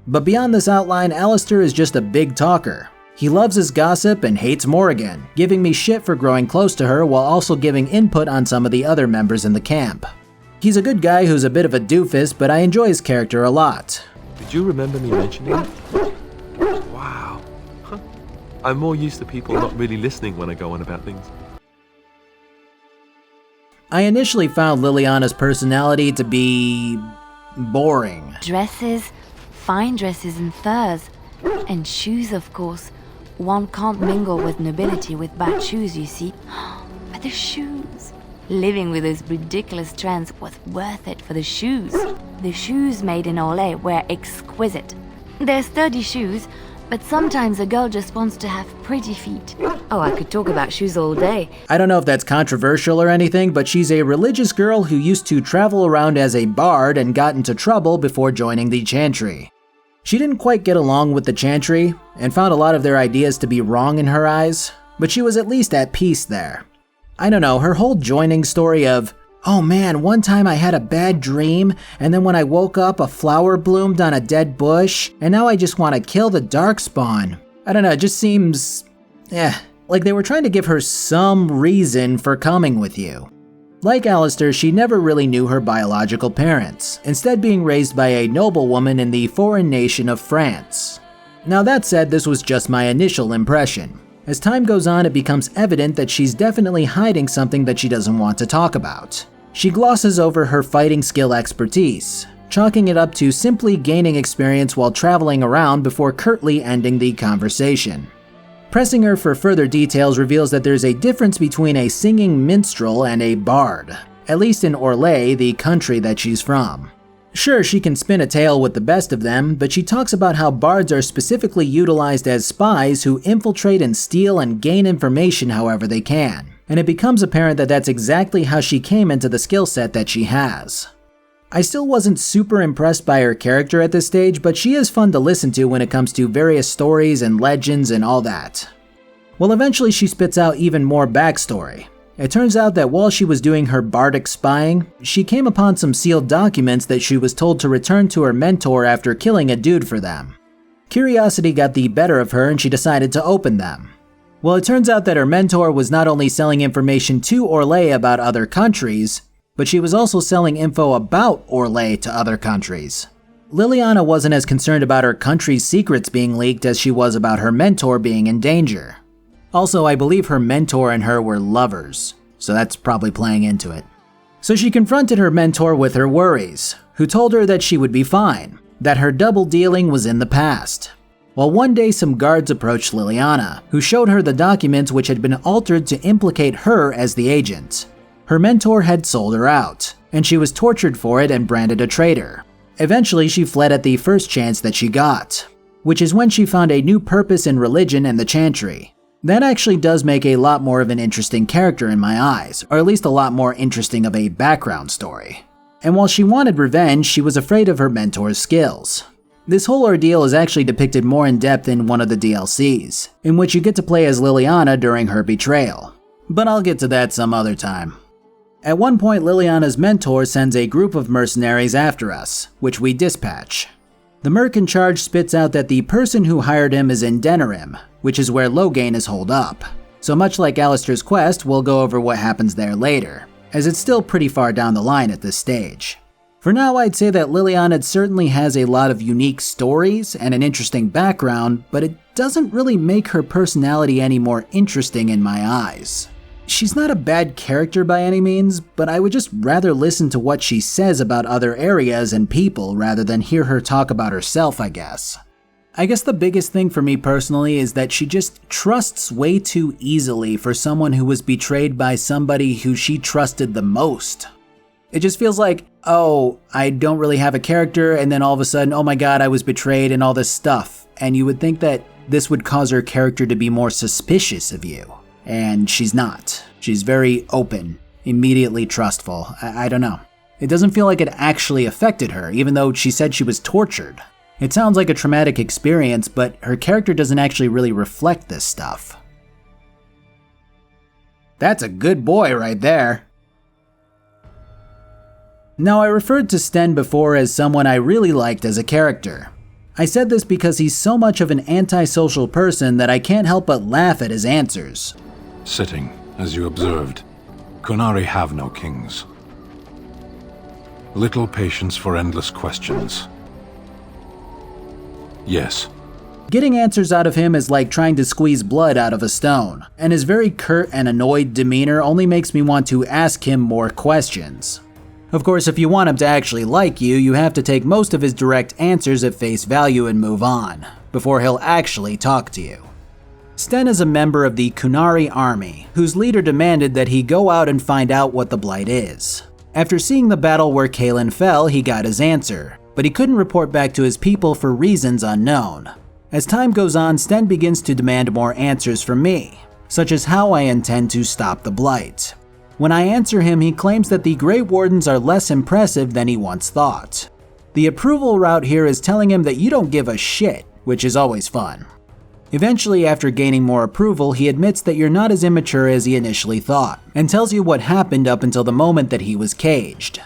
But beyond this outline, Alistair is just a big talker. He loves his gossip and hates Morrigan, giving me shit for growing close to her while also giving input on some of the other members in the camp. He's a good guy who's a bit of a doofus, but I enjoy his character a lot. Did you remember me mentioning it? Wow. I'm more used to people not really listening when I go on about things. I initially found Liliana's personality to be boring. Dresses, fine dresses and furs, and shoes, of course. One can't mingle with nobility with bad shoes, you see. But the shoes. Living with those ridiculous trends was worth it for the shoes. The shoes made in Olay were exquisite. They're sturdy shoes, but sometimes a girl just wants to have pretty feet. Oh, I could talk about shoes all day. I don't know if that's controversial or anything, but she's a religious girl who used to travel around as a bard and got into trouble before joining the Chantry. She didn't quite get along with the Chantry, and found a lot of their ideas to be wrong in her eyes, but she was at least at peace there. I don't know, her whole joining story of, oh man, one time I had a bad dream, and then when I woke up a flower bloomed on a dead bush, and now I just want to kill the Darkspawn. I don't know, it just seems, like they were trying to give her some reason for coming with you. Like Alistair, she never really knew her biological parents, instead being raised by a noblewoman in the foreign nation of France. Now that said, this was just my initial impression. As time goes on, it becomes evident that she's definitely hiding something that she doesn't want to talk about. She glosses over her fighting skill expertise, chalking it up to simply gaining experience while traveling around before curtly ending the conversation. Pressing her for further details reveals that there's a difference between a singing minstrel and a bard, at least in Orlais, the country that she's from. Sure, she can spin a tale with the best of them, but she talks about how bards are specifically utilized as spies who infiltrate and steal and gain information however they can, and it becomes apparent that that's exactly how she came into the skill set that she has. I still wasn't super impressed by her character at this stage, but she is fun to listen to when it comes to various stories and legends and all that. Well, eventually she spits out even more backstory. It turns out that while she was doing her bardic spying, she came upon some sealed documents that she was told to return to her mentor after killing a dude for them. Curiosity got the better of her and she decided to open them. Well, it turns out that her mentor was not only selling information to Orlais about other countries, but she was also selling info about Orlais to other countries. Liliana wasn't as concerned about her country's secrets being leaked as she was about her mentor being in danger. Also, I believe her mentor and her were lovers, so that's probably playing into it. So she confronted her mentor with her worries, who told her that she would be fine, that her double dealing was in the past. Well, one day some guards approached Liliana, who showed her the documents which had been altered to implicate her as the agent. Her mentor had sold her out, and she was tortured for it and branded a traitor. Eventually, she fled at the first chance that she got, which is when she found a new purpose in religion and the Chantry. That actually does make a lot more of an interesting character in my eyes, or at least a lot more interesting of a background story. And while she wanted revenge, she was afraid of her mentor's skills. This whole ordeal is actually depicted more in depth in one of the DLCs, in which you get to play as Liliana during her betrayal. But I'll get to that some other time. At one point, Liliana's mentor sends a group of mercenaries after us, which we dispatch. The merc in charge spits out that the person who hired him is in Denerim, which is where Loghain is holed up. So much like Alistair's quest, we'll go over what happens there later, as it's still pretty far down the line at this stage. For now, I'd say that Liliana certainly has a lot of unique stories and an interesting background, but it doesn't really make her personality any more interesting in my eyes. She's not a bad character by any means, but I would just rather listen to what she says about other areas and people rather than hear her talk about herself, I guess. I guess the biggest thing for me personally is that she just trusts way too easily for someone who was betrayed by somebody who she trusted the most. It just feels like, oh, I don't really have a character, and then all of a sudden, oh my god, I was betrayed and all this stuff. And you would think that this would cause her character to be more suspicious of you. And she's not. She's very open, immediately trustful. I don't know. It doesn't feel like it actually affected her, even though she said she was tortured. It sounds like a traumatic experience, but her character doesn't actually really reflect this stuff. That's a good boy right there. Now, I referred to Sten before as someone I really liked as a character. I said this because he's so much of an antisocial person that I can't help but laugh at his answers. Sitting, as you observed, Qunari have no kings. Little patience for endless questions. Yes. Getting answers out of him is like trying to squeeze blood out of a stone, and his very curt and annoyed demeanor only makes me want to ask him more questions. Of course, if you want him to actually like you, you have to take most of his direct answers at face value and move on, before he'll actually talk to you. Sten is a member of the Qunari army, whose leader demanded that he go out and find out what the Blight is. After seeing the battle where Kaelin fell, he got his answer, but he couldn't report back to his people for reasons unknown. As time goes on, Sten begins to demand more answers from me, such as how I intend to stop the Blight. When I answer him, he claims that the Grey Wardens are less impressive than he once thought. The approval route here is telling him that you don't give a shit, which is always fun. Eventually, after gaining more approval, he admits that you're not as immature as he initially thought, and tells you what happened up until the moment that he was caged.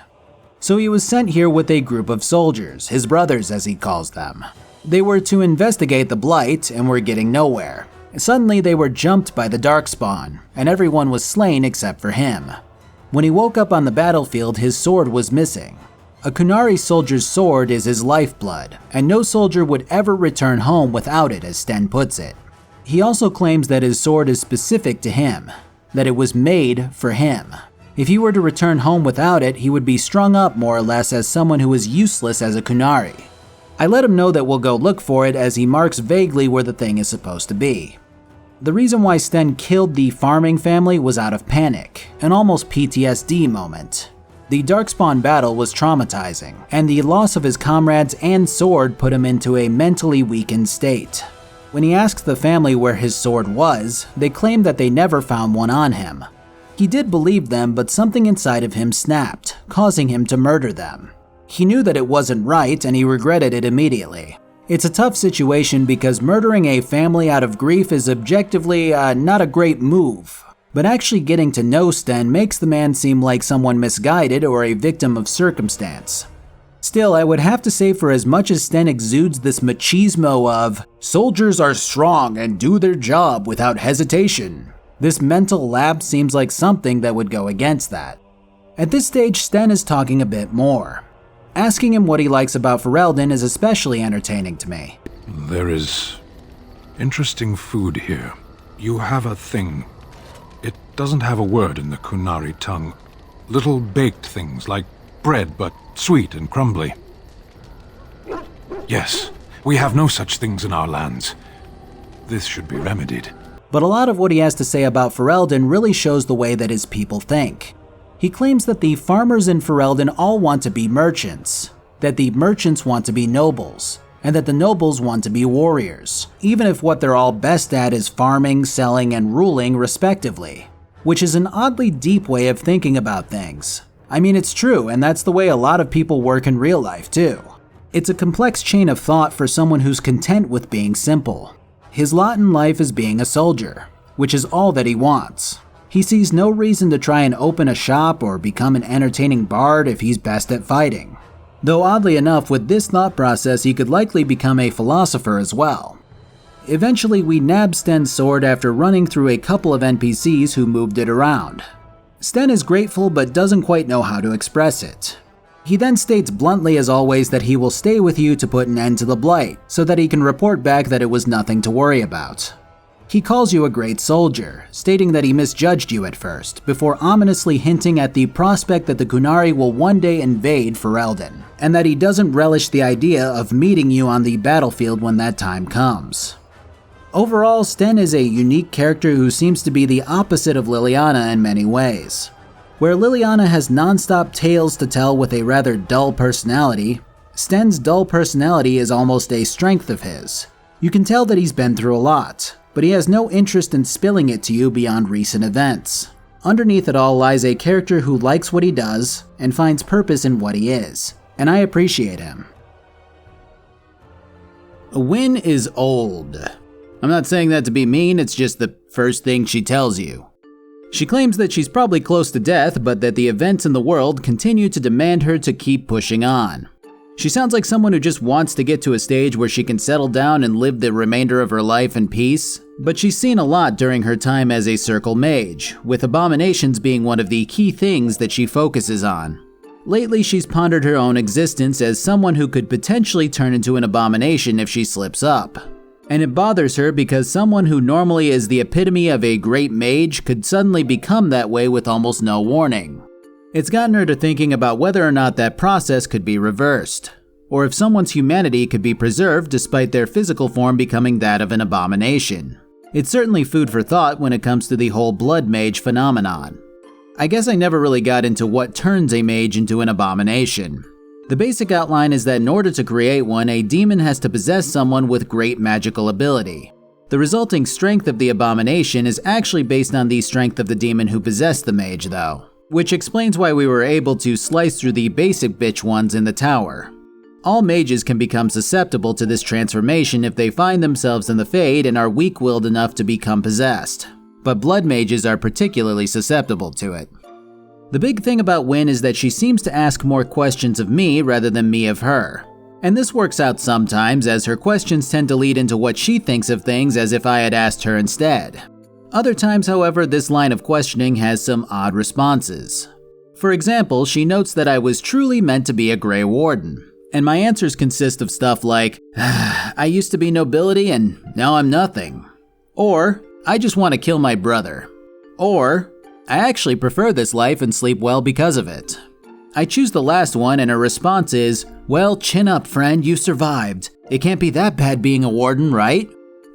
So he was sent here with a group of soldiers, his brothers as he calls them. They were to investigate the Blight and were getting nowhere. Suddenly they were jumped by the Darkspawn, and everyone was slain except for him. When he woke up on the battlefield, his sword was missing. A Qunari soldier's sword is his lifeblood, and no soldier would ever return home without it, as Sten puts it. He also claims that his sword is specific to him, that it was made for him. If he were to return home without it, he would be strung up more or less as someone who is useless as a Qunari. I let him know that we'll go look for it, as he marks vaguely where the thing is supposed to be. The reason why Sten killed the farming family was out of panic, an almost PTSD moment. The Darkspawn battle was traumatizing, and the loss of his comrades and sword put him into a mentally weakened state. When he asked the family where his sword was, they claimed that they never found one on him. He did believe them, but something inside of him snapped, causing him to murder them. He knew that it wasn't right and he regretted it immediately. It's a tough situation because murdering a family out of grief is objectively not a great move. But actually getting to know Sten makes the man seem like someone misguided or a victim of circumstance. Still, I would have to say for as much as Sten exudes this machismo of, soldiers are strong and do their job without hesitation, this mental lapse seems like something that would go against that. At this stage, Sten is talking a bit more. Asking him what he likes about Ferelden is especially entertaining to me. There is interesting food here. You have a thing. It doesn't have a word in the Qunari tongue. Little baked things like bread, but sweet and crumbly. Yes, we have no such things in our lands. This should be remedied. But a lot of what he has to say about Ferelden really shows the way that his people think. He claims that the farmers in Ferelden all want to be merchants, that the merchants want to be nobles, and that the nobles want to be warriors, even if what they're all best at is farming, selling, and ruling respectively, which is an oddly deep way of thinking about things. I mean, it's true, and that's the way a lot of people work in real life too. It's a complex chain of thought for someone who's content with being simple. His lot in life is being a soldier, which is all that he wants. He sees no reason to try and open a shop or become an entertaining bard if he's best at fighting. Though oddly enough, with this thought process, he could likely become a philosopher as well. Eventually, we nab Sten's sword after running through a couple of NPCs who moved it around. Sten is grateful but doesn't quite know how to express it. He then states bluntly as always that he will stay with you to put an end to the blight, so that he can report back that it was nothing to worry about. He calls you a great soldier, stating that he misjudged you at first, before ominously hinting at the prospect that the Qunari will one day invade Ferelden, and that he doesn't relish the idea of meeting you on the battlefield when that time comes. Overall, Sten is a unique character who seems to be the opposite of Liliana in many ways. Where Liliana has non-stop tales to tell with a rather dull personality, Sten's dull personality is almost a strength of his. You can tell that he's been through a lot, but he has no interest in spilling it to you beyond recent events. Underneath it all lies a character who likes what he does and finds purpose in what he is, and I appreciate him. Wynne is old. I'm not saying that to be mean, it's just the first thing she tells you. She claims that she's probably close to death, but that the events in the world continue to demand her to keep pushing on. She sounds like someone who just wants to get to a stage where she can settle down and live the remainder of her life in peace, but she's seen a lot during her time as a circle mage, with abominations being one of the key things that she focuses on. Lately, she's pondered her own existence as someone who could potentially turn into an abomination if she slips up. And it bothers her because someone who normally is the epitome of a great mage could suddenly become that way with almost no warning. It's gotten her to thinking about whether or not that process could be reversed, or if someone's humanity could be preserved despite their physical form becoming that of an abomination. It's certainly food for thought when it comes to the whole blood mage phenomenon. I guess I never really got into what turns a mage into an abomination. The basic outline is that in order to create one, a demon has to possess someone with great magical ability. The resulting strength of the abomination is actually based on the strength of the demon who possessed the mage though, which explains why we were able to slice through the basic bitch ones in the tower. All mages can become susceptible to this transformation if they find themselves in the Fade and are weak-willed enough to become possessed, but blood mages are particularly susceptible to it. The big thing about Wynne is that she seems to ask more questions of me rather than me of her. And this works out sometimes, as her questions tend to lead into what she thinks of things as if I had asked her instead. Other times, however, this line of questioning has some odd responses. For example, she notes that I was truly meant to be a Grey Warden, and my answers consist of stuff like, I used to be nobility and now I'm nothing. Or, I just want to kill my brother. Or, I actually prefer this life and sleep well because of it. I choose the last one and her response is, well, chin up friend, you survived. It can't be that bad being a warden, right?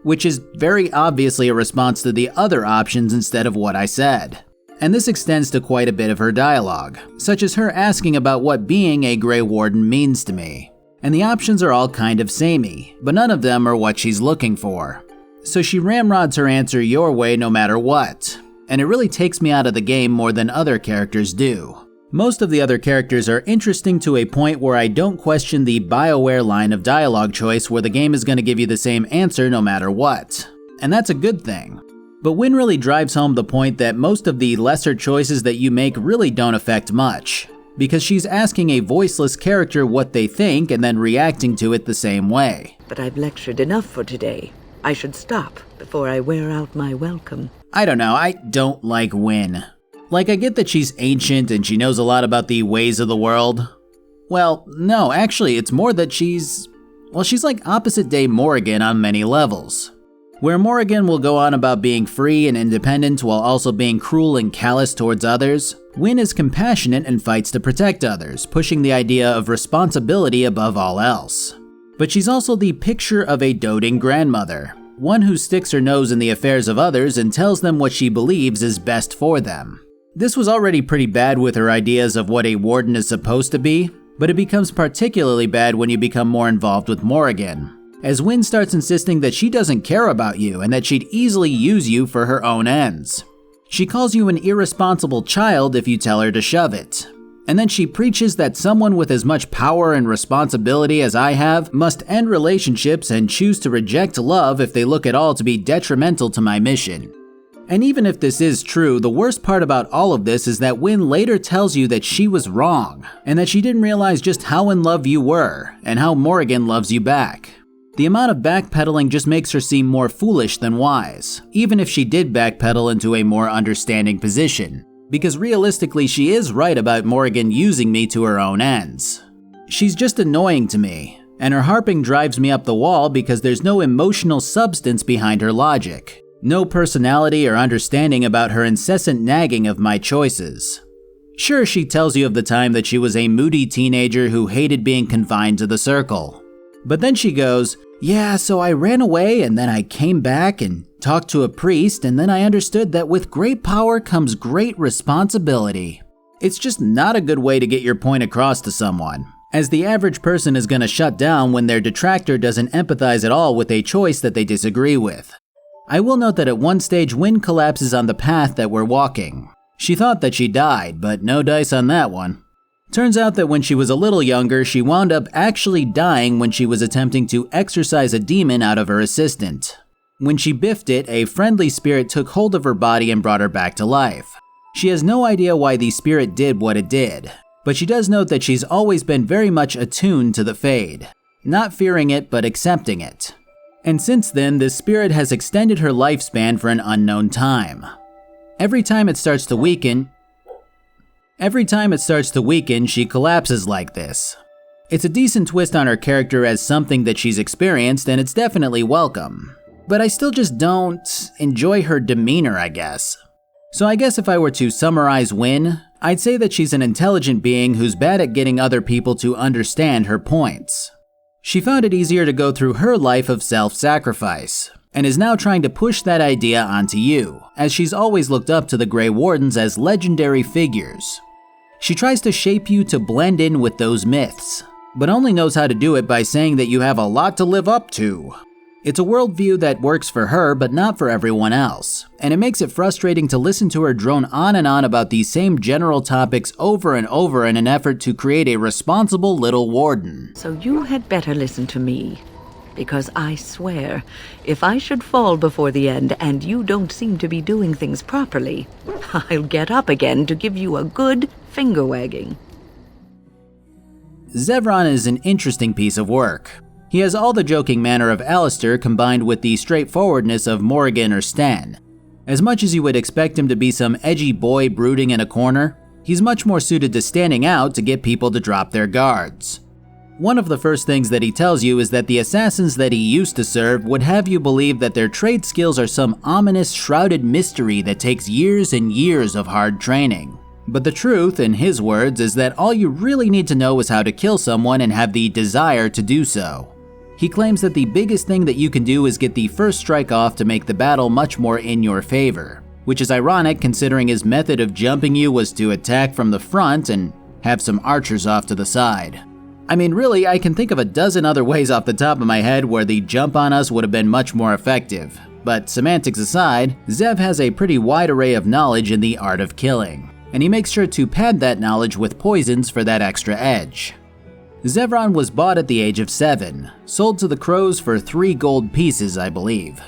Which is very obviously a response to the other options instead of what I said. And this extends to quite a bit of her dialogue, such as her asking about what being a Grey Warden means to me. And the options are all kind of samey, but none of them are what she's looking for. So she ramrods her answer your way no matter what. And it really takes me out of the game more than other characters do. Most of the other characters are interesting to a point where I don't question the BioWare line of dialogue choice where the game is going to give you the same answer no matter what. And that's a good thing. But Wynne really drives home the point that most of the lesser choices that you make really don't affect much, because she's asking a voiceless character what they think and then reacting to it the same way. But I've lectured enough for today. I should stop before I wear out my welcome. I don't know, I don't like Wynne. Like, I get that she's ancient and she knows a lot about the ways of the world. Well, no, actually, it's more that she's like opposite day Morrigan on many levels. Where Morrigan will go on about being free and independent while also being cruel and callous towards others, Wynne is compassionate and fights to protect others, pushing the idea of responsibility above all else. But she's also the picture of a doting grandmother, one who sticks her nose in the affairs of others and tells them what she believes is best for them. This was already pretty bad with her ideas of what a warden is supposed to be, but it becomes particularly bad when you become more involved with Morrigan, as Wynne starts insisting that she doesn't care about you and that she'd easily use you for her own ends. She calls you an irresponsible child if you tell her to shove it. And then she preaches that someone with as much power and responsibility as I have must end relationships and choose to reject love if they look at all to be detrimental to my mission. And even if this is true, the worst part about all of this is that Wynne later tells you that she was wrong, and that she didn't realize just how in love you were, and how Morrigan loves you back. The amount of backpedaling just makes her seem more foolish than wise, even if she did backpedal into a more understanding position, because realistically she is right about Morrigan using me to her own ends. She's just annoying to me, and her harping drives me up the wall because there's no emotional substance behind her logic. No personality or understanding about her incessant nagging of my choices. Sure, she tells you of the time that she was a moody teenager who hated being confined to the circle. But then she goes, yeah, so I ran away and then I came back and talked to a priest and then I understood that with great power comes great responsibility. It's just not a good way to get your point across to someone, as the average person is gonna shut down when their detractor doesn't empathize at all with a choice that they disagree with. I will note that at one stage Wynne collapses on the path that we're walking. She thought that she died, but no dice on that one. Turns out that when she was a little younger, she wound up actually dying when she was attempting to exorcise a demon out of her assistant. When she biffed it, a friendly spirit took hold of her body and brought her back to life. She has no idea why the spirit did what it did, but she does note that she's always been very much attuned to the Fade, not fearing it but accepting it. And since then, this spirit has extended her lifespan for an unknown time. Every time it starts to weaken, she collapses like this. It's a decent twist on her character as something that she's experienced, and it's definitely welcome. But I still just don't enjoy her demeanor, I guess. So I guess if I were to summarize Wynne, I'd say that she's an intelligent being who's bad at getting other people to understand her points. She found it easier to go through her life of self-sacrifice, and is now trying to push that idea onto you, as she's always looked up to the Grey Wardens as legendary figures. She tries to shape you to blend in with those myths, but only knows how to do it by saying that you have a lot to live up to. It's a worldview that works for her, but not for everyone else, and it makes it frustrating to listen to her drone on and on about these same general topics over and over in an effort to create a responsible little warden. So you had better listen to me, because I swear, if I should fall before the end and you don't seem to be doing things properly, I'll get up again to give you a good finger wagging. Zevran is an interesting piece of work. He has all the joking manner of Alistair combined with the straightforwardness of Morrigan or Sten. As much as you would expect him to be some edgy boy brooding in a corner, he's much more suited to standing out to get people to drop their guards. One of the first things that he tells you is that the assassins that he used to serve would have you believe that their trade skills are some ominous shrouded mystery that takes years and years of hard training. But the truth, in his words, is that all you really need to know is how to kill someone and have the desire to do so. He claims that the biggest thing that you can do is get the first strike off to make the battle much more in your favor, which is ironic considering his method of jumping you was to attack from the front and have some archers off to the side. I mean, really, I can think of a dozen other ways off the top of my head where the jump on us would have been much more effective. But semantics aside, Zev has a pretty wide array of knowledge in the art of killing, and he makes sure to pad that knowledge with poisons for that extra edge. Zevran was bought at the age of 7, sold to the crows for 3 gold pieces, I believe.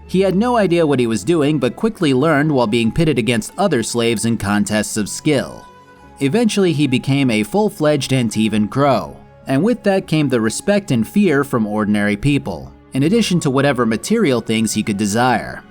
He had no idea what he was doing, but quickly learned while being pitted against other slaves in contests of skill. Eventually, he became a full-fledged Antivan crow, and with that came the respect and fear from ordinary people, in addition to whatever material things he could desire.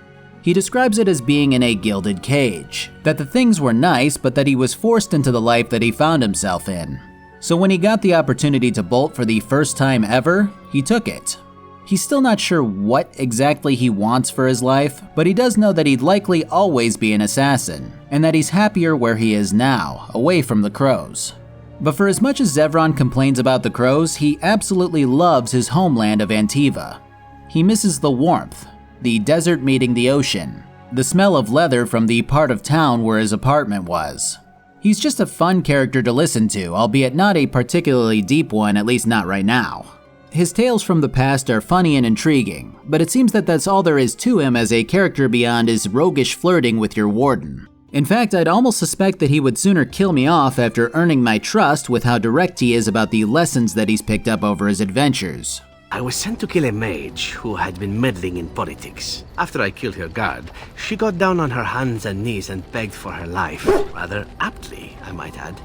He describes it as being in a gilded cage, that the things were nice, but that he was forced into the life that he found himself in. So when he got the opportunity to bolt for the first time ever, he took it. He's still not sure what exactly he wants for his life, but he does know that he'd likely always be an assassin, and that he's happier where he is now, away from the crows. But for as much as Zevran complains about the crows, he absolutely loves his homeland of Antiva. He misses the warmth, the desert meeting the ocean, the smell of leather from the part of town where his apartment was. He's just a fun character to listen to, albeit not a particularly deep one, at least not right now. His tales from the past are funny and intriguing, but it seems that that's all there is to him as a character beyond his roguish flirting with your warden. In fact, I'd almost suspect that he would sooner kill me off after earning my trust with how direct he is about the lessons that he's picked up over his adventures. I was sent to kill a mage who had been meddling in politics. After I killed her guard, she got down on her hands and knees and begged for her life. Rather aptly, I might add.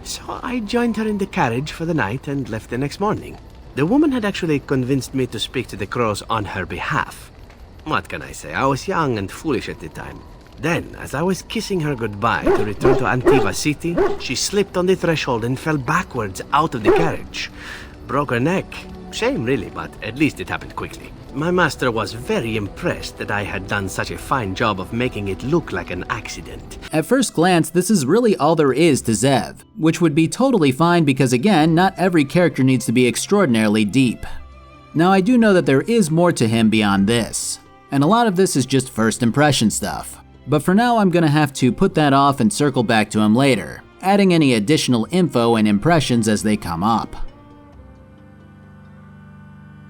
So I joined her in the carriage for the night and left the next morning. The woman had actually convinced me to speak to the crows on her behalf. What can I say? I was young and foolish at the time. Then, as I was kissing her goodbye to return to Antiva City, she slipped on the threshold and fell backwards out of the carriage. Broke her neck. Shame, really, but at least it happened quickly. My master was very impressed that I had done such a fine job of making it look like an accident. At first glance, this is really all there is to Zev, which would be totally fine because again, not every character needs to be extraordinarily deep. Now I do know that there is more to him beyond this, and a lot of this is just first impression stuff. But for now I'm gonna have to put that off and circle back to him later, adding any additional info and impressions as they come up.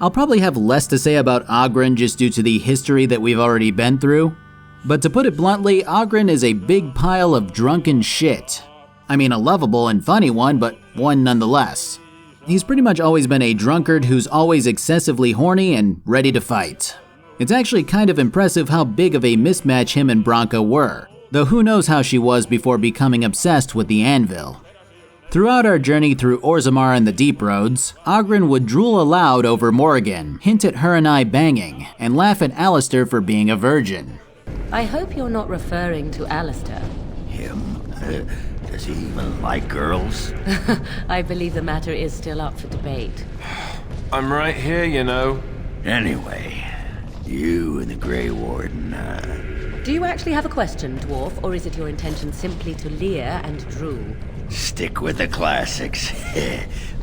I'll probably have less to say about Oghren just due to the history that we've already been through. But to put it bluntly, Oghren is a big pile of drunken shit. I mean, a lovable and funny one, but one nonetheless. He's pretty much always been a drunkard who's always excessively horny and ready to fight. It's actually kind of impressive how big of a mismatch him and Branka were, though who knows how she was before becoming obsessed with the anvil. Throughout our journey through Orzammar and the Deep Roads, Oghren would drool aloud over Morrigan, hint at her and I banging, and laugh at Alistair for being a virgin. I hope you're not referring to Alistair. Him? Does he even like girls? I believe the matter is still up for debate. I'm right here, you know. Anyway, you and the Grey Warden, Do you actually have a question, Dwarf, or is it your intention simply to leer and drool? Stick with the classics.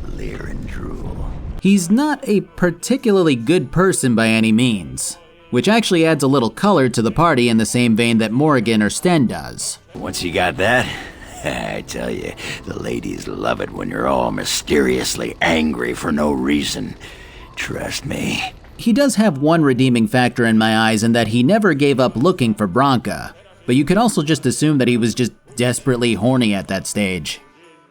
Leer and drool. He's not a particularly good person by any means, which actually adds a little color to the party in the same vein that Morrigan or Sten does. Once you got that, I tell you, the ladies love it when you're all mysteriously angry for no reason. Trust me. He does have one redeeming factor in my eyes in that he never gave up looking for Branka, but you could also just assume that he was just desperately horny at that stage.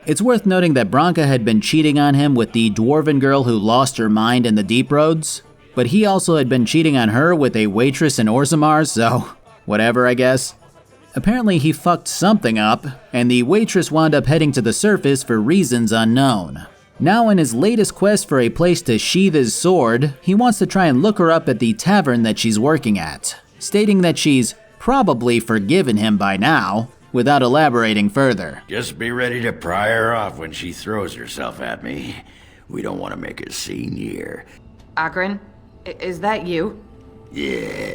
It's worth noting that Branka had been cheating on him with the dwarven girl who lost her mind in the Deep Roads, but he also had been cheating on her with a waitress in Orzammar, so whatever, I guess. Apparently he fucked something up, and the waitress wound up heading to the surface for reasons unknown. Now in his latest quest for a place to sheath his sword, he wants to try and look her up at the tavern that she's working at, stating that she's probably forgiven him by now, without elaborating further. Just be ready to pry her off when she throws herself at me. We don't want to make a scene here. Oghren, is that you? Yeah,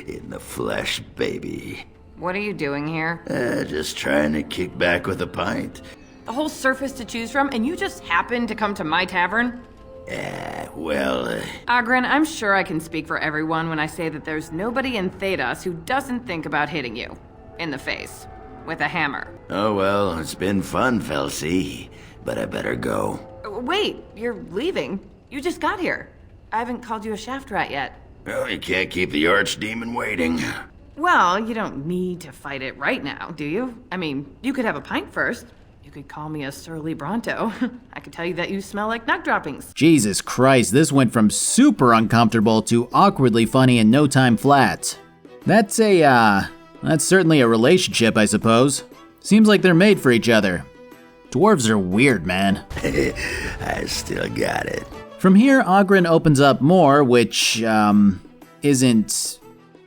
in the flesh, baby. What are you doing here? Just trying to kick back with a pint. The whole surface to choose from, and you just happened to come to my tavern? Oghren, I'm sure I can speak for everyone when I say that there's nobody in Thedas who doesn't think about hitting you. In the face. With a hammer. Oh well, it's been fun, Felsi. But I better go. Wait, you're leaving? You just got here. I haven't called you a shaft rat yet. Well, you can't keep the archdemon waiting. Well, you don't need to fight it right now, do you? I mean, you could have a pint first. You could call me a surly Bronto. I could tell you that you smell like nut droppings. Jesus Christ, this went from super uncomfortable to awkwardly funny in no time flat. That's certainly a relationship, I suppose. Seems like they're made for each other. Dwarves are weird, man. I still got it. From here, Oghren opens up more, which, isn't...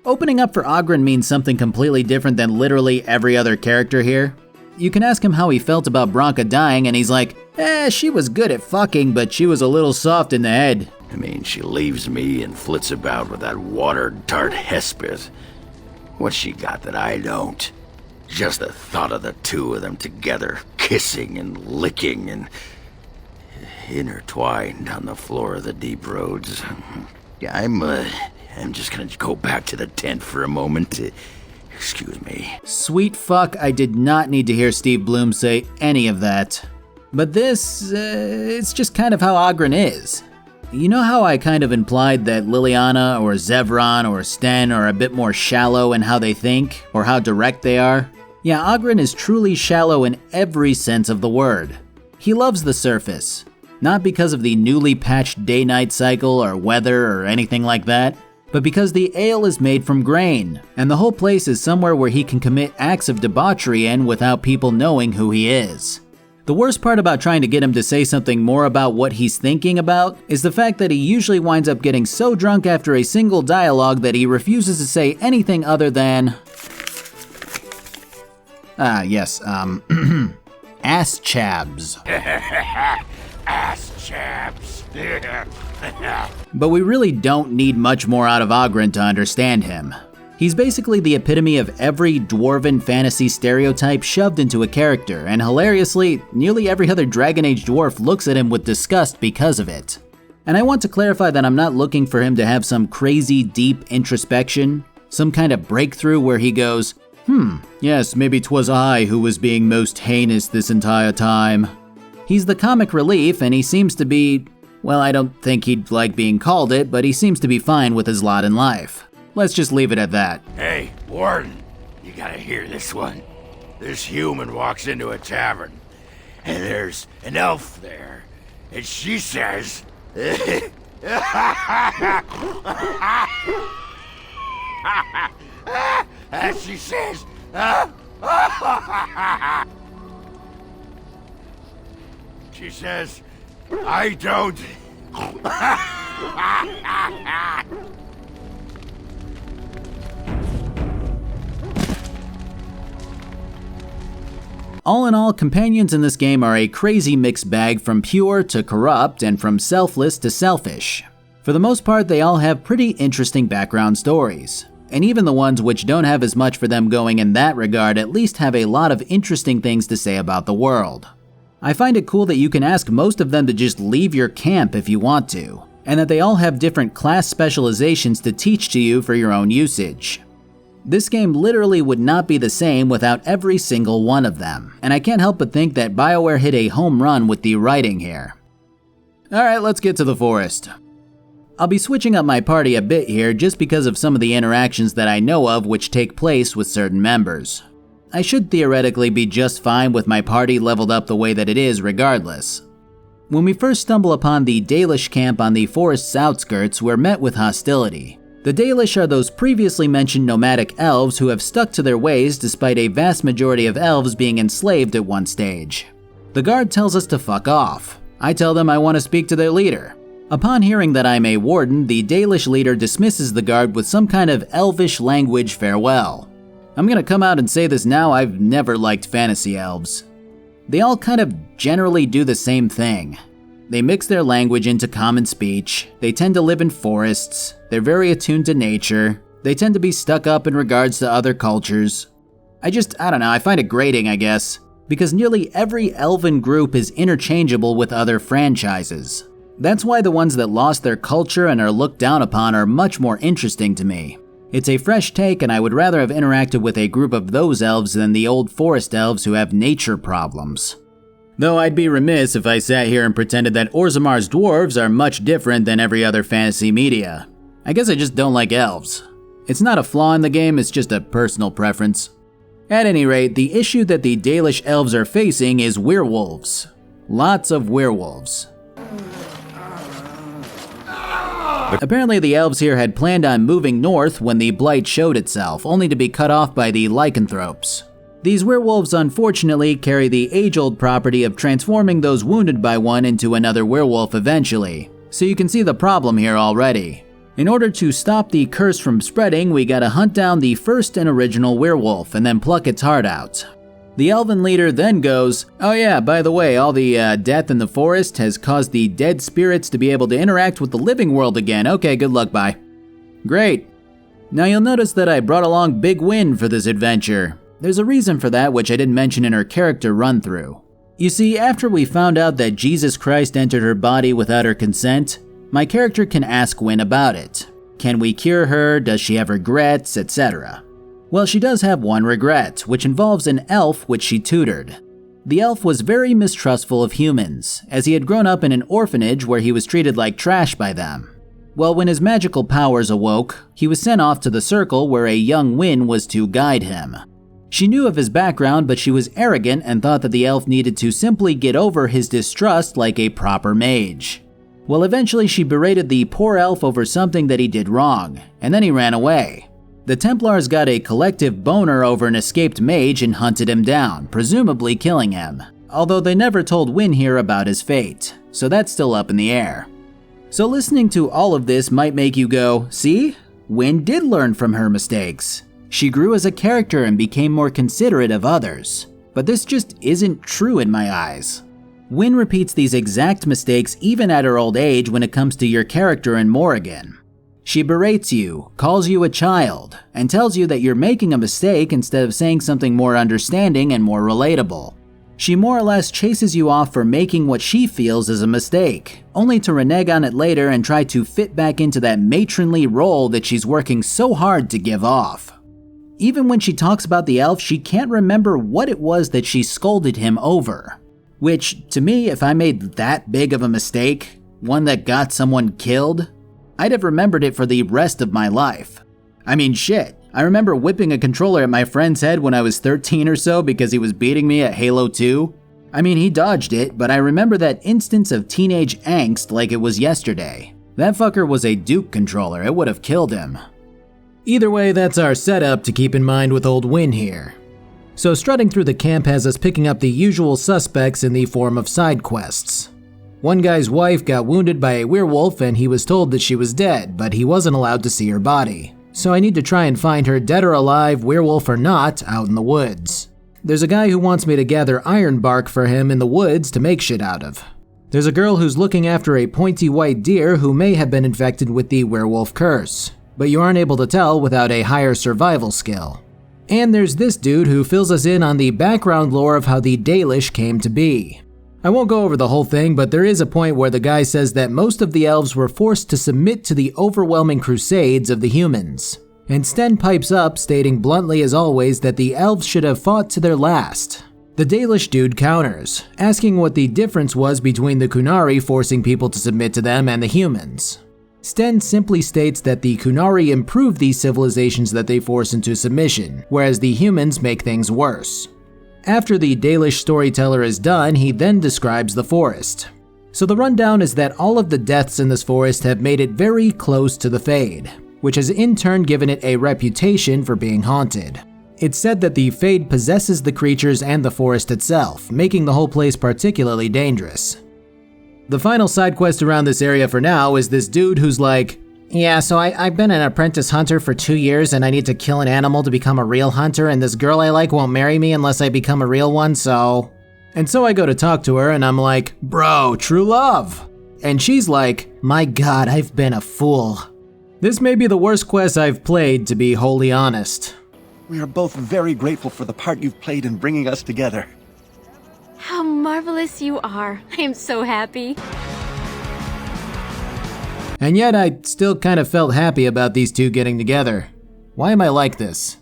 Opening up for Oghren means something completely different than literally every other character here. You can ask him how he felt about Branka dying, and he's like, she was good at fucking, but she was a little soft in the head. I mean, she leaves me and flits about with that water-dart Hespith. What's she got that I don't? Just the thought of the two of them together, kissing and licking and intertwined on the floor of the deep roads. Yeah, I'm just gonna go back to the tent for a moment. Excuse me. Sweet fuck, I did not need to hear Steve Bloom say any of that. But this, it's just kind of how Oghren is. You know how I kind of implied that Liliana or Zevran or Sten are a bit more shallow in how they think, or how direct they are? Yeah, Oghren is truly shallow in every sense of the word. He loves the surface, not because of the newly patched day-night cycle or weather or anything like that, but because the ale is made from grain, and the whole place is somewhere where he can commit acts of debauchery in without people knowing who he is. The worst part about trying to get him to say something more about what he's thinking about is the fact that he usually winds up getting so drunk after a single dialogue that he refuses to say anything other than... ass chabs. Ass chabs. But we really don't need much more out of Oghren to understand him. He's basically the epitome of every dwarven fantasy stereotype shoved into a character, and hilariously, nearly every other Dragon Age dwarf looks at him with disgust because of it. And I want to clarify that I'm not looking for him to have some crazy deep introspection, some kind of breakthrough where he goes, yes, maybe 'twas I who was being most heinous this entire time. He's the comic relief, and he seems to be, well, I don't think he'd like being called it, but he seems to be fine with his lot in life. Let's just leave it at that. Hey, Warden, you gotta hear this one. This human walks into a tavern, and there's an elf there, and she says... she says... She says, I don't... All in all, companions in this game are a crazy mixed bag from pure to corrupt and from selfless to selfish. For the most part, they all have pretty interesting background stories. And even the ones which don't have as much for them going in that regard at least have a lot of interesting things to say about the world. I find it cool that you can ask most of them to just leave your camp if you want to, and that they all have different class specializations to teach to you for your own usage. This game literally would not be the same without every single one of them, and I can't help but think that BioWare hit a home run with the writing here. Alright, let's get to the forest. I'll be switching up my party a bit here just because of some of the interactions that I know of which take place with certain members. I should theoretically be just fine with my party leveled up the way that it is regardless. When we first stumble upon the Dalish camp on the forest's outskirts, we're met with hostility. The Dalish are those previously mentioned nomadic elves who have stuck to their ways despite a vast majority of elves being enslaved at one stage. The guard tells us to fuck off. I tell them I want to speak to their leader. Upon hearing that I'm a warden, the Dalish leader dismisses the guard with some kind of elvish language farewell. I'm gonna come out and say this now, I've never liked fantasy elves. They all kind of generally do the same thing. They mix their language into common speech, they tend to live in forests, they're very attuned to nature, they tend to be stuck up in regards to other cultures. I don't know, I find it grating, I guess, because nearly every elven group is interchangeable with other franchises. That's why the ones that lost their culture and are looked down upon are much more interesting to me. It's a fresh take, and I would rather have interacted with a group of those elves than the old forest elves who have nature problems. Though I'd be remiss if I sat here and pretended that Orzammar's dwarves are much different than every other fantasy media. I guess I just don't like elves. It's not a flaw in the game, it's just a personal preference. At any rate, the issue that the Dalish elves are facing is werewolves. Lots of werewolves. Apparently the elves here had planned on moving north when the blight showed itself, only to be cut off by the lycanthropes. These werewolves unfortunately carry the age-old property of transforming those wounded by one into another werewolf eventually, so you can see the problem here already. In order to stop the curse from spreading, we gotta hunt down the first and original werewolf and then pluck its heart out. The elven leader then goes, "Oh yeah, by the way, all the death in the forest has caused the dead spirits to be able to interact with the living world again. Okay, good luck, bye." Great. Now you'll notice that I brought along Big Win for this adventure. There's a reason for that which I didn't mention in her character run-through. You see, after we found out that Jesus Christ entered her body without her consent, my character can ask Win about it. Can we cure her? Does she have regrets? Etc. Well, she does have one regret, which involves an elf which she tutored. The elf was very mistrustful of humans, as he had grown up in an orphanage where he was treated like trash by them. Well, when his magical powers awoke, he was sent off to the circle where a young Win was to guide him. She knew of his background, but she was arrogant and thought that the elf needed to simply get over his distrust like a proper mage. Well, eventually she berated the poor elf over something that he did wrong, and then he ran away. The Templars got a collective boner over an escaped mage and hunted him down, presumably killing him, although they never told Win here about his fate, so that's still up in the air. So listening to all of this might make you go, see? Win did learn from her mistakes. She grew as a character and became more considerate of others. But this just isn't true in my eyes. Win repeats these exact mistakes even at her old age when it comes to your character in Morrigan. She berates you, calls you a child, and tells you that you're making a mistake instead of saying something more understanding and more relatable. She more or less chases you off for making what she feels is a mistake, only to renege on it later and try to fit back into that matronly role that she's working so hard to give off. Even when she talks about the elf, she can't remember what it was that she scolded him over. Which, to me, if I made that big of a mistake, one that got someone killed, I'd have remembered it for the rest of my life. I mean, shit. I remember whipping a controller at my friend's head when I was 13 or so because he was beating me at Halo 2. I mean, he dodged it, but I remember that instance of teenage angst like it was yesterday. That fucker was a Duke controller, it would have killed him. Either way, that's our setup to keep in mind with old Win here. So strutting through the camp has us picking up the usual suspects in the form of side quests. One guy's wife got wounded by a werewolf and he was told that she was dead, but he wasn't allowed to see her body. So I need to try and find her dead or alive, werewolf or not, out in the woods. There's a guy who wants me to gather iron bark for him in the woods to make shit out of. There's a girl who's looking after a pointy white deer who may have been infected with the werewolf curse, but you aren't able to tell without a higher survival skill. And there's this dude who fills us in on the background lore of how the Dalish came to be. I won't go over the whole thing, but there is a point where the guy says that most of the elves were forced to submit to the overwhelming crusades of the humans. And Sten pipes up, stating bluntly as always that the elves should have fought to their last. The Dalish dude counters, asking what the difference was between the Qunari forcing people to submit to them and the humans. Sten simply states that the Qunari improve these civilizations that they force into submission, whereas the humans make things worse. After the Dalish storyteller is done, he then describes the forest. So the rundown is that all of the deaths in this forest have made it very close to the Fade, which has in turn given it a reputation for being haunted. It's said that the Fade possesses the creatures and the forest itself, making the whole place particularly dangerous. The final side quest around this area for now is this dude who's like, "Yeah, so I've been an apprentice hunter for 2 years and I need to kill an animal to become a real hunter, and this girl I like won't marry me unless I become a real one, so..." And so I go to talk to her and I'm like, "Bro, true love." And she's like, "My god, I've been a fool." This may be the worst quest I've played, to be wholly honest. We are both very grateful for the part you've played in bringing us together. How marvelous you are. I am so happy. And yet I still kind of felt happy about these two getting together. Why am I like this?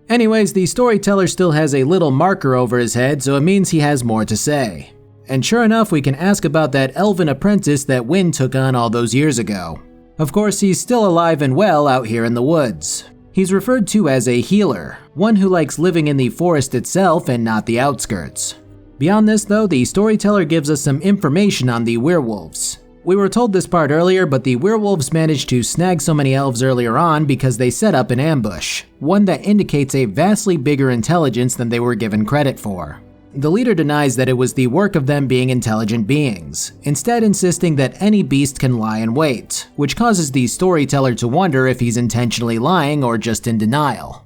Anyways, the storyteller still has a little marker over his head, so it means he has more to say. And sure enough, we can ask about that elven apprentice that Win took on all those years ago. Of course, he's still alive and well out here in the woods. He's referred to as a healer, one who likes living in the forest itself and not the outskirts. Beyond this though, the storyteller gives us some information on the werewolves. We were told this part earlier, but the werewolves managed to snag so many elves earlier on because they set up an ambush, one that indicates a vastly bigger intelligence than they were given credit for. The leader denies that it was the work of them being intelligent beings, instead insisting that any beast can lie in wait, which causes the storyteller to wonder if he's intentionally lying or just in denial.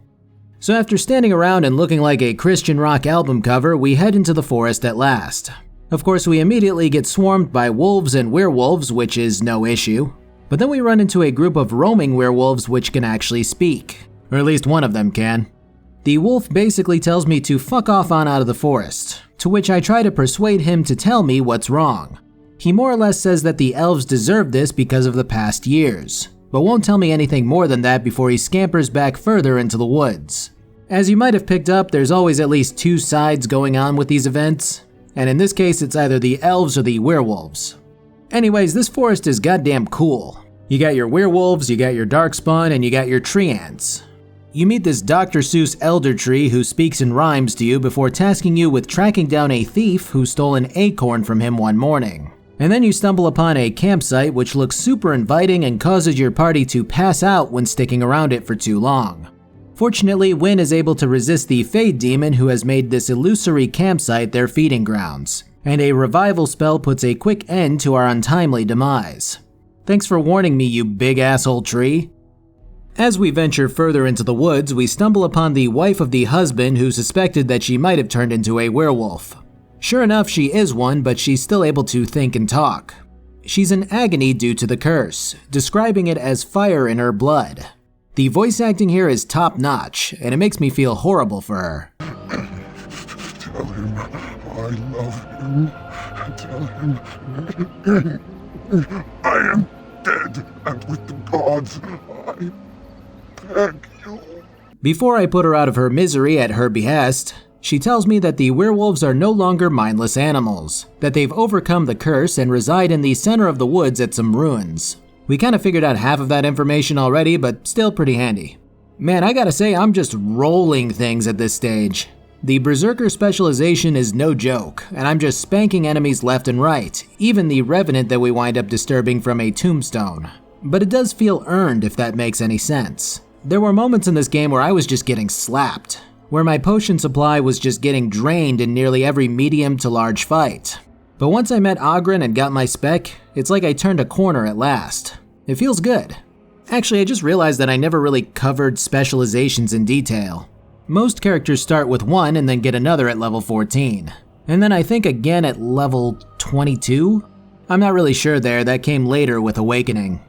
So after standing around and looking like a Christian rock album cover, we head into the forest at last. Of course, we immediately get swarmed by wolves and werewolves, which is no issue. But then we run into a group of roaming werewolves which can actually speak. Or at least one of them can. The wolf basically tells me to fuck off on out of the forest, to which I try to persuade him to tell me what's wrong. He more or less says that the elves deserve this because of the past years, but won't tell me anything more than that before he scampers back further into the woods. As you might have picked up, there's always at least two sides going on with these events, and in this case it's either the elves or the werewolves. Anyways, this forest is goddamn cool. You got your werewolves, you got your darkspawn, and you got your tree ants. You meet this Dr. Seuss elder tree who speaks in rhymes to you before tasking you with tracking down a thief who stole an acorn from him one morning. And then you stumble upon a campsite which looks super inviting and causes your party to pass out when sticking around it for too long. Fortunately, Wynn is able to resist the Fade Demon who has made this illusory campsite their feeding grounds, and a revival spell puts a quick end to our untimely demise. Thanks for warning me, you big asshole tree. As we venture further into the woods, we stumble upon the wife of the husband who suspected that she might have turned into a werewolf. Sure enough, she is one, but she's still able to think and talk. She's in agony due to the curse, describing it as fire in her blood. The voice acting here is top notch, and it makes me feel horrible for her. Tell him I love him. Tell him I am dead, and with the gods, I beg you. Before I put her out of her misery at her behest, she tells me that the werewolves are no longer mindless animals, that they've overcome the curse and reside in the center of the woods at some ruins. We kinda figured out half of that information already, but still pretty handy. Man, I gotta say, I'm just rolling things at this stage. The Berserker specialization is no joke, and I'm just spanking enemies left and right, even the Revenant that we wind up disturbing from a tombstone. But it does feel earned, if that makes any sense. There were moments in this game where I was just getting slapped, where my potion supply was just getting drained in nearly every medium to large fight. But once I met Oghren and got my spec, it's like I turned a corner at last. It feels good. Actually, I just realized that I never really covered specializations in detail. Most characters start with one and then get another at level 14. And then I think again at level 22? I'm not really sure there, that came later with Awakening.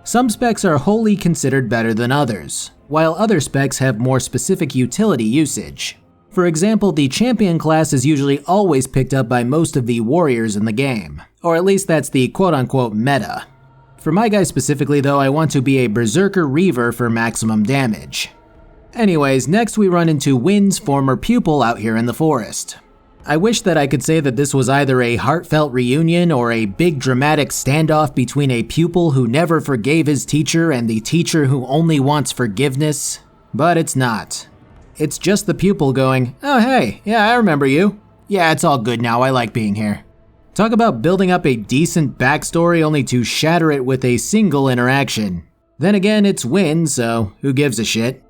Some specs are wholly considered better than others, while other specs have more specific utility usage. For example, the champion class is usually always picked up by most of the warriors in the game, or at least that's the quote-unquote meta. For my guy specifically though, I want to be a Berserker Reaver for maximum damage. Anyways, next we run into Wynn's former pupil out here in the forest. I wish that I could say that this was either a heartfelt reunion or a big dramatic standoff between a pupil who never forgave his teacher and the teacher who only wants forgiveness, but it's not. It's just the pupil going, "Oh hey, yeah, I remember you. Yeah, it's all good now, I like being here." Talk about building up a decent backstory only to shatter it with a single interaction. Then again, it's Wynn, so who gives a shit?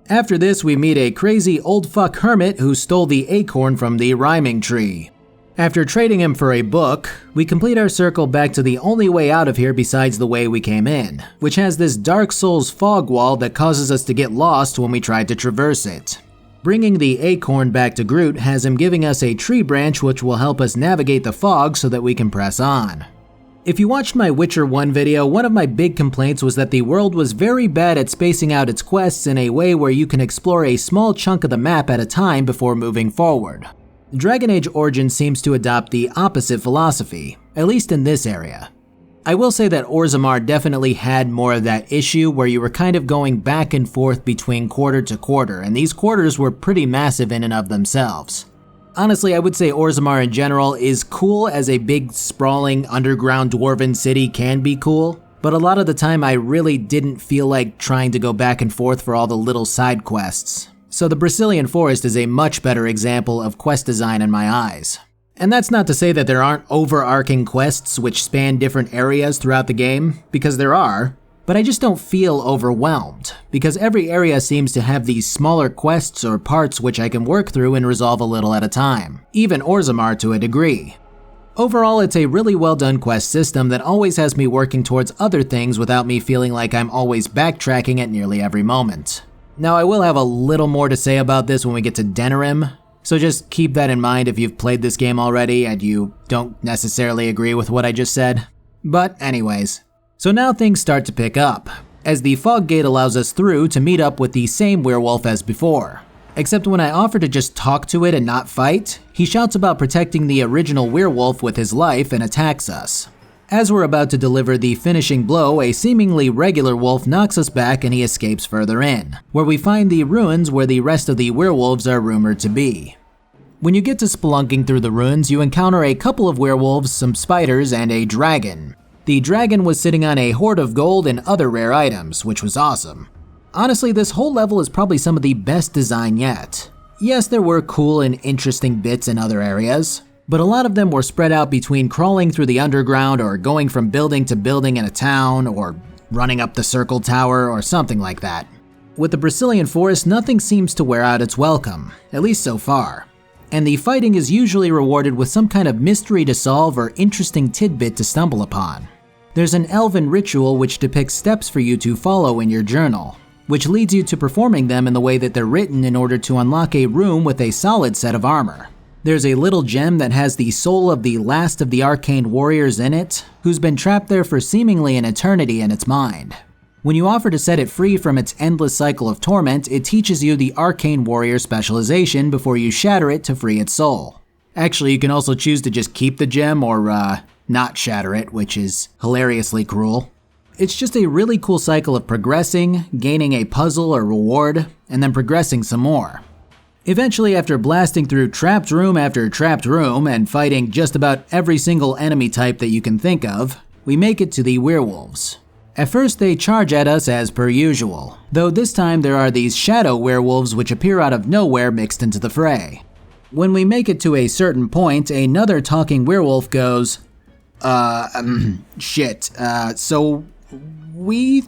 After this, we meet a crazy old fuck hermit who stole the acorn from the rhyming tree. After trading him for a book, we complete our circle back to the only way out of here besides the way we came in, which has this Dark Souls fog wall that causes us to get lost when we tried to traverse it. Bringing the acorn back to Groot has him giving us a tree branch which will help us navigate the fog so that we can press on. If you watched my Witcher 1 video, one of my big complaints was that the world was very bad at spacing out its quests in a way where you can explore a small chunk of the map at a time before moving forward. Dragon Age Origins seems to adopt the opposite philosophy, at least in this area. I will say that Orzammar definitely had more of that issue where you were kind of going back and forth between quarter to quarter, and these quarters were pretty massive in and of themselves. Honestly, I would say Orzammar in general is cool as a big sprawling underground dwarven city can be cool, but a lot of the time I really didn't feel like trying to go back and forth for all the little side quests. So the Brecilian Forest is a much better example of quest design in my eyes. And that's not to say that there aren't overarching quests which span different areas throughout the game, because there are, but I just don't feel overwhelmed, because every area seems to have these smaller quests or parts which I can work through and resolve a little at a time, even Orzammar to a degree. Overall, it's a really well done quest system that always has me working towards other things without me feeling like I'm always backtracking at nearly every moment. Now, I will have a little more to say about this when we get to Denerim, so just keep that in mind if you've played this game already and you don't necessarily agree with what I just said. But anyways, so now things start to pick up, as the fog gate allows us through to meet up with the same werewolf as before. Except when I offer to just talk to it and not fight, he shouts about protecting the original werewolf with his life and attacks us. As we're about to deliver the finishing blow, a seemingly regular wolf knocks us back and he escapes further in, where we find the ruins where the rest of the werewolves are rumored to be. When you get to spelunking through the ruins, you encounter a couple of werewolves, some spiders, and a dragon. The dragon was sitting on a hoard of gold and other rare items, which was awesome. Honestly, this whole level is probably some of the best design yet. Yes, there were cool and interesting bits in other areas, but a lot of them were spread out between crawling through the underground or going from building to building in a town or running up the circle tower or something like that. With the Brecilian Forest, nothing seems to wear out its welcome, at least so far. And the fighting is usually rewarded with some kind of mystery to solve or interesting tidbit to stumble upon. There's an elven ritual which depicts steps for you to follow in your journal, which leads you to performing them in the way that they're written in order to unlock a room with a solid set of armor. There's a little gem that has the soul of the last of the arcane warriors in it, who's been trapped there for seemingly an eternity in its mind. When you offer to set it free from its endless cycle of torment, it teaches you the arcane warrior specialization before you shatter it to free its soul. Actually, you can also choose to just keep the gem or not shatter it, which is hilariously cruel. It's just a really cool cycle of progressing, gaining a puzzle or reward, and then progressing some more. Eventually, after blasting through trapped room after trapped room and fighting just about every single enemy type that you can think of, we make it to the werewolves. At first, they charge at us as per usual, though this time there are these shadow werewolves which appear out of nowhere mixed into the fray. When we make it to a certain point, another talking werewolf goes, so we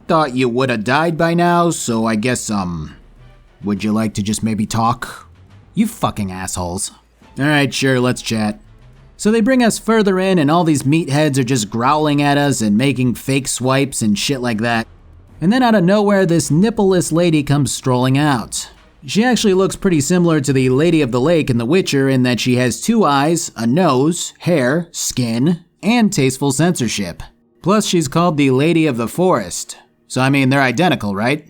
thought you would have died by now, so I guess, would you like to just maybe talk? You fucking assholes. Alright, sure, let's chat. So they bring us further in and all these meatheads are just growling at us and making fake swipes and shit like that. And then out of nowhere, this nippleless lady comes strolling out. She actually looks pretty similar to the Lady of the Lake in The Witcher in that she has 2 eyes, a nose, hair, skin, and tasteful censorship. Plus, she's called the Lady of the Forest. So I mean, they're identical, right?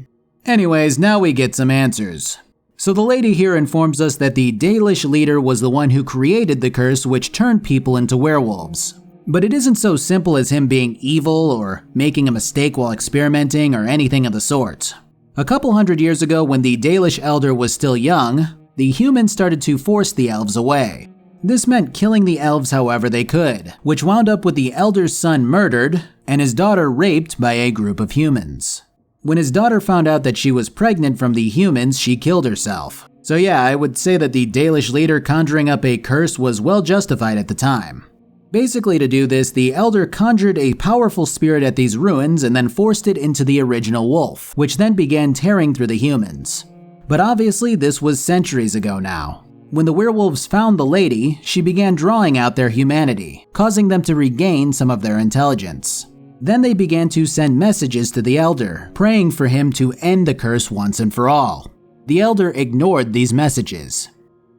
Anyways, now we get some answers. So the lady here informs us that the Dalish leader was the one who created the curse which turned people into werewolves. But it isn't so simple as him being evil or making a mistake while experimenting or anything of the sort. A couple hundred years ago, when the Dalish elder was still young, the humans started to force the elves away. This meant killing the elves however they could, which wound up with the elder's son murdered and his daughter raped by a group of humans. When his daughter found out that she was pregnant from the humans, she killed herself. So yeah, I would say that the Dalish leader conjuring up a curse was well justified at the time. Basically, to do this, the elder conjured a powerful spirit at these ruins and then forced it into the original wolf, which then began tearing through the humans. But obviously, this was centuries ago now. When the werewolves found the lady, she began drawing out their humanity, causing them to regain some of their intelligence. Then they began to send messages to the elder, praying for him to end the curse once and for all. The elder ignored these messages.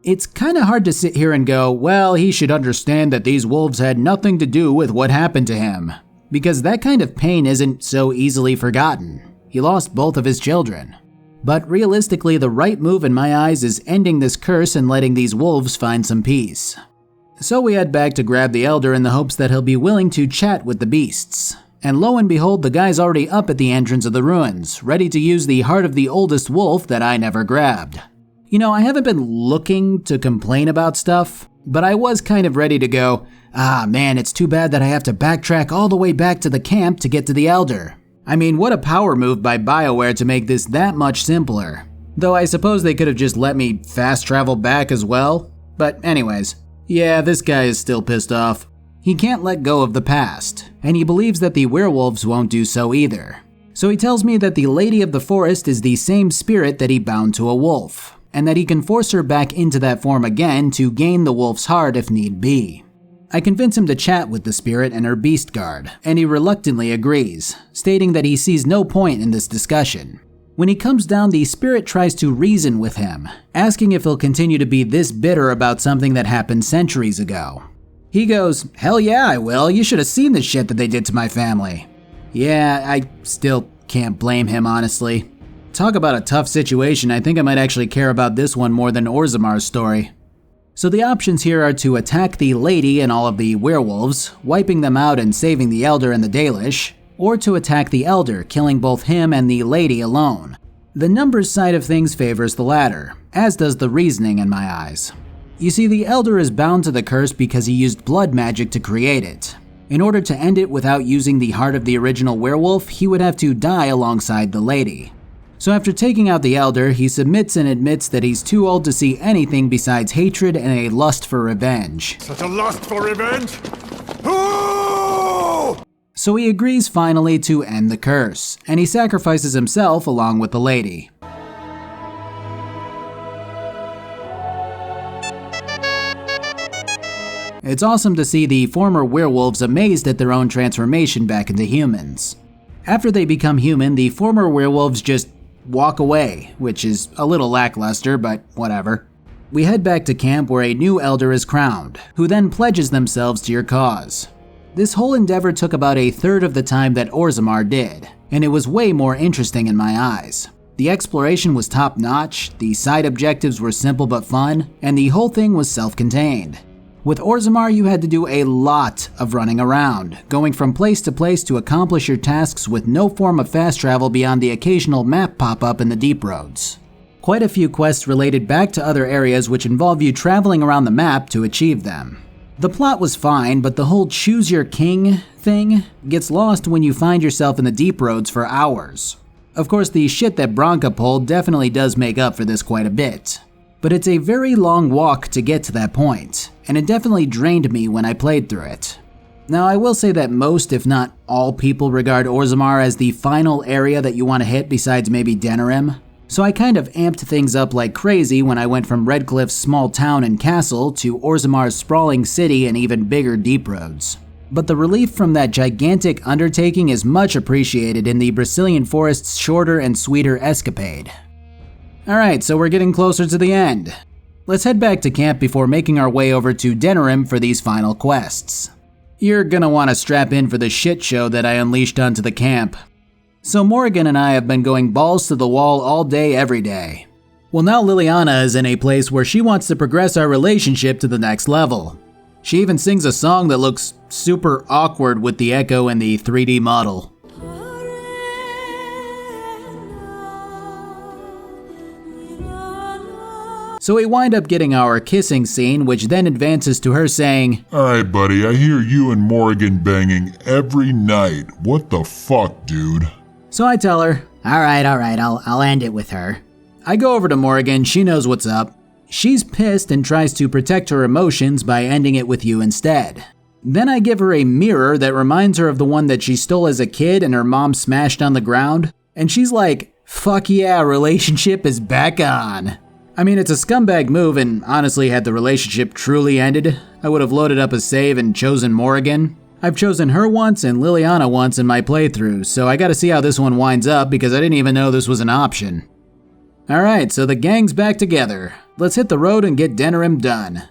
It's kinda hard to sit here and go, well, he should understand that these wolves had nothing to do with what happened to him, because that kind of pain isn't so easily forgotten. He lost both of his children. But realistically, the right move in my eyes is ending this curse and letting these wolves find some peace. So we head back to grab the elder in the hopes that he'll be willing to chat with the beasts. And lo and behold, the guy's already up at the entrance of the ruins, ready to use the heart of the oldest wolf that I never grabbed. You know, I haven't been looking to complain about stuff, But I was kind of ready to go, ah man, it's too bad that I have to backtrack all the way back to the camp to get to the Elder. I mean, what a power move by BioWare to make this that much simpler. Though I suppose they could have just let me fast travel back as well. But anyways, yeah, this guy is still pissed off. He can't let go of the past, and he believes that the werewolves won't do so either. So he tells me that the Lady of the Forest is the same spirit that he bound to a wolf, and that he can force her back into that form again to gain the wolf's heart if need be. I convince him to chat with the spirit and her beast guard, and he reluctantly agrees, stating that he sees no point in this discussion. When he comes down, the spirit tries to reason with him, asking if he'll continue to be this bitter about something that happened centuries ago. He goes, hell yeah I will, you should have seen the shit that they did to my family. Yeah, I still can't blame him honestly. Talk about a tough situation, I think I might actually care about this one more than Orzammar's story. So the options here are to attack the lady and all of the werewolves, wiping them out and saving the Elder and the Dalish, or to attack the Elder, killing both him and the lady alone. The numbers side of things favors the latter, as does the reasoning in my eyes. You see, the Elder is bound to the curse because he used blood magic to create it. In order to end it without using the heart of the original werewolf, he would have to die alongside the lady. So after taking out the Elder, he submits and admits that he's too old to see anything besides hatred and a lust for revenge. Such a lust for revenge? So he agrees finally to end the curse, and he sacrifices himself along with the lady. It's awesome to see the former werewolves amazed at their own transformation back into humans. After they become human, the former werewolves just walk away, which is a little lackluster, but whatever. We head back to camp where a new Elder is crowned, who then pledges themselves to your cause. This whole endeavor took about a third of the time that Orzammar did, and it was way more interesting in my eyes. The exploration was top-notch, the side objectives were simple but fun, and the whole thing was self-contained. With Orzammar, you had to do a lot of running around, going from place to place to accomplish your tasks with no form of fast travel beyond the occasional map pop-up in the deep roads. Quite a few quests related back to other areas which involve you traveling around the map to achieve them. The plot was fine, but the whole choose your king thing gets lost when you find yourself in the deep roads for hours. Of course, the shit that Branka pulled definitely does make up for this quite a bit. But it's a very long walk to get to that point, and it definitely drained me when I played through it. Now I will say that most, if not all people regard Orzammar as the final area that you want to hit besides maybe Denerim, so I kind of amped things up like crazy when I went from Redcliffe's small town and castle to Orzammar's sprawling city and even bigger deep roads. But the relief from that gigantic undertaking is much appreciated in the Brecilian Forest's shorter and sweeter escapade. Alright, so we're getting closer to the end. Let's head back to camp before making our way over to Denerim for these final quests. You're gonna want to strap in for the shit show that I unleashed onto the camp. So Morrigan and I have been going balls to the wall all day every day. Well, now Liliana is in a place where she wants to progress our relationship to the next level. She even sings a song that looks super awkward with the echo and the 3D model. So we wind up getting our kissing scene, which then advances to her saying, "Alright buddy, I hear you and Morrigan banging every night. What the fuck, dude?" So I tell her, alright, I'll end it with her. I go over to Morrigan, she knows what's up. She's pissed and tries to protect her emotions by ending it with you instead. Then I give her a mirror that reminds her of the one that she stole as a kid and her mom smashed on the ground, and she's like, fuck yeah, relationship is back on. I mean, it's a scumbag move, and honestly, had the relationship truly ended, I would have loaded up a save and chosen Morrigan. I've chosen her once and Liliana once in my playthrough, so I gotta see how this one winds up because I didn't even know this was an option. Alright, so the gang's back together. Let's hit the road and get Denerim done.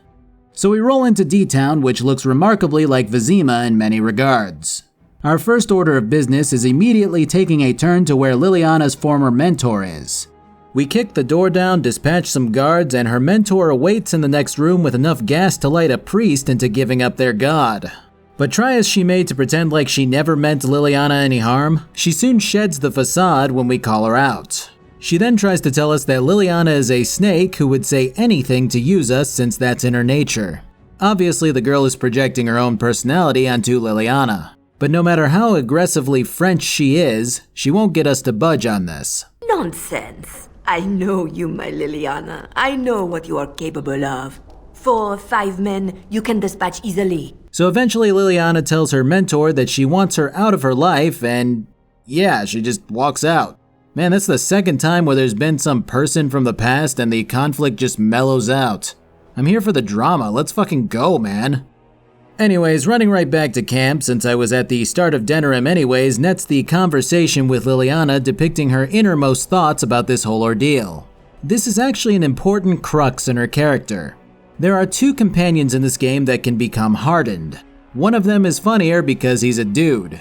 So we roll into D-Town, which looks remarkably like Vizima in many regards. Our first order of business is immediately taking a turn to where Liliana's former mentor is. We kick the door down, dispatch some guards, and her mentor awaits in the next room with enough gas to light a priest into giving up their god. But try as she may to pretend like she never meant Liliana any harm, she soon sheds the facade when we call her out. She then tries to tell us that Liliana is a snake who would say anything to use us since that's in her nature. Obviously, the girl is projecting her own personality onto Liliana. But no matter how aggressively French she is, she won't get us to budge on this. Nonsense. I know you, my Liliana. I know what you are capable of. 4 or 5 men you can dispatch easily. So eventually Liliana tells her mentor that she wants her out of her life and yeah, she just walks out. Man, that's the second time where there's been some person from the past and the conflict just mellows out. I'm here for the drama, let's fucking go, man. Anyways, running right back to camp, since I was at the start of Denerim anyways, nets the conversation with Liliana depicting her innermost thoughts about this whole ordeal. This is actually an important crux in her character. There are 2 companions in this game that can become hardened. One of them is funnier because he's a dude.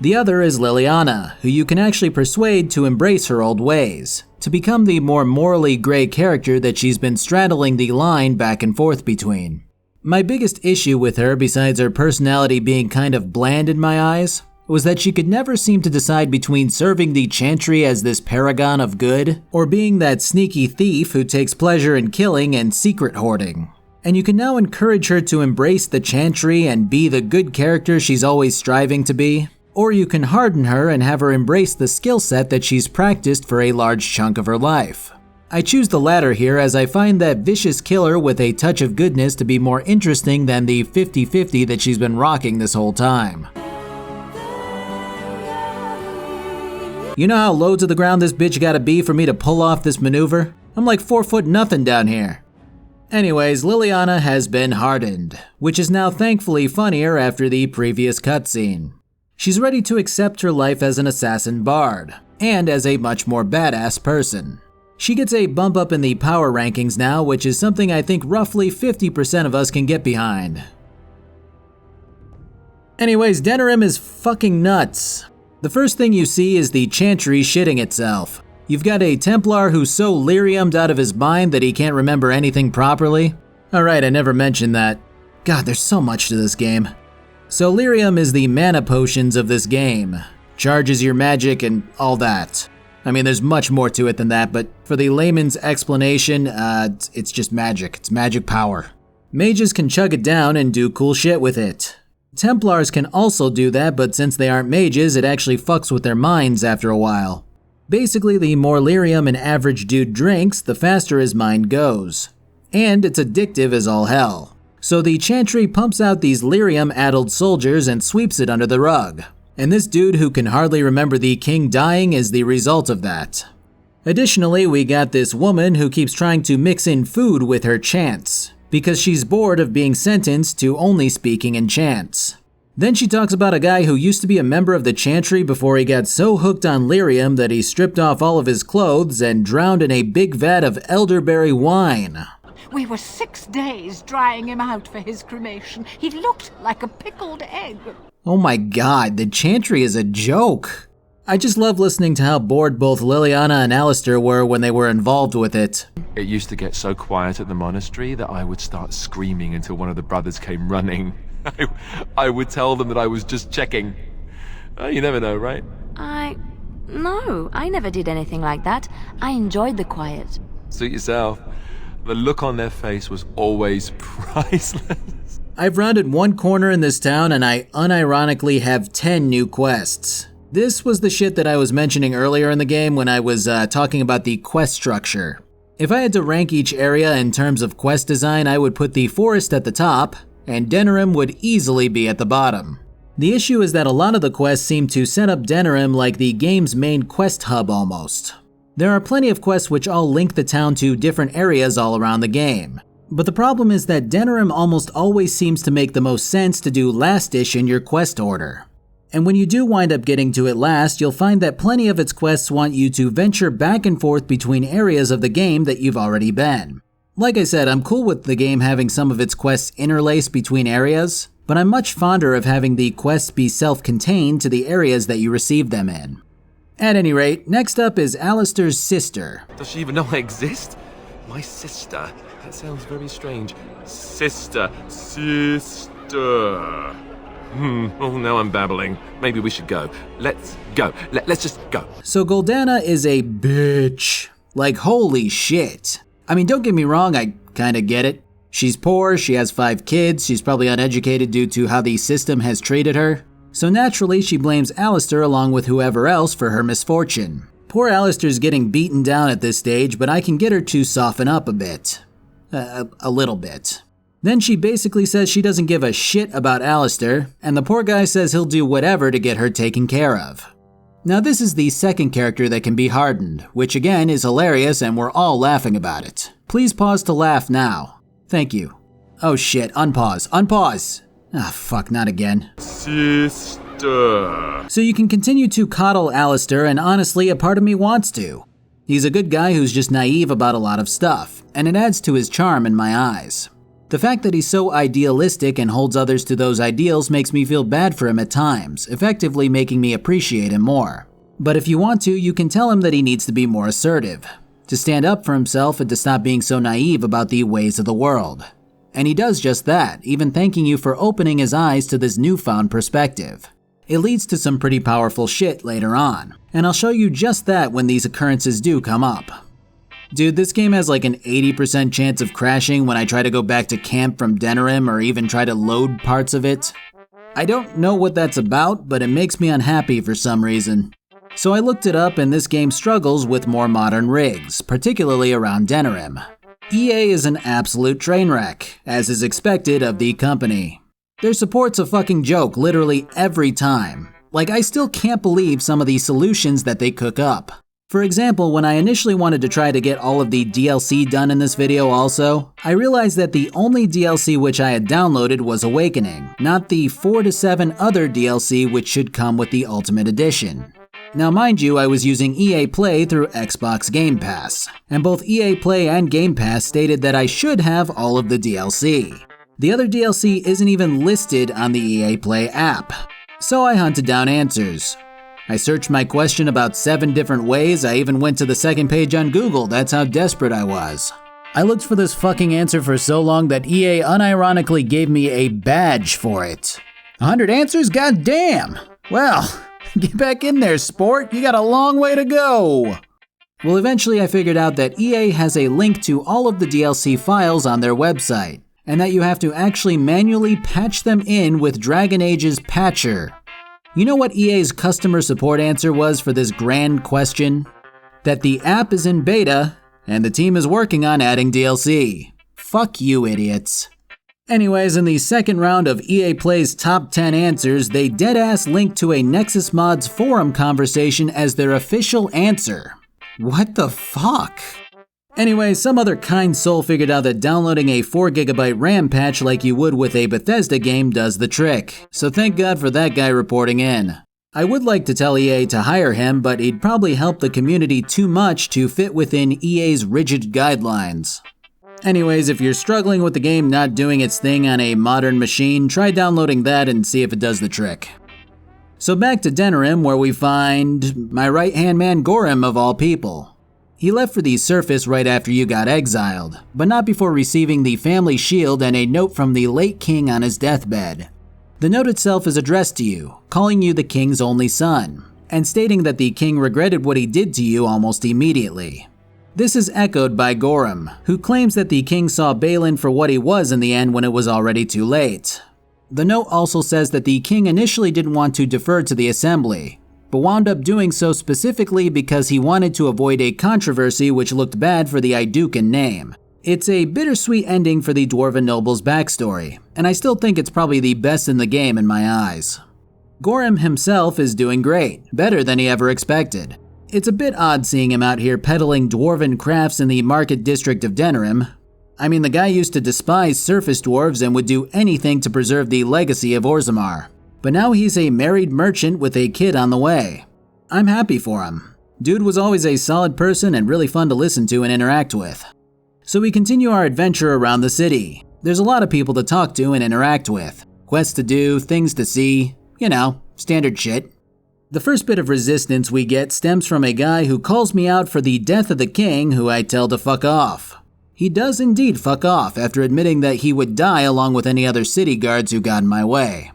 The other is Liliana, who you can actually persuade to embrace her old ways, to become the more morally gray character that she's been straddling the line back and forth between. My biggest issue with her, besides her personality being kind of bland in my eyes, was that she could never seem to decide between serving the Chantry as this paragon of good, or being that sneaky thief who takes pleasure in killing and secret hoarding. And you can now encourage her to embrace the Chantry and be the good character she's always striving to be, or you can harden her and have her embrace the skill set that she's practiced for a large chunk of her life. I choose the latter here as I find that vicious killer with a touch of goodness to be more interesting than the 50-50 that she's been rocking this whole time. You know how low to the ground this bitch gotta be for me to pull off this maneuver? I'm like 4 foot nothing down here. Anyways, Liliana has been hardened, which is now thankfully funnier after the previous cutscene. She's ready to accept her life as an assassin bard, and as a much more badass person. She gets a bump up in the power rankings now, which is something I think roughly 50% of us can get behind. Anyways, Denerim is fucking nuts. The first thing you see is the Chantry shitting itself. You've got a Templar who's so lyriumed out of his mind that he can't remember anything properly. Alright, I never mentioned that. God, there's so much to this game. So lyrium is the mana potions of this game. Charges your magic and all that. I mean, there's much more to it than that, but for the layman's explanation, it's just magic. It's magic power. Mages can chug it down and do cool shit with it. Templars can also do that, but since they aren't mages, it actually fucks with their minds after a while. Basically, the more lyrium an average dude drinks, the faster his mind goes. And it's addictive as all hell. So the Chantry pumps out these lyrium-addled soldiers and sweeps it under the rug. And this dude who can hardly remember the king dying is the result of that. Additionally, we got this woman who keeps trying to mix in food with her chants, because she's bored of being sentenced to only speaking in chants. Then she talks about a guy who used to be a member of the Chantry before he got so hooked on lyrium that he stripped off all of his clothes and drowned in a big vat of elderberry wine. We were 6 days drying him out for his cremation. He looked like a pickled egg. Oh my god, the Chantry is a joke. I just love listening to how bored both Liliana and Alistair were when they were involved with it. It used to get so quiet at the monastery that I would start screaming until one of the brothers came running. I would tell them that I was just checking. Oh, you never know, right? No, I never did anything like that. I enjoyed the quiet. Suit yourself. The look on their face was always priceless. I've rounded one corner in this town and I unironically have 10 new quests. This was the shit that I was mentioning earlier in the game when I was talking about the quest structure. If I had to rank each area in terms of quest design, I would put the forest at the top, and Denerim would easily be at the bottom. The issue is that a lot of the quests seem to set up Denerim like the game's main quest hub almost. There are plenty of quests which all link the town to different areas all around the game. But the problem is that Denerim almost always seems to make the most sense to do last-ish in your quest order. And when you do wind up getting to it last, you'll find that plenty of its quests want you to venture back and forth between areas of the game that you've already been. Like I said, I'm cool with the game having some of its quests interlaced between areas, but I'm much fonder of having the quests be self-contained to the areas that you receive them in. At any rate, next up is Alistair's sister. Does she even know I exist? My sister. That sounds very strange. Sister. Oh, now I'm babbling. Maybe we should go. Let's go. Let's just go. So Goldana is a bitch. Like, holy shit. I mean, don't get me wrong, I kinda get it. She's poor, she has 5 kids, she's probably uneducated due to how the system has treated her. So naturally, she blames Alistair along with whoever else for her misfortune. Poor Alistair's getting beaten down at this stage, but I can get her to soften up a bit. A little bit. Then she basically says she doesn't give a shit about Alistair, and the poor guy says he'll do whatever to get her taken care of. Now this is the second character that can be hardened, which again is hilarious and we're all laughing about it. Please pause to laugh now. Thank you. Oh shit, unpause, unpause! Ah, fuck, not again. Sister. So you can continue to coddle Alistair, and honestly, a part of me wants to. He's a good guy who's just naive about a lot of stuff, and it adds to his charm in my eyes. The fact that he's so idealistic and holds others to those ideals makes me feel bad for him at times, effectively making me appreciate him more. But if you want to, you can tell him that he needs to be more assertive, to stand up for himself and to stop being so naive about the ways of the world. And he does just that, even thanking you for opening his eyes to this newfound perspective. It leads to some pretty powerful shit later on, and I'll show you just that when these occurrences do come up. Dude, this game has like an 80% chance of crashing when I try to go back to camp from Denerim or even try to load parts of it. I don't know what that's about, but it makes me unhappy for some reason. So I looked it up, and this game struggles with more modern rigs, particularly around Denerim. EA is an absolute train wreck, as is expected of the company. Their support's a fucking joke literally every time. Like, I still can't believe some of the solutions that they cook up. For example, when I initially wanted to try to get all of the DLC done in this video also, I realized that the only DLC which I had downloaded was Awakening, not the 4 to 7 other DLC which should come with the Ultimate Edition. Now mind you, I was using EA Play through Xbox Game Pass, and both EA Play and Game Pass stated that I should have all of the DLC. The other DLC isn't even listed on the EA Play app. So I hunted down answers. I searched my question about 7 different ways, I even went to the second page on Google, that's how desperate I was. I looked for this fucking answer for so long that EA unironically gave me a badge for it. 100 answers? Goddamn! Well, get back in there, sport, you got a long way to go! Well, eventually I figured out that EA has a link to all of the DLC files on their website, and that you have to actually manually patch them in with Dragon Age's patcher. You know what EA's customer support answer was for this grand question? That the app is in beta, and the team is working on adding DLC. Fuck you, idiots. Anyways, in the second round of EA Play's top 10 answers, they deadass linked to a Nexus Mods forum conversation as their official answer. What the fuck? Anyway, some other kind soul figured out that downloading a 4GB RAM patch like you would with a Bethesda game does the trick, so thank God for that guy reporting in. I would like to tell EA to hire him, but he'd probably help the community too much to fit within EA's rigid guidelines. Anyways, if you're struggling with the game not doing its thing on a modern machine, try downloading that and see if it does the trick. So back to Denerim, where we find my right-hand man Gore of all people. He left for the surface right after you got exiled, but not before receiving the family shield and a note from the late king on his deathbed. The note itself is addressed to you, calling you the king's only son, and stating that the king regretted what he did to you almost immediately. This is echoed by Gore, who claims that the king saw Balin for what he was in the end when it was already too late. The note also says that the king initially didn't want to defer to the assembly, but wound up doing so specifically because he wanted to avoid a controversy which looked bad for the Idukan name. It's a bittersweet ending for the Dwarven noble's backstory, and I still think it's probably the best in the game in my eyes. Gore himself is doing great, better than he ever expected. It's a bit odd seeing him out here peddling Dwarven crafts in the market district of Denerim. I mean, the guy used to despise surface dwarves and would do anything to preserve the legacy of Orzammar. But now he's a married merchant with a kid on the way. I'm happy for him. Dude was always a solid person and really fun to listen to and interact with. So we continue our adventure around the city. There's a lot of people to talk to and interact with. Quests to do, things to see, you know, standard shit. The first bit of resistance we get stems from a guy who calls me out for the death of the king, who I tell to fuck off. He does indeed fuck off after admitting that he would die along with any other city guards who got in my way.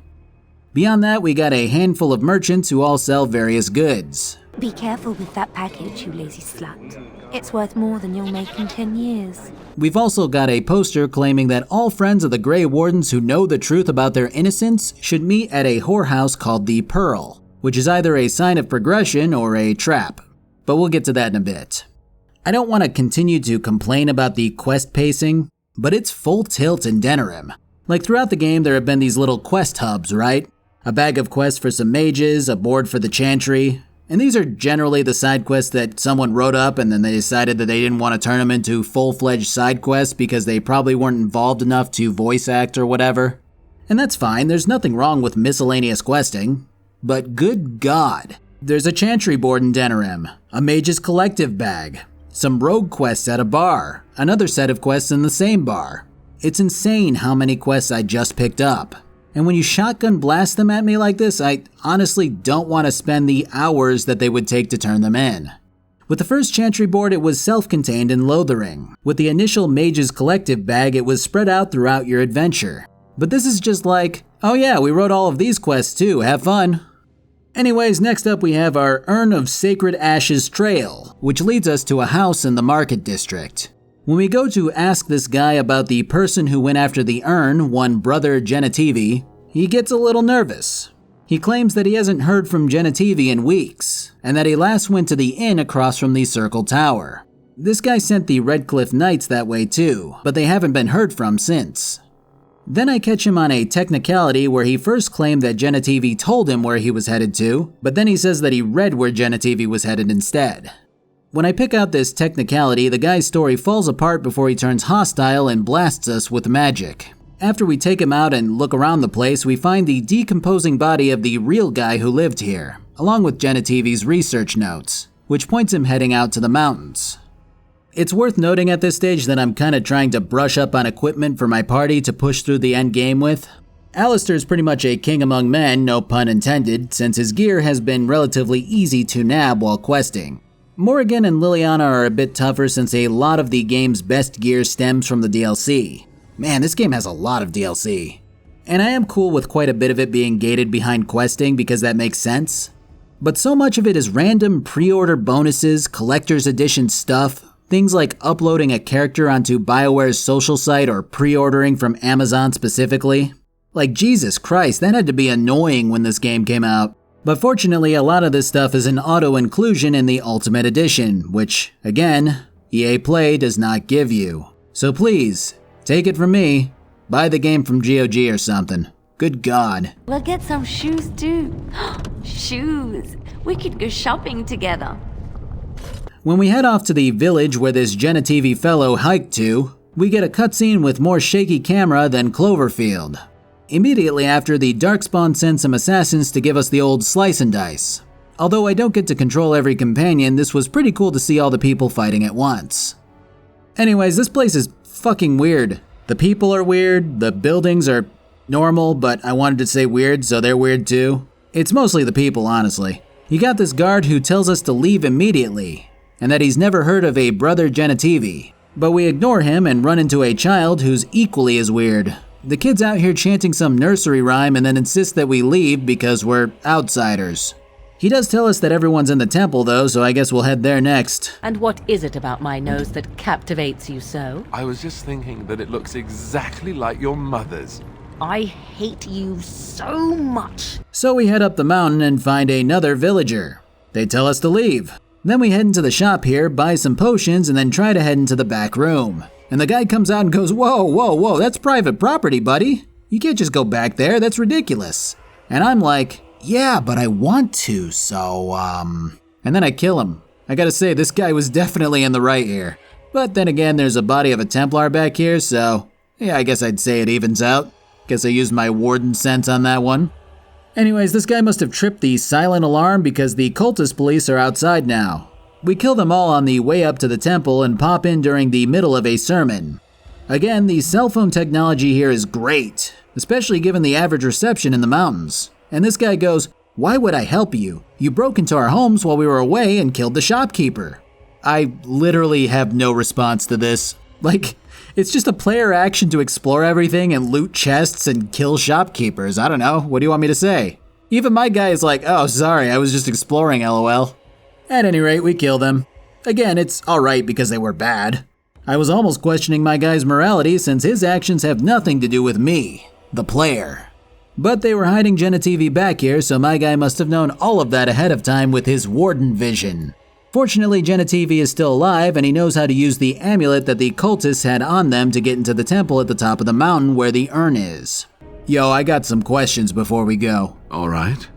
Beyond that, we got a handful of merchants who all sell various goods. Be careful with that package, you lazy slut. It's worth more than you'll make in 10 years. We've also got a poster claiming that all friends of the Grey Wardens who know the truth about their innocence should meet at a whorehouse called the Pearl, which is either a sign of progression or a trap. But we'll get to that in a bit. I don't want to continue to complain about the quest pacing, but it's full tilt in Denerim. Like throughout the game there have been these little quest hubs, right? A bag of quests for some mages, a board for the chantry, and these are generally the side quests that someone wrote up and then they decided that they didn't want to turn them into full-fledged side quests because they probably weren't involved enough to voice act or whatever. And that's fine, there's nothing wrong with miscellaneous questing. But good God, there's a chantry board in Denerim, a mage's collective bag, some rogue quests at a bar, another set of quests in the same bar. It's insane how many quests I just picked up. And when you shotgun blast them at me like this, I honestly don't want to spend the hours that they would take to turn them in. With the first chantry board, it was self-contained in Lothering. With the initial Mage's Collective bag, it was spread out throughout your adventure. But this is just like, oh yeah, we wrote all of these quests too, have fun. Anyways, next up we have our Urn of Sacred Ashes trail, which leads us to a house in the Market District. When we go to ask this guy about the person who went after the urn, one brother Genetivi, he gets a little nervous. He claims that he hasn't heard from Genetivi in weeks, and that he last went to the inn across from the Circle Tower. This guy sent the Redcliffe Knights that way too, but they haven't been heard from since. Then I catch him on a technicality where he first claimed that Genetivi told him where he was headed to, but then he says that he read where Genetivi was headed instead. When I pick out this technicality, the guy's story falls apart before he turns hostile and blasts us with magic. After we take him out and look around the place, we find the decomposing body of the real guy who lived here, along with Genetivi's research notes, which points him heading out to the mountains. It's worth noting at this stage that I'm kinda trying to brush up on equipment for my party to push through the end game with. Alistair's pretty much a king among men, no pun intended, since his gear has been relatively easy to nab while questing. Morrigan and Liliana are a bit tougher since a lot of the game's best gear stems from the DLC. Man, this game has a lot of DLC. And I am cool with quite a bit of it being gated behind questing because that makes sense. But so much of it is random pre-order bonuses, collector's edition stuff, things like uploading a character onto BioWare's social site or pre-ordering from Amazon specifically. Like Jesus Christ, that had to be annoying when this game came out. But fortunately, a lot of this stuff is an auto-inclusion in the Ultimate Edition, which, again, EA Play does not give you. So please, take it from me, buy the game from GOG or something. Good God. We'll get some shoes too. Shoes! We could go shopping together. When we head off to the village where this Genetivi fellow hiked to, we get a cutscene with more shaky camera than Cloverfield. Immediately after, the Darkspawn sends some assassins to give us the old slice and dice. Although I don't get to control every companion, this was pretty cool to see all the people fighting at once. Anyways, this place is fucking weird. The people are weird, the buildings are normal, but I wanted to say weird, so they're weird too. It's mostly the people, honestly. You got this guard who tells us to leave immediately, and that he's never heard of a brother Genetivi. But we ignore him and run into a child who's equally as weird. The kid's out here chanting some nursery rhyme and then insists that we leave because we're outsiders. He does tell us that everyone's in the temple though, so I guess we'll head there next. And what is it about my nose that captivates you so? I was just thinking that it looks exactly like your mother's. I hate you so much. So we head up the mountain and find another villager. They tell us to leave. Then we head into the shop here, buy some potions, and then try to head into the back room. And the guy comes out and goes, whoa, that's private property, buddy. You can't just go back there, that's ridiculous. And I'm like, yeah, but I want to, so, And then I kill him. I gotta say, this guy was definitely in the right here. But then again, there's a body of a Templar back here, so, yeah, I guess I'd say it evens out. Guess I used my warden sense on that one. Anyways, this guy must have tripped the silent alarm because the cultist police are outside now. We kill them all on the way up to the temple and pop in during the middle of a sermon. Again, the cell phone technology here is great, especially given the average reception in the mountains. And this guy goes, "Why would I help you? You broke into our homes while we were away and killed the shopkeeper." I literally have no response to this. Like, it's just a player action to explore everything and loot chests and kill shopkeepers. I don't know, what do you want me to say? Even my guy is like, "Oh, sorry, I was just exploring, lol." At any rate, we kill them. Again, it's alright because they were bad. I was almost questioning my guy's morality since his actions have nothing to do with me, the player. But they were hiding Genitivi back here, so my guy must have known all of that ahead of time with his warden vision. Fortunately, Genitivi is still alive and he knows how to use the amulet that the cultists had on them to get into the temple at the top of the mountain where the urn is. Yo, I got some questions before we go. Alright.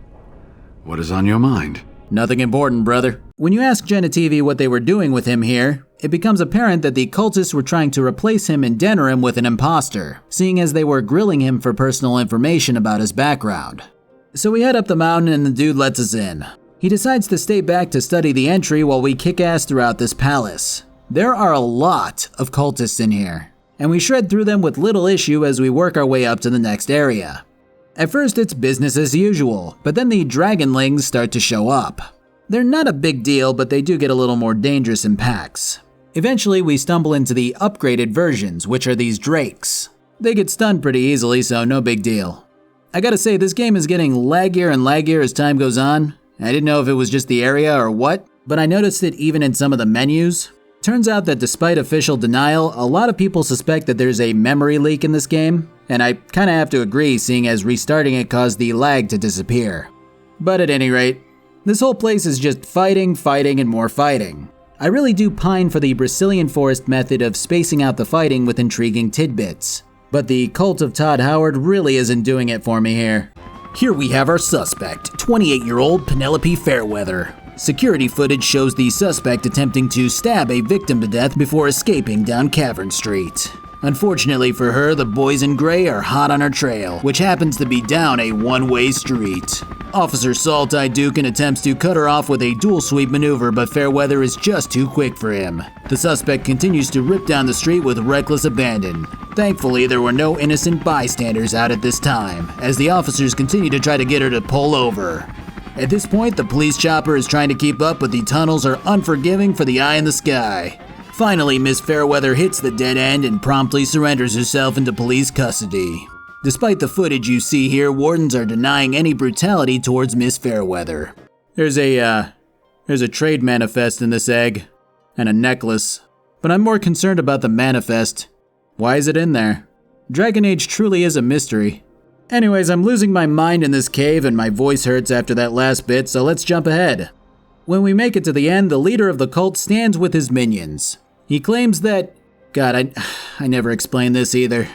What is on your mind? Nothing important, brother. When you ask Genitivi what they were doing with him here, it becomes apparent that the cultists were trying to replace him in Denerim with an imposter, seeing as they were grilling him for personal information about his background. So we head up the mountain and the dude lets us in. He decides to stay back to study the entry while we kick ass throughout this palace. There are a lot of cultists in here, and we shred through them with little issue as we work our way up to the next area. At first it's business as usual, but then the dragonlings start to show up. They're not a big deal, but they do get a little more dangerous in packs. Eventually we stumble into the upgraded versions, which are these drakes. They get stunned pretty easily, so no big deal. I gotta say, this game is getting laggier and laggier as time goes on. I didn't know if it was just the area or what, but I noticed it even in some of the menus. Turns out that despite official denial, a lot of people suspect that there's a memory leak in this game, and I kinda have to agree seeing as restarting it caused the lag to disappear. But at any rate, this whole place is just fighting, and more fighting. I really do pine for the Brecilian Forest method of spacing out the fighting with intriguing tidbits. But the cult of Todd Howard really isn't doing it for me here. Here we have our suspect, 28-year-old Penelope Fairweather. Security footage shows the suspect attempting to stab a victim to death before escaping down Cavern Street. Unfortunately for her, the boys in gray are hot on her trail, which happens to be down a one-way street. Officer Saul Tydukin attempts to cut her off with a dual sweep maneuver, but Fairweather is just too quick for him. The suspect continues to rip down the street with reckless abandon. Thankfully, there were no innocent bystanders out at this time, as the officers continue to try to get her to pull over. At this point, the police chopper is trying to keep up, but the tunnels are unforgiving for the eye in the sky. Finally, Miss Fairweather hits the dead end and promptly surrenders herself into police custody. Despite the footage you see here, wardens are denying any brutality towards Miss Fairweather. There's a trade manifest in this egg, and a necklace. But I'm more concerned about the manifest. Why is it in there? Dragon Age truly is a mystery. Anyways, I'm losing my mind in this cave and my voice hurts after that last bit, so let's jump ahead. When we make it to the end, the leader of the cult stands with his minions. He claims that... God, I never explained this either.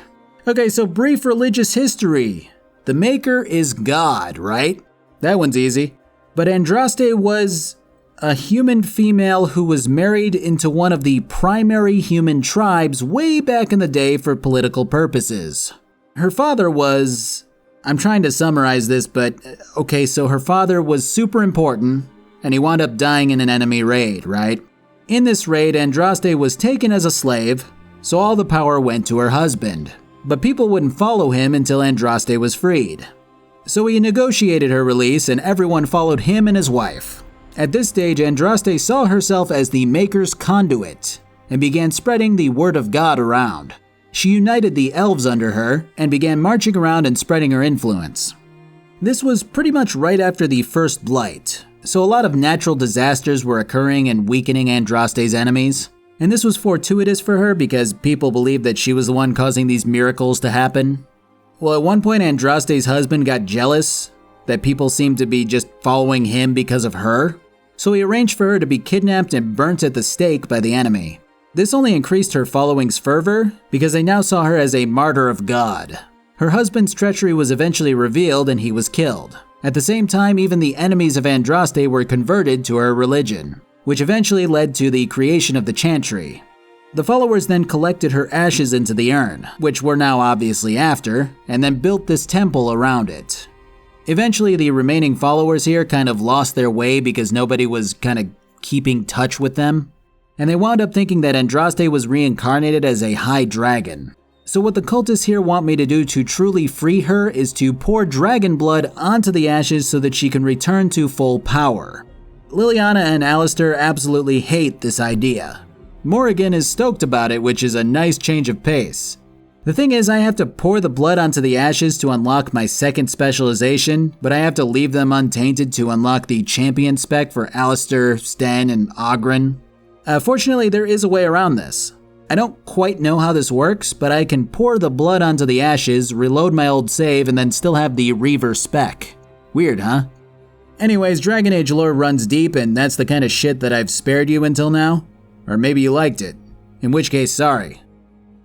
Okay, so brief religious history. The Maker is God, right? That one's easy. But Andraste was a human female who was married into one of the primary human tribes way back in the day for political purposes. Her father was... I'm trying to summarize this, but okay, so her father was super important, and he wound up dying in an enemy raid, right? In this raid, Andraste was taken as a slave, so all the power went to her husband. But people wouldn't follow him until Andraste was freed. So he negotiated her release and everyone followed him and his wife. At this stage, Andraste saw herself as the Maker's conduit and began spreading the word of God around. She united the elves under her and began marching around and spreading her influence. This was pretty much right after the First Blight, so a lot of natural disasters were occurring and weakening Andraste's enemies. And this was fortuitous for her because people believed that she was the one causing these miracles to happen. Well, at one point Andraste's husband got jealous that people seemed to be just following him because of her. So he arranged for her to be kidnapped and burnt at the stake by the enemy. This only increased her following's fervor because they now saw her as a martyr of God. Her husband's treachery was eventually revealed and he was killed. At the same time, even the enemies of Andraste were converted to her religion, which eventually led to the creation of the Chantry. The followers then collected her ashes into the urn, which we're now obviously after, and then built this temple around it. Eventually, the remaining followers here kind of lost their way because nobody was kind of keeping touch with them, and they wound up thinking that Andraste was reincarnated as a high dragon. So what the cultists here want me to do to truly free her is to pour dragon blood onto the ashes so that she can return to full power. Liliana and Alistair absolutely hate this idea. Morrigan is stoked about it, which is a nice change of pace. The thing is, I have to pour the blood onto the ashes to unlock my second specialization, but I have to leave them untainted to unlock the champion spec for Alistair, Sten, and Oghren. Fortunately, there is a way around this. I don't quite know how this works, but I can pour the blood onto the ashes, reload my old save, and then still have the Reaver spec. Weird, huh? Anyways, Dragon Age lore runs deep, and that's the kind of shit that I've spared you until now. Or maybe you liked it. In which case, sorry.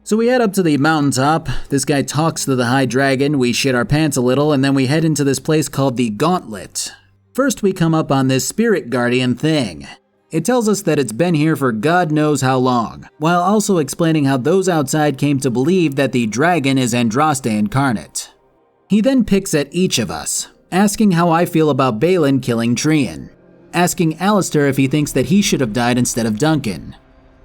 So we head up to the mountaintop, this guy talks to the High Dragon, we shit our pants a little, and then we head into this place called the Gauntlet. First we come up on this spirit guardian thing. It tells us that it's been here for God knows how long, while also explaining how those outside came to believe that the dragon is Andraste incarnate. He then picks at each of us, asking how I feel about Balin killing Trian, asking Alistair if he thinks that he should have died instead of Duncan,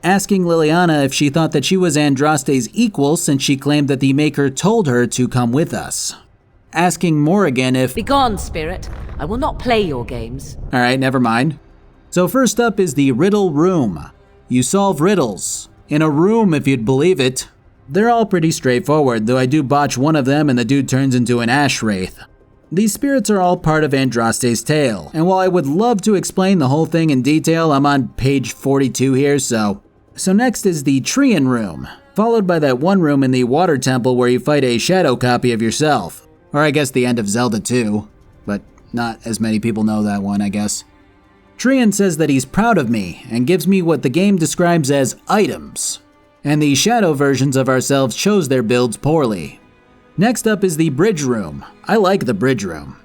asking Liliana if she thought that she was Andraste's equal since she claimed that the Maker told her to come with us, asking Morrigan if— Begone, spirit. I will not play your games. Alright, never mind. So first up is the Riddle Room. You solve riddles. In a room, if you'd believe it. They're all pretty straightforward, though I do botch one of them and the dude turns into an ash wraith. These spirits are all part of Andraste's tale, and while I would love to explain the whole thing in detail, I'm on page 42 here, so next is the Trian Room, followed by that one room in the Water Temple where you fight a shadow copy of yourself. Or I guess the end of Zelda 2, but not as many people know that one, I guess. Trian says that he's proud of me, and gives me what the game describes as items. And the shadow versions of ourselves chose their builds poorly. Next up is the Bridge Room. I like the Bridge Room.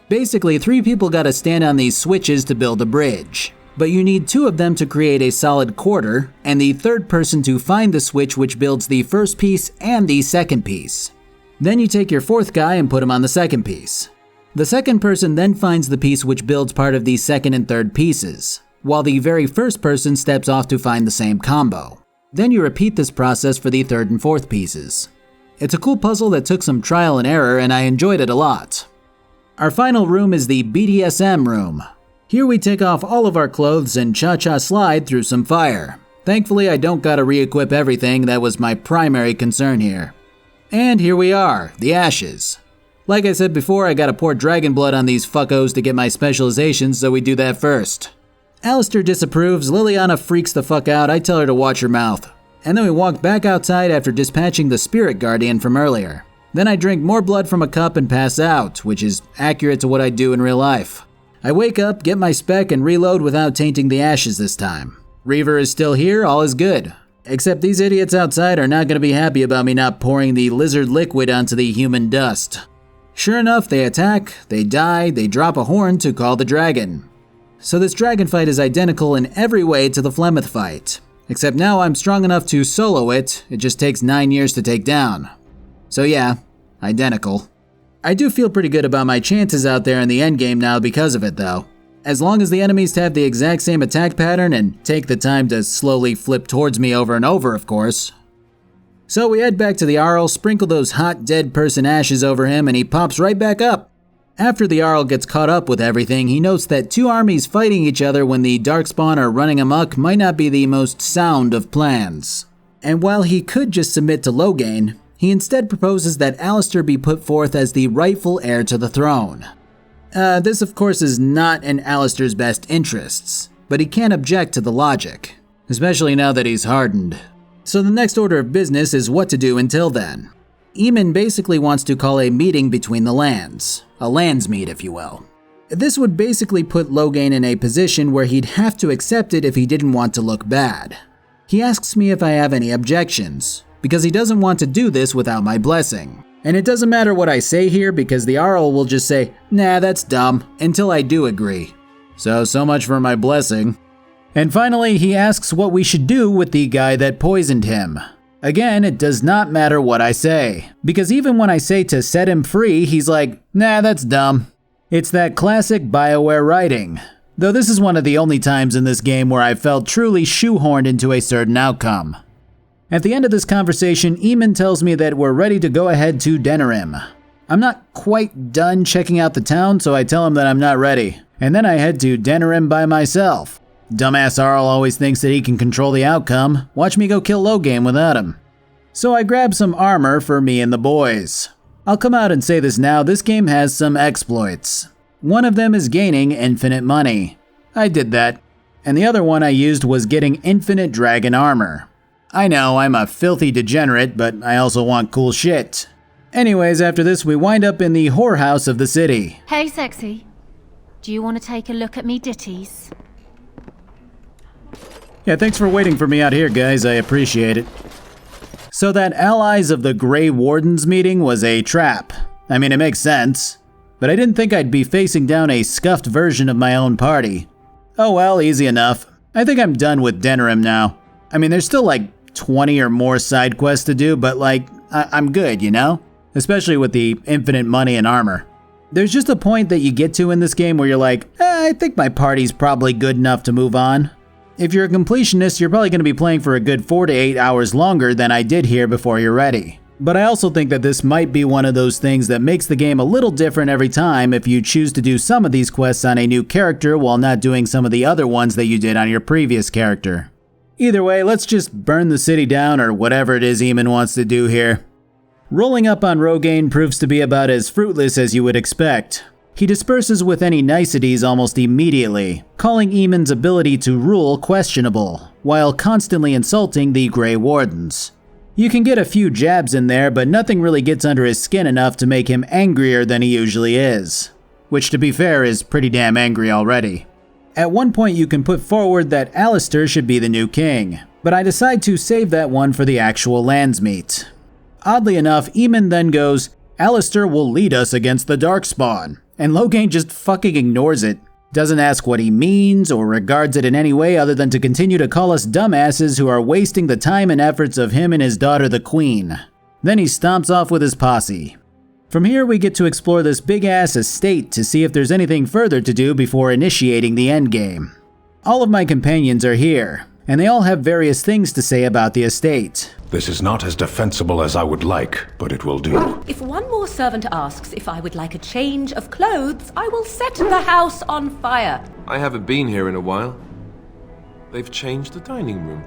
Basically, 3 people gotta stand on these switches to build a bridge. But you need 2 of them to create a solid quarter, and the 3rd person to find the switch which builds the first piece and the second piece. Then you take your 4th guy and put him on the second piece. The 2nd person then finds the piece which builds part of the 2nd and 3rd pieces, while the very first person steps off to find the same combo. Then you repeat this process for the 3rd and 4th pieces. It's a cool puzzle that took some trial and error, and I enjoyed it a lot. Our final room is the BDSM room. Here we take off all of our clothes and cha-cha slide through some fire. Thankfully, I don't gotta re-equip everything, that was my primary concern here. And here we are, the ashes. Like I said before, I gotta pour dragon blood on these fuckos to get my specializations, so we do that first. Alistair disapproves, Liliana freaks the fuck out, I tell her to watch her mouth. And then we walk back outside after dispatching the spirit guardian from earlier. Then I drink more blood from a cup and pass out, which is accurate to what I do in real life. I wake up, get my spec, and reload without tainting the ashes this time. Reaver is still here, all is good. Except these idiots outside are not gonna be happy about me not pouring the lizard liquid onto the human dust. Sure enough, they attack, they die, they drop a horn to call the dragon. So this dragon fight is identical in every way to the Flemeth fight. Except now I'm strong enough to solo it, it just takes 9 years to take down. So yeah, identical. I do feel pretty good about my chances out there in the endgame now because of it though. As long as the enemies have the exact same attack pattern and take the time to slowly flip towards me over and over, of course. So we head back to the Arl, sprinkle those hot dead person ashes over him, and he pops right back up. After the Arl gets caught up with everything, he notes that 2 armies fighting each other when the Darkspawn are running amok might not be the most sound of plans. And while he could just submit to Loghain, he instead proposes that Alistair be put forth as the rightful heir to the throne. This of course is not in Alistair's best interests, but he can't object to the logic, especially now that he's hardened. So the next order of business is what to do until then. Eamon basically wants to call a meeting between the lands. A lands meet, if you will. This would basically put Loghain in a position where he'd have to accept it if he didn't want to look bad. He asks me if I have any objections, because he doesn't want to do this without my blessing. And it doesn't matter what I say here because the Arl will just say, nah, that's dumb, until I do agree. So much for my blessing. And finally, he asks what we should do with the guy that poisoned him. Again, it does not matter what I say, because even when I say to set him free, he's like, nah, that's dumb. It's that classic BioWare writing. Though this is one of the only times in this game where I felt truly shoehorned into a certain outcome. At the end of this conversation, Eamon tells me that we're ready to go ahead to Denerim. I'm not quite done checking out the town, so I tell him that I'm not ready. And then I head to Denerim by myself. Dumbass Arl always thinks that he can control the outcome. Watch me go kill Loghain without him. So I grabbed some armor for me and the boys. I'll come out and say this now, this game has some exploits. One of them is gaining infinite money. I did that. And the other one I used was getting infinite dragon armor. I know, I'm a filthy degenerate, but I also want cool shit. Anyways, after this we wind up in the whorehouse of the city. Hey, sexy. Do you want to take a look at me ditties? Yeah, thanks for waiting for me out here, guys. I appreciate it. So that Allies of the Grey Wardens meeting was a trap. I mean, it makes sense. But I didn't think I'd be facing down a scuffed version of my own party. Oh well, easy enough. I think I'm done with Denerim now. I mean, there's still like 20 or more side quests to do, but like, I'm good, you know? Especially with the infinite money and armor. There's just a point that you get to in this game where you're like, I think my party's probably good enough to move on. If you're a completionist, you're probably going to be playing for a good 4 to 8 hours longer than I did here before you're ready. But I also think that this might be one of those things that makes the game a little different every time if you choose to do some of these quests on a new character while not doing some of the other ones that you did on your previous character. Either way, let's just burn the city down or whatever it is Eamon wants to do here. Rolling up on Rogaine proves to be about as fruitless as you would expect. He disperses with any niceties almost immediately, calling Eamon's ability to rule questionable, while constantly insulting the Grey Wardens. You can get a few jabs in there, but nothing really gets under his skin enough to make him angrier than he usually is. Which, to be fair, is pretty damn angry already. At one point you can put forward that Alistair should be the new king, but I decide to save that one for the actual Landsmeet. Oddly enough, Eamon then goes, Alistair will lead us against the Darkspawn, and Logaine just fucking ignores it. Doesn't ask what he means or regards it in any way other than to continue to call us dumbasses who are wasting the time and efforts of him and his daughter the Queen. Then he stomps off with his posse. From here we get to explore this big-ass estate to see if there's anything further to do before initiating the endgame. All of my companions are here, and they all have various things to say about the estate. This is not as defensible as I would like, but it will do. If one more servant asks if I would like a change of clothes, I will set the house on fire. I haven't been here in a while. They've changed the dining room.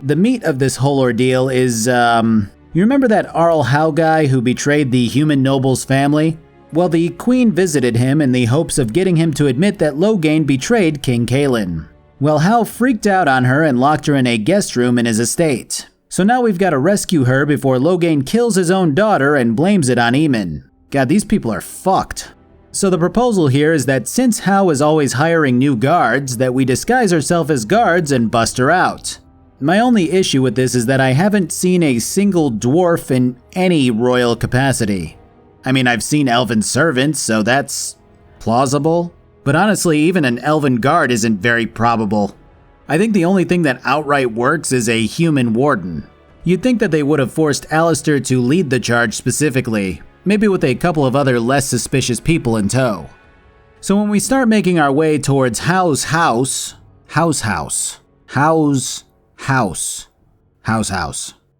The meat of this whole ordeal is, you remember that Arl Howe guy who betrayed the human noble's family? Well, the Queen visited him in the hopes of getting him to admit that Logaine betrayed King Kaelin. Well, Howe freaked out on her and locked her in a guest room in his estate. So now we've got to rescue her before Logaine kills his own daughter and blames it on Eamon. God, these people are fucked. So the proposal here is that since Howe is always hiring new guards, that we disguise ourselves as guards and bust her out. My only issue with this is that I haven't seen a single dwarf in any royal capacity. I mean, I've seen elven servants, so that's plausible. But honestly, even an elven guard isn't very probable. I think the only thing that outright works is a human warden. You'd think that they would have forced Alistair to lead the charge specifically, maybe with a couple of other less suspicious people in tow. So when we start making our way towards Howe's house,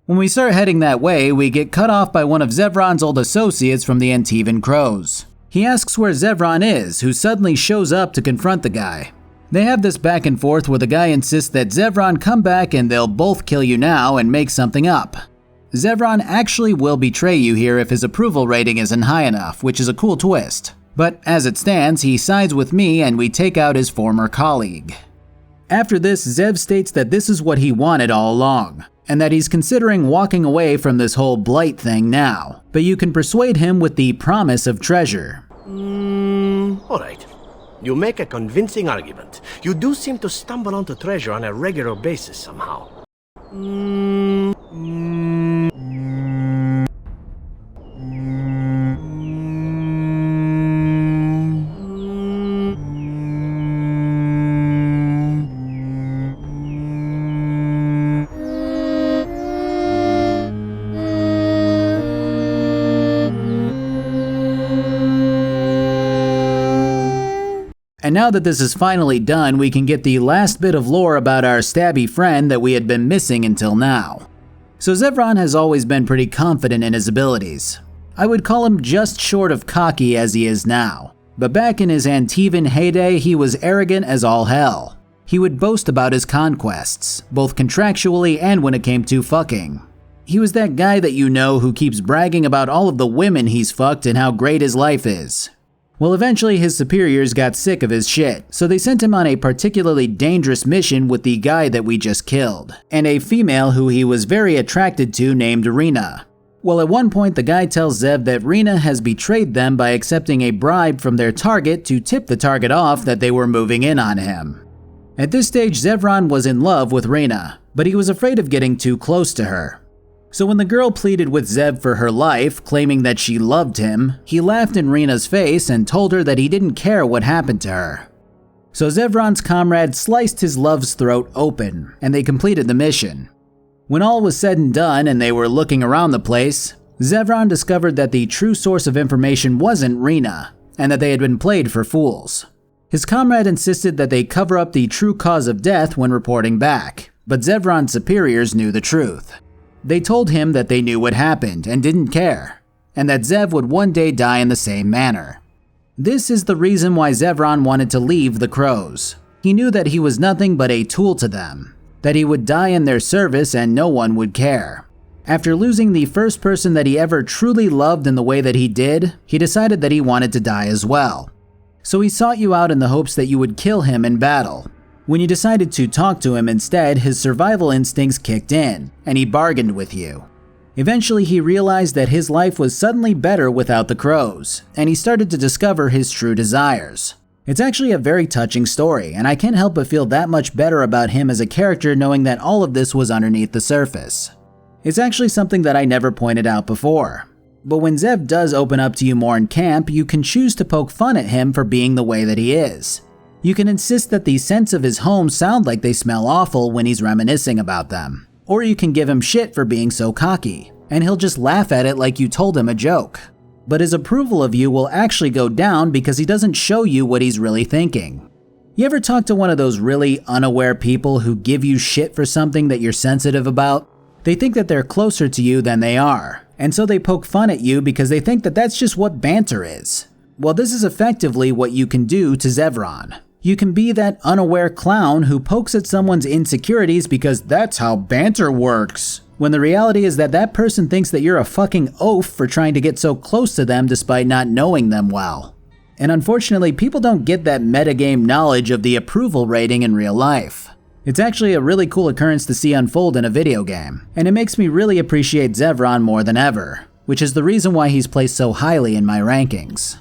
when we start heading that way, we get cut off by one of Zevron's old associates from the Antivan Crows. He asks where Zevron is, who suddenly shows up to confront the guy. They have this back and forth where the guy insists that Zevron come back and they'll both kill you now and make something up. Zevron actually will betray you here if his approval rating isn't high enough, which is a cool twist. But as it stands, he sides with me and we take out his former colleague. After this, Zev states that this is what he wanted all along, and that he's considering walking away from this whole blight thing now, but you can persuade him with the promise of treasure. Alright. You make a convincing argument. You do seem to stumble onto treasure on a regular basis somehow. And now that this is finally done, we can get the last bit of lore about our stabby friend that we had been missing until now. So Zevron has always been pretty confident in his abilities. I would call him just short of cocky as he is now. But back in his Antivan heyday, he was arrogant as all hell. He would boast about his conquests, both contractually and when it came to fucking. He was that guy that you know who keeps bragging about all of the women he's fucked and how great his life is. Well, eventually his superiors got sick of his shit, so they sent him on a particularly dangerous mission with the guy that we just killed, and a female who he was very attracted to named Rena. Well, at one point the guy tells Zev that Rena has betrayed them by accepting a bribe from their target to tip the target off that they were moving in on him. At this stage, Zevran was in love with Rena, but he was afraid of getting too close to her. So when the girl pleaded with Zev for her life, claiming that she loved him, he laughed in Rena's face and told her that he didn't care what happened to her. So Zevran's comrade sliced his love's throat open, and they completed the mission. When all was said and done and they were looking around the place, Zevran discovered that the true source of information wasn't Rena, and that they had been played for fools. His comrade insisted that they cover up the true cause of death when reporting back, but Zevran's superiors knew the truth. They told him that they knew what happened and didn't care, and that Zev would one day die in the same manner. This is the reason why Zevran wanted to leave the Crows. He knew that he was nothing but a tool to them, that he would die in their service and no one would care. After losing the first person that he ever truly loved in the way that he did, he decided that he wanted to die as well. So he sought you out in the hopes that you would kill him in battle. When you decided to talk to him instead, his survival instincts kicked in, and he bargained with you. Eventually, he realized that his life was suddenly better without the Crows, and he started to discover his true desires. It's actually a very touching story, and I can't help but feel that much better about him as a character knowing that all of this was underneath the surface. It's actually something that I never pointed out before. But when Zev does open up to you more in camp, you can choose to poke fun at him for being the way that he is. You can insist that the scents of his home sound like they smell awful when he's reminiscing about them. Or you can give him shit for being so cocky, and he'll just laugh at it like you told him a joke. But his approval of you will actually go down because he doesn't show you what he's really thinking. You ever talk to one of those really unaware people who give you shit for something that you're sensitive about? They think that they're closer to you than they are, and so they poke fun at you because they think that that's just what banter is. Well, this is effectively what you can do to Zevran. You can be that unaware clown who pokes at someone's insecurities because that's how banter works, when the reality is that that person thinks that you're a fucking oaf for trying to get so close to them despite not knowing them well. And unfortunately, people don't get that metagame knowledge of the approval rating in real life. It's actually a really cool occurrence to see unfold in a video game, and it makes me really appreciate Zevran more than ever, which is the reason why he's placed so highly in my rankings.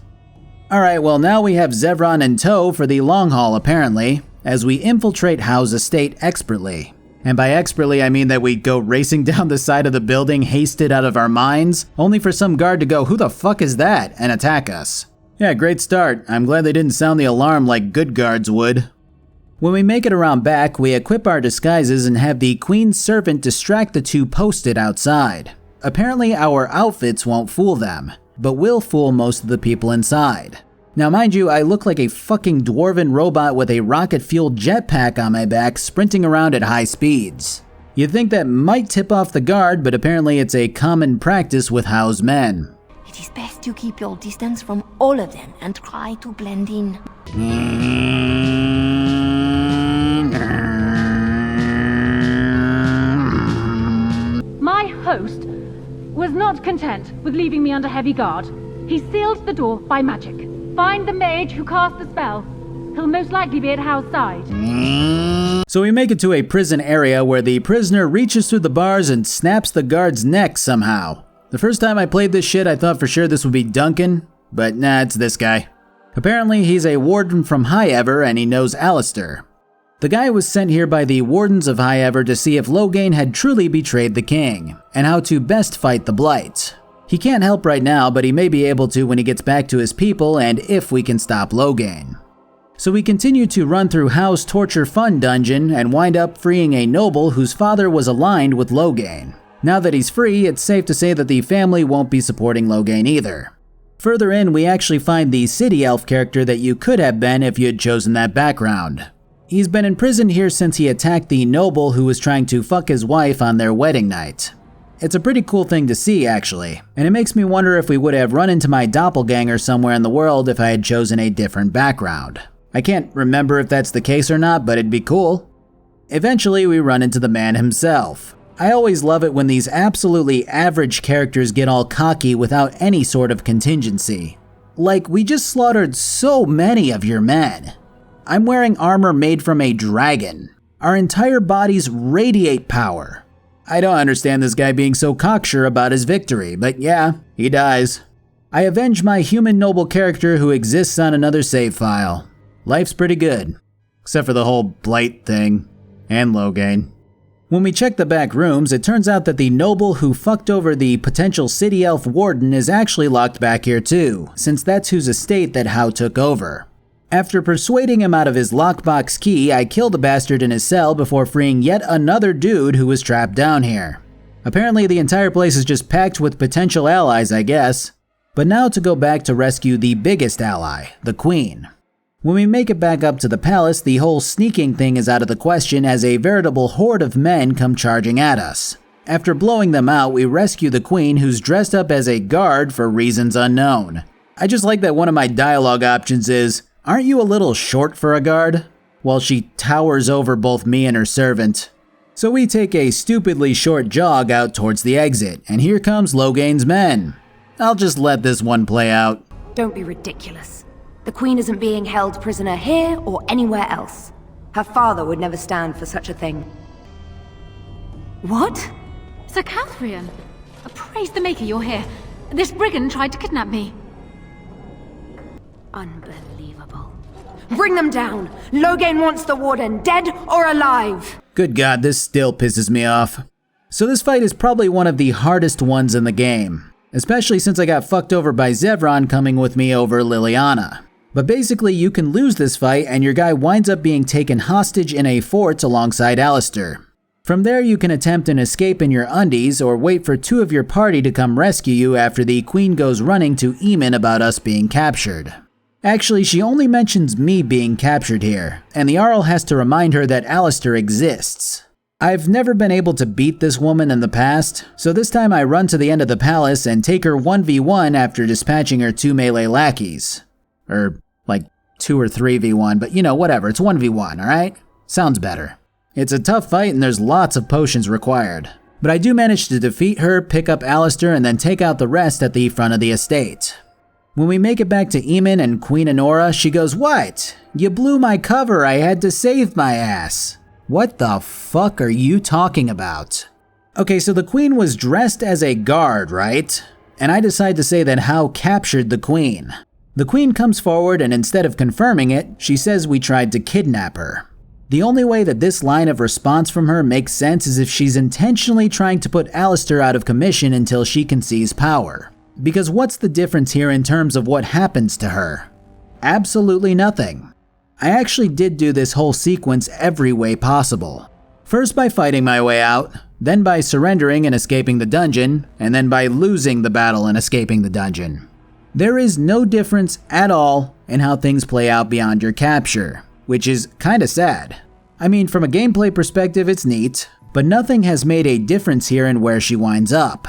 Alright, well now we have Zevran in tow for the long haul apparently, as we infiltrate Howe's estate expertly. And by expertly I mean that we go racing down the side of the building hasted out of our minds, only for some guard to go, "Who the fuck is that?" and attack us. Yeah, great start. I'm glad they didn't sound the alarm like good guards would. When we make it around back, we equip our disguises and have the Queen's servant distract the two posted outside. Apparently our outfits won't fool them, but will fool most of the people inside. Now mind you, I look like a fucking dwarven robot with a rocket-fueled jetpack on my back sprinting around at high speeds. You'd think that might tip off the guard, but apparently it's a common practice with Howe's men. It is best you keep your distance from all of them and try to blend in. My host was not content with leaving me under heavy guard. He sealed the door by magic. Find the mage who cast the spell. He'll most likely be at Howe's side. So we make it to a prison area where the prisoner reaches through the bars and snaps the guard's neck somehow. The first time I played this shit, I thought for sure this would be Duncan, but nah, it's this guy. Apparently he's a warden from High Ever and he knows Alistair. The guy was sent here by the wardens of High Ever to see if Loghain had truly betrayed the king, and how to best fight the Blight. He can't help right now, but he may be able to when he gets back to his people and if we can stop Loghain. So we continue to run through Howe's Torture Fun dungeon and wind up freeing a noble whose father was aligned with Loghain. Now that he's free, it's safe to say that the family won't be supporting Loghain either. Further in, we actually find the city elf character that you could have been if you had chosen that background. He's been imprisoned here since he attacked the noble who was trying to fuck his wife on their wedding night. It's a pretty cool thing to see actually, and it makes me wonder if we would have run into my doppelganger somewhere in the world if I had chosen a different background. I can't remember if that's the case or not, but it'd be cool. Eventually we run into the man himself. I always love it when these absolutely average characters get all cocky without any sort of contingency. Like, we just slaughtered so many of your men. I'm wearing armor made from a dragon. Our entire bodies radiate power. I don't understand this guy being so cocksure about his victory, but yeah, he dies. I avenge my human noble character who exists on another save file. Life's pretty good. Except for the whole blight thing. And Loghain. When we check the back rooms, it turns out that the noble who fucked over the potential city elf warden is actually locked back here too, since that's whose estate that Hao took over. After persuading him out of his lockbox key, I kill the bastard in his cell before freeing yet another dude who was trapped down here. Apparently the entire place is just packed with potential allies, I guess. But now to go back to rescue the biggest ally, the Queen. When we make it back up to the palace, the whole sneaking thing is out of the question as a veritable horde of men come charging at us. After blowing them out, we rescue the Queen, who's dressed up as a guard for reasons unknown. I just like that one of my dialogue options is, "Aren't you a little short for a guard?" while she towers over both me and her servant. So we take a stupidly short jog out towards the exit, and here comes Loghain's men. I'll just let this one play out. Don't be ridiculous. The Queen isn't being held prisoner here or anywhere else. Her father would never stand for such a thing. What? Sir Catherine? Praise the Maker you're here. This brigand tried to kidnap me. Unbelievable. Bring them down! Loghain wants the warden dead or alive! Good God, this still pisses me off. So this fight is probably one of the hardest ones in the game, especially since I got fucked over by Zevran coming with me over Liliana. But basically you can lose this fight and your guy winds up being taken hostage in a fort alongside Alistair. From there you can attempt an escape in your undies or wait for two of your party to come rescue you after the Queen goes running to Eamon about us being captured. Actually, she only mentions me being captured here, and the Jarl has to remind her that Alistair exists. I've never been able to beat this woman in the past, so this time I run to the end of the palace and take her 1v1 after dispatching her 2 melee lackeys. Or, like, 2 or 3v1, but you know, whatever, it's 1v1, alright? Sounds better. It's a tough fight and there's lots of potions required. But I do manage to defeat her, pick up Alistair, and then take out the rest at the front of the estate. When we make it back to Eamon and Queen Honora, she goes, "What? You blew my cover, I had to save my ass." What the fuck are you talking about? Okay, so the Queen was dressed as a guard, right? And I decide to say that Hao captured the Queen. The Queen comes forward and instead of confirming it, she says we tried to kidnap her. The only way that this line of response from her makes sense is if she's intentionally trying to put Alistair out of commission until she can seize power. Because what's the difference here in terms of what happens to her? Absolutely nothing. I actually did do this whole sequence every way possible. First by fighting my way out, then by surrendering and escaping the dungeon, and then by losing the battle and escaping the dungeon. There is no difference at all in how things play out beyond your capture, which is kinda sad. I mean, from a gameplay perspective it's neat, but nothing has made a difference here in where she winds up.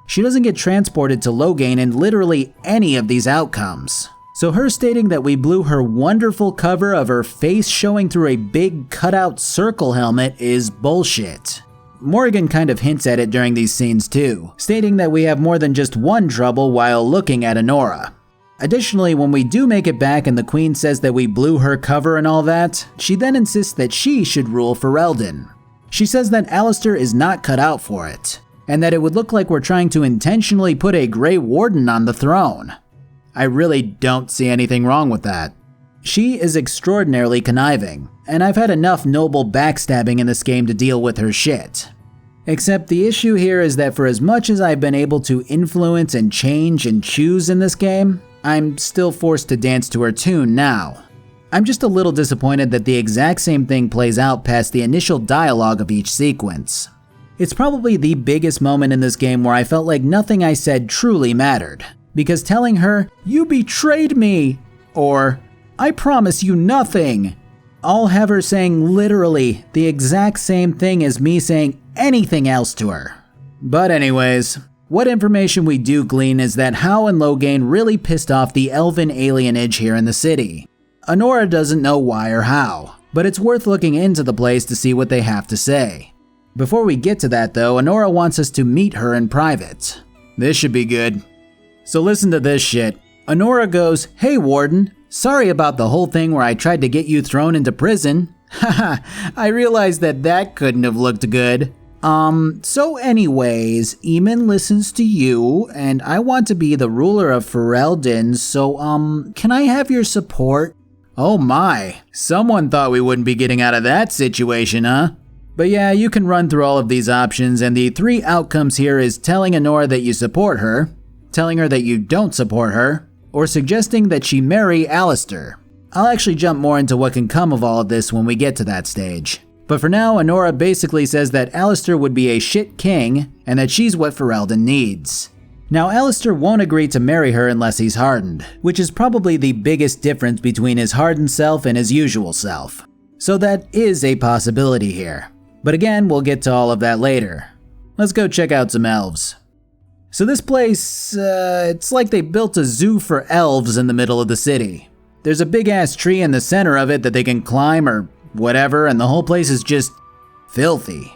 She doesn't get transported to Loghain in literally any of these outcomes. So her stating that we blew her wonderful cover of her face showing through a big cutout circle helmet is bullshit. Morrigan kind of hints at it during these scenes too, stating that we have more than just one trouble while looking at Honora. Additionally, when we do make it back and the Queen says that we blew her cover and all that, she then insists that she should rule Ferelden. She says that Alistair is not cut out for it, and that it would look like we're trying to intentionally put a Grey Warden on the throne. I really don't see anything wrong with that. She is extraordinarily conniving, and I've had enough noble backstabbing in this game to deal with her shit. Except the issue here is that for as much as I've been able to influence and change and choose in this game, I'm still forced to dance to her tune now. I'm just a little disappointed that the exact same thing plays out past the initial dialogue of each sequence. It's probably the biggest moment in this game where I felt like nothing I said truly mattered, because telling her, "You betrayed me," or "I promise you nothing," all have her saying literally the exact same thing as me saying anything else to her. But anyways, what information we do glean is that Hao and Loghain really pissed off the elven alienage here in the city. Honora doesn't know why or how, but it's worth looking into the place to see what they have to say. Before we get to that though, Honora wants us to meet her in private. This should be good. So listen to this shit. Honora goes, "Hey Warden, sorry about the whole thing where I tried to get you thrown into prison. Haha, I realized that couldn't have looked good. So anyways, Eamon listens to you, and I want to be the ruler of Ferelden, so can I have your support?" Oh my, someone thought we wouldn't be getting out of that situation, huh? But yeah, you can run through all of these options, and the 3 outcomes here is telling Honora that you support her, telling her that you don't support her, or suggesting that she marry Alistair. I'll actually jump more into what can come of all of this when we get to that stage. But for now, Honora basically says that Alistair would be a shit king, and that she's what Ferelden needs. Now, Alistair won't agree to marry her unless he's hardened, which is probably the biggest difference between his hardened self and his usual self. So that is a possibility here. But again, we'll get to all of that later. Let's go check out some elves. So this place, it's like they built a zoo for elves in the middle of the city. There's a big ass tree in the center of it that they can climb or whatever, and the whole place is just filthy.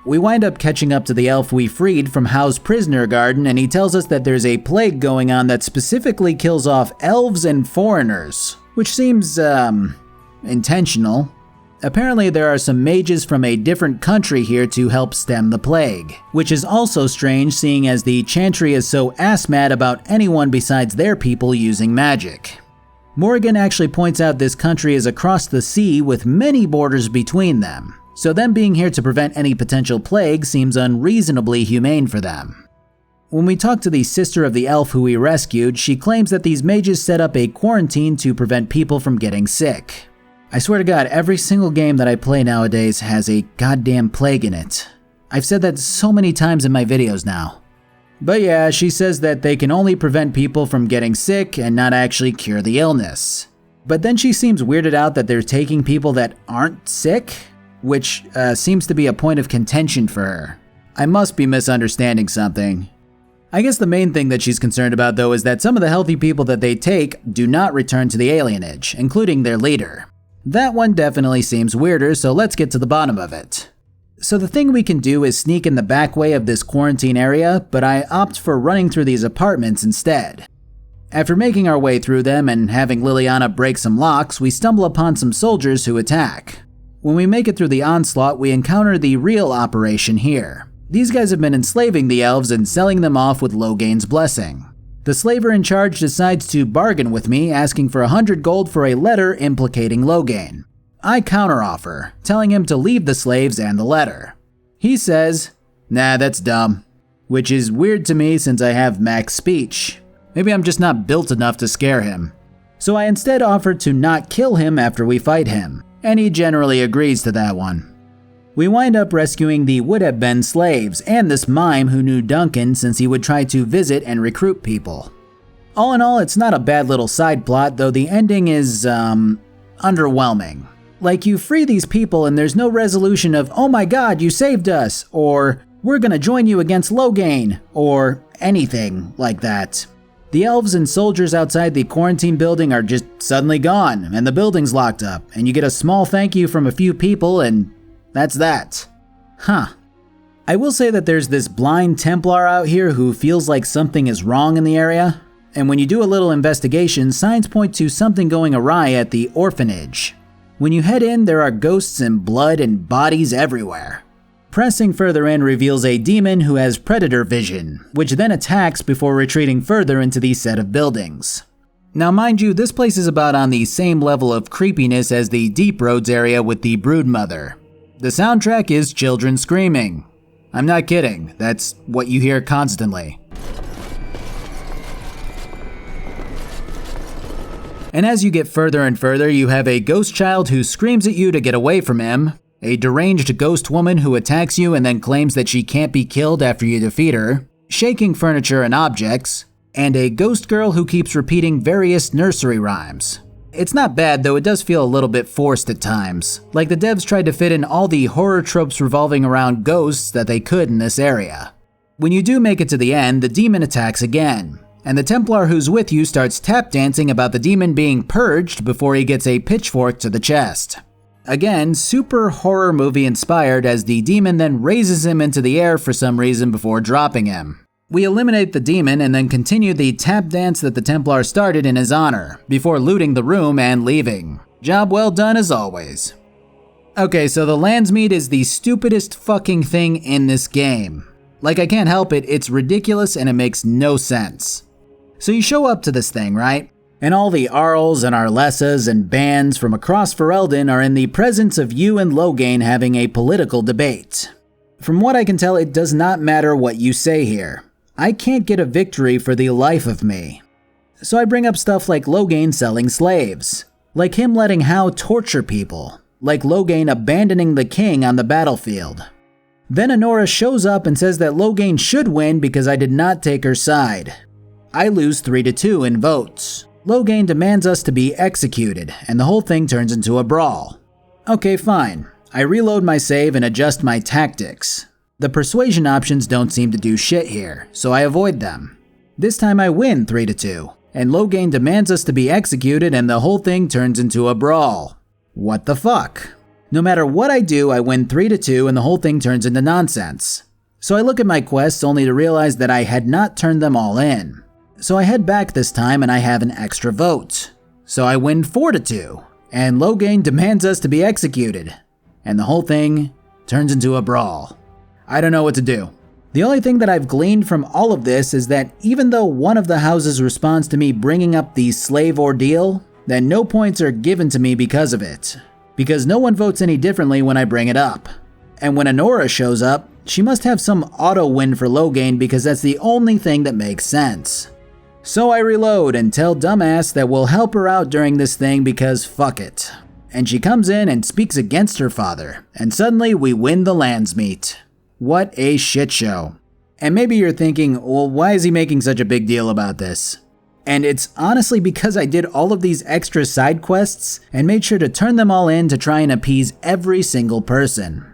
We wind up catching up to the elf we freed from Howe's prisoner garden, and he tells us that there's a plague going on that specifically kills off elves and foreigners, which seems, intentional. Apparently there are some mages from a different country here to help stem the plague, which is also strange seeing as the Chantry is so ass-mad about anyone besides their people using magic. Morrigan actually points out this country is across the sea with many borders between them, so them being here to prevent any potential plague seems unreasonably humane for them. When we talk to the sister of the elf who we rescued, she claims that these mages set up a quarantine to prevent people from getting sick. I swear to God, every single game that I play nowadays has a goddamn plague in it. I've said that so many times in my videos now. But yeah, she says that they can only prevent people from getting sick and not actually cure the illness. But then she seems weirded out that they're taking people that aren't sick, which seems to be a point of contention for her. I must be misunderstanding something. I guess the main thing that she's concerned about though is that some of the healthy people that they take do not return to the alienage, including their leader. That one definitely seems weirder, so let's get to the bottom of it. So the thing we can do is sneak in the back way of this quarantine area, but I opt for running through these apartments instead. After making our way through them and having Liliana break some locks, we stumble upon some soldiers who attack. When we make it through the onslaught, we encounter the real operation here. These guys have been enslaving the elves and selling them off with Logain's blessing. The slaver in charge decides to bargain with me, asking for 100 gold for a letter implicating Logain. I counteroffer, telling him to leave the slaves and the letter. He says, "Nah, that's dumb," which is weird to me since I have max speech. Maybe I'm just not built enough to scare him. So I instead offer to not kill him after we fight him, and he generally agrees to that one. We wind up rescuing the would-have-been slaves and this mime who knew Duncan since he would try to visit and recruit people. All in all, it's not a bad little side plot, though the ending is, underwhelming. Like, you free these people and there's no resolution of, "Oh my god, you saved us," or "We're gonna join you against Logain," or anything like that. The elves and soldiers outside the quarantine building are just suddenly gone, and the building's locked up, and you get a small thank you from a few people, and that's that. Huh. I will say that there's this blind Templar out here who feels like something is wrong in the area, and when you do a little investigation, signs point to something going awry at the orphanage. When you head in, there are ghosts and blood and bodies everywhere. Pressing further in reveals a demon who has predator vision, which then attacks before retreating further into the set of buildings. Now mind you, this place is about on the same level of creepiness as the Deep Roads area with the Broodmother. The soundtrack is children screaming. I'm not kidding, that's what you hear constantly. And as you get further and further, you have a ghost child who screams at you to get away from him, a deranged ghost woman who attacks you and then claims that she can't be killed after you defeat her, shaking furniture and objects, and a ghost girl who keeps repeating various nursery rhymes. It's not bad, though it does feel a little bit forced at times, like the devs tried to fit in all the horror tropes revolving around ghosts that they could in this area. When you do make it to the end, the demon attacks again, and the Templar who's with you starts tap dancing about the demon being purged before he gets a pitchfork to the chest. Again, super horror movie inspired, as the demon then raises him into the air for some reason before dropping him. We eliminate the demon and then continue the tap dance that the Templar started in his honor, before looting the room and leaving. Job well done as always. Okay, so the Landsmeet is the stupidest fucking thing in this game. Like, I can't help it, it's ridiculous and it makes no sense. So you show up to this thing, right? And all the Arls and Arlessas and bands from across Ferelden are in the presence of you and Loghain having a political debate. From what I can tell, it does not matter what you say here. I can't get a victory for the life of me. So I bring up stuff like Loghain selling slaves, like him letting How torture people, like Loghain abandoning the king on the battlefield. Then Anora shows up and says that Loghain should win because I did not take her side. I lose 3-2 in votes. Loghain demands us to be executed, and the whole thing turns into a brawl. Okay, fine. I reload my save and adjust my tactics. The persuasion options don't seem to do shit here, so I avoid them. This time I win 3-2, and Loghain demands us to be executed and the whole thing turns into a brawl. What the fuck? No matter what I do, I win 3-2 and the whole thing turns into nonsense. So I look at my quests only to realize that I had not turned them all in. So I head back this time and I have an extra vote. So I win 4-2, and Loghain demands us to be executed, and the whole thing turns into a brawl. I don't know what to do. The only thing that I've gleaned from all of this is that even though one of the houses responds to me bringing up the slave ordeal, then no points are given to me because of it. Because no one votes any differently when I bring it up. And when Anora shows up, she must have some auto win for Loghain because that's the only thing that makes sense. So I reload and tell Dumbass that we'll help her out during this thing because fuck it. And she comes in and speaks against her father, and suddenly we win the Landsmeet. What a shit show. And maybe you're thinking, well, why is he making such a big deal about this? And it's honestly because I did all of these extra side quests and made sure to turn them all in to try and appease every single person.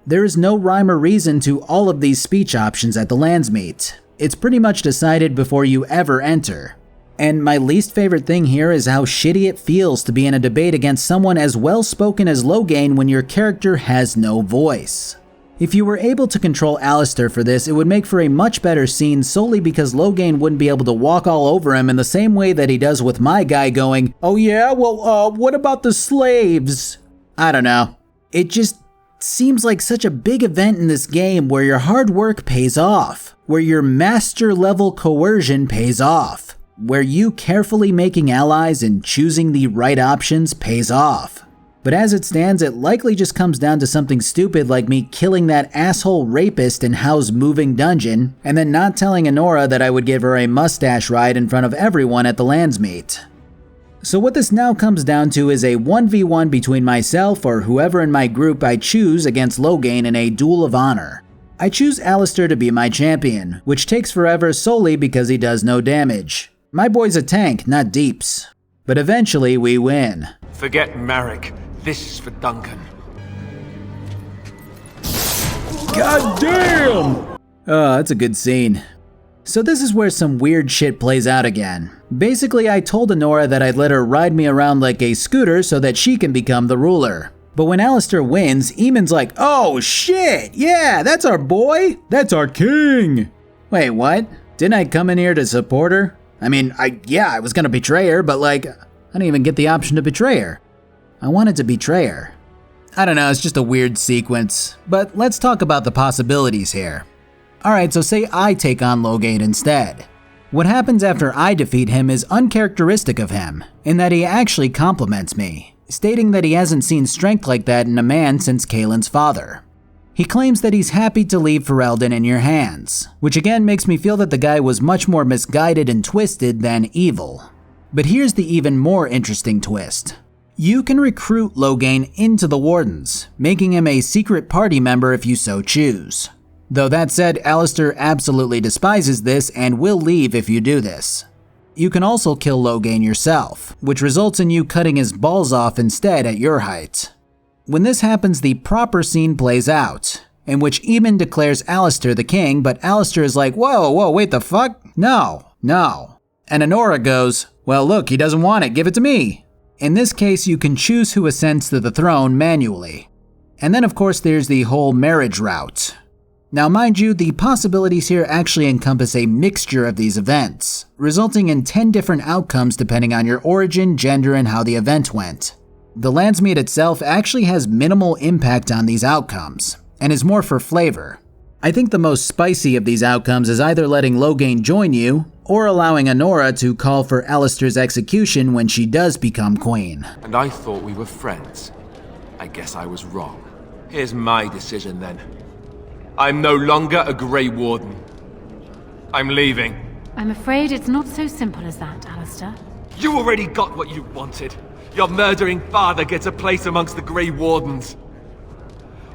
There is no rhyme or reason to all of these speech options at the Landsmeet. It's pretty much decided before you ever enter. And my least favorite thing here is how shitty it feels to be in a debate against someone as well-spoken as Loghain when your character has no voice. If you were able to control Alistair for this, it would make for a much better scene solely because Loghain wouldn't be able to walk all over him in the same way that he does with my guy going, "Oh yeah, well, what about the slaves?" I don't know. It just seems like such a big event in this game where your hard work pays off, where your master level coercion pays off, where you carefully making allies and choosing the right options pays off. But as it stands, it likely just comes down to something stupid like me killing that asshole rapist in How's moving dungeon, and then not telling Anora that I would give her a mustache ride in front of everyone at the Landsmeet. So what this now comes down to is a 1v1 between myself or whoever in my group I choose against Loghain in a duel of honor. I choose Alistair to be my champion, which takes forever solely because he does no damage. My boy's a tank, not deeps. But eventually we win. Forget Marek. This is for Duncan. God damn! Oh, that's a good scene. So this is where some weird shit plays out again. Basically, I told Anora that I'd let her ride me around like a scooter so that she can become the ruler. But when Alistair wins, Eamon's like, "Oh shit, yeah, that's our boy, that's our king." Wait, what? Didn't I come in here to support her? I mean, I was gonna betray her, but like, I didn't even get the option to betray her. I wanted to betray her. I don't know, it's just a weird sequence. But let's talk about the possibilities here. Alright, so say I take on Loghain instead. What happens after I defeat him is uncharacteristic of him, in that he actually compliments me, stating that he hasn't seen strength like that in a man since Kaelin's father. He claims that he's happy to leave Ferelden in your hands, which again makes me feel that the guy was much more misguided and twisted than evil. But here's the even more interesting twist. You can recruit Loghain into the Wardens, making him a secret party member if you so choose. Though that said, Alistair absolutely despises this and will leave if you do this. You can also kill Loghain yourself, which results in you cutting his balls off instead at your height. When this happens, the proper scene plays out, in which Eamon declares Alistair the king, but Alistair is like, whoa, wait the fuck? No. And Anora goes, well look, he doesn't want it, give it to me. In this case, you can choose who ascends to the throne manually. And then of course there's the whole marriage route. Now mind you, the possibilities here actually encompass a mixture of these events, resulting in 10 different outcomes depending on your origin, gender, and how the event went. The Landsmeet itself actually has minimal impact on these outcomes, and is more for flavor. I think the most spicy of these outcomes is either letting Loghain join you, or allowing Honora to call for Alistair's execution when she does become queen. And I thought we were friends. I guess I was wrong. Here's my decision then. I'm no longer a Grey Warden. I'm leaving. I'm afraid it's not so simple as that, Alistair. You already got what you wanted. Your murdering father gets a place amongst the Grey Wardens.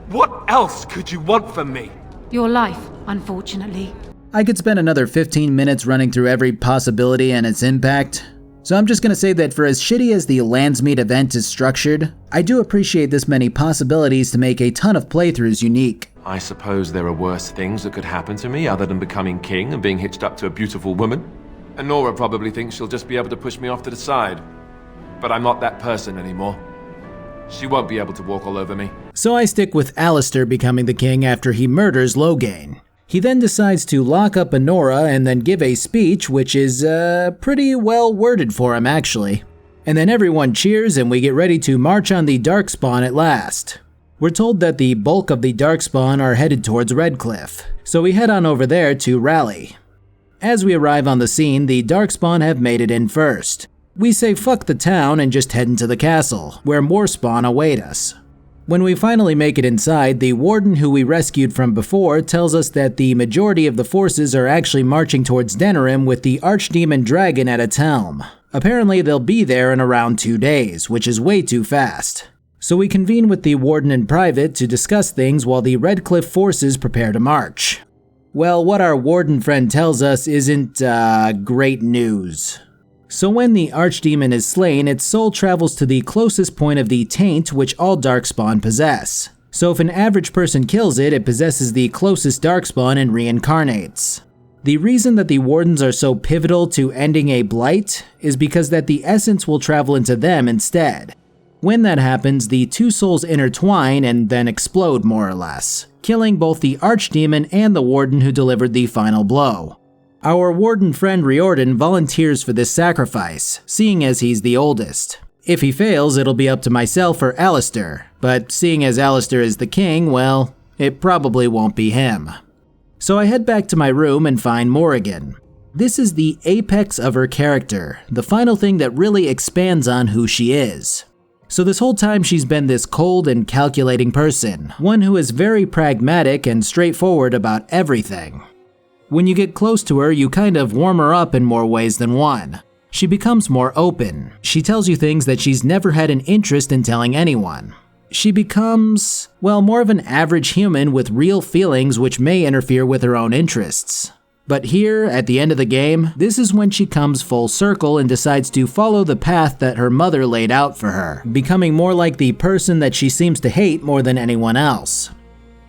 What else could you want from me? Your life, unfortunately. I could spend another 15 minutes running through every possibility and its impact, so I'm just gonna say that for as shitty as the Landsmeet event is structured, I do appreciate this many possibilities to make a ton of playthroughs unique. I suppose there are worse things that could happen to me other than becoming king and being hitched up to a beautiful woman. And Nora probably thinks she'll just be able to push me off to the side. But I'm not that person anymore. She won't be able to walk all over me. So I stick with Alistair becoming the king after he murders Loghain. He then decides to lock up Honora and then give a speech which is pretty well worded for him actually. And then everyone cheers and we get ready to march on the Darkspawn at last. We're told that the bulk of the Darkspawn are headed towards Redcliffe, so we head on over there to rally. As we arrive on the scene, the Darkspawn have made it in first. We say fuck the town and just head into the castle, where more spawn await us. When we finally make it inside, the warden who we rescued from before tells us that the majority of the forces are actually marching towards Denerim with the Archdemon Dragon at its helm. Apparently they'll be there in around 2 days, which is way too fast. So we convene with the warden in private to discuss things while the Redcliffe forces prepare to march. Well, what our warden friend tells us isn't, great news. So when the Archdemon is slain, its soul travels to the closest point of the taint which all Darkspawn possess. So if an average person kills it, it possesses the closest Darkspawn and reincarnates. The reason that the Wardens are so pivotal to ending a blight is because that the essence will travel into them instead. When that happens, the two souls intertwine and then explode more or less, killing both the Archdemon and the Warden who delivered the final blow. Our warden friend Riordan volunteers for this sacrifice, seeing as he's the oldest. If he fails, it'll be up to myself or Alistair, but seeing as Alistair is the king, well, it probably won't be him. So I head back to my room and find Morrigan. This is the apex of her character, the final thing that really expands on who she is. So this whole time she's been this cold and calculating person, one who is very pragmatic and straightforward about everything. When you get close to her, you kind of warm her up in more ways than one. She becomes more open. She tells you things that she's never had an interest in telling anyone. She becomes, well, more of an average human with real feelings which may interfere with her own interests. But here, at the end of the game, this is when she comes full circle and decides to follow the path that her mother laid out for her, becoming more like the person that she seems to hate more than anyone else.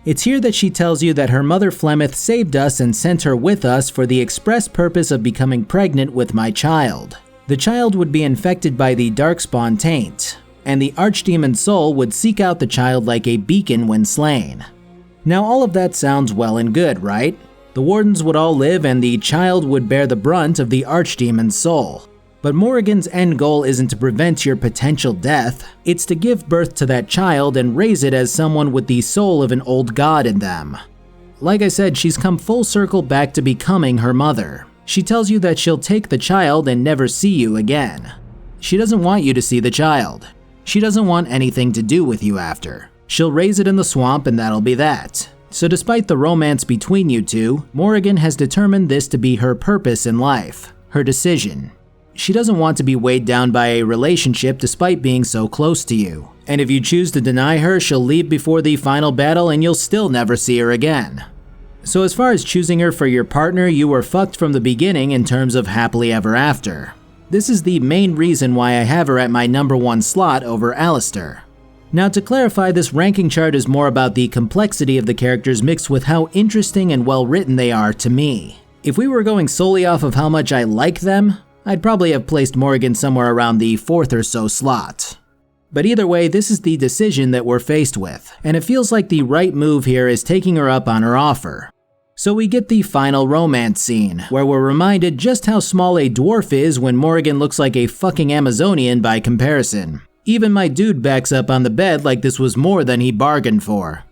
It's here that she tells you that her mother Flemeth saved us and sent her with us for the express purpose of becoming pregnant with my child. The child would be infected by the Darkspawn taint, and the Archdemon's soul would seek out the child like a beacon when slain. Now all of that sounds well and good, right? The Wardens would all live and the child would bear the brunt of the Archdemon's soul. But Morrigan's end goal isn't to prevent your potential death, it's to give birth to that child and raise it as someone with the soul of an old god in them. Like I said, she's come full circle back to becoming her mother. She tells you that she'll take the child and never see you again. She doesn't want you to see the child. She doesn't want anything to do with you after. She'll raise it in the swamp and that'll be that. So despite the romance between you two, Morrigan has determined this to be her purpose in life, her decision. She doesn't want to be weighed down by a relationship despite being so close to you. And if you choose to deny her, she'll leave before the final battle and you'll still never see her again. So as far as choosing her for your partner, you were fucked from the beginning in terms of happily ever after. This is the main reason why I have her at my #1 slot over Alistair. Now to clarify, this ranking chart is more about the complexity of the characters mixed with how interesting and well written they are to me. If we were going solely off of how much I like them, I'd probably have placed Morrigan somewhere around the 4th or so slot. But either way, this is the decision that we're faced with, and it feels like the right move here is taking her up on her offer. So we get the final romance scene, where we're reminded just how small a dwarf is when Morrigan looks like a fucking Amazonian by comparison. Even my dude backs up on the bed like this was more than he bargained for.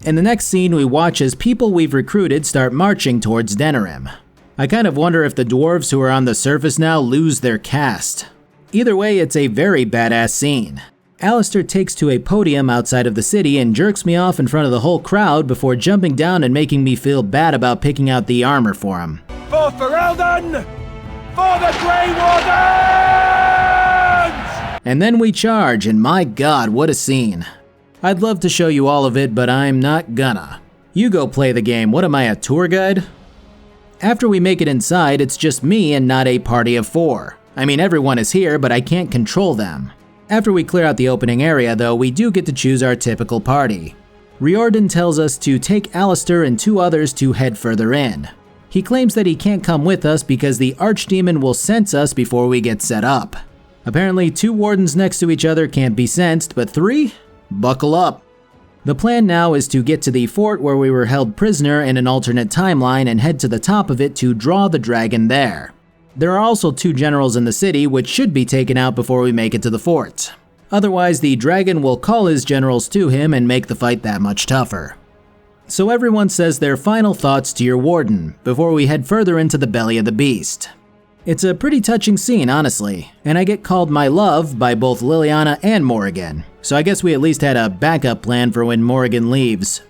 In the next scene, we watch as people we've recruited start marching towards Denerim. I kind of wonder if the dwarves who are on the surface now lose their caste. Either way, it's a very badass scene. Alistair takes to a podium outside of the city and jerks me off in front of the whole crowd before jumping down and making me feel bad about picking out the armor for him. For Ferelden! For the Grey Wardens! And then we charge, and my god, what a scene. I'd love to show you all of it, but I'm not gonna. You go play the game, what am I, a tour guide? After we make it inside, it's just me and not a party of 4. I mean, everyone is here, but I can't control them. After we clear out the opening area though, we do get to choose our typical party. Riordan tells us to take Alistair and 2 others to head further in. He claims that he can't come with us because the Archdemon will sense us before we get set up. Apparently 2 wardens next to each other can't be sensed, but 3? Buckle up. The plan now is to get to the fort where we were held prisoner in an alternate timeline and head to the top of it to draw the dragon there. There are also 2 generals in the city which should be taken out before we make it to the fort. Otherwise, the dragon will call his generals to him and make the fight that much tougher. So everyone says their final thoughts to your warden before we head further into the belly of the beast. It's a pretty touching scene, honestly, and I get called my love by both Liliana and Morrigan, so I guess we at least had a backup plan for when Morrigan leaves.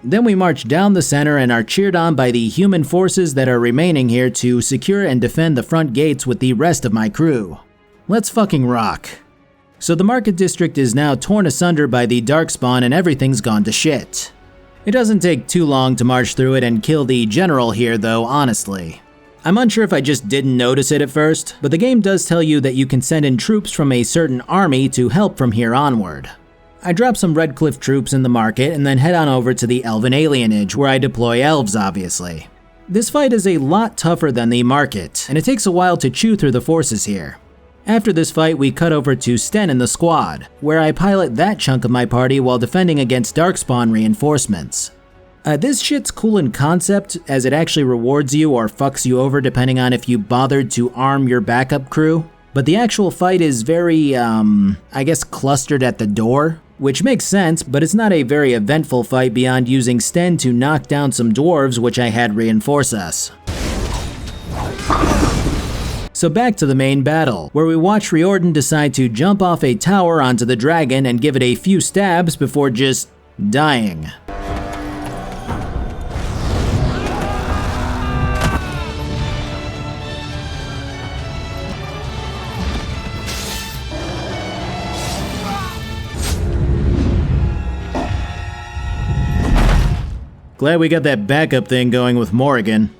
Then we march down the center and are cheered on by the human forces that are remaining here to secure and defend the front gates with the rest of my crew. Let's fucking rock. So the market district is now torn asunder by the darkspawn and everything's gone to shit. It doesn't take too long to march through it and kill the general here though, honestly. I'm unsure if I just didn't notice it at first, but the game does tell you that you can send in troops from a certain army to help from here onward. I drop some Redcliffe troops in the market and then head on over to the Elven Alienage, where I deploy elves obviously. This fight is a lot tougher than the market, and it takes a while to chew through the forces here. After this fight, we cut over to Sten and the squad, where I pilot that chunk of my party while defending against Darkspawn reinforcements. This shit's cool in concept, as it actually rewards you or fucks you over depending on if you bothered to arm your backup crew. But the actual fight is very, I guess clustered at the door, which makes sense, but it's not a very eventful fight beyond using Sten to knock down some dwarves which I had reinforce us. So back to the main battle, where we watch Riordan decide to jump off a tower onto the dragon and give it a few stabs before just dying. Glad we got that backup thing going with Morrigan.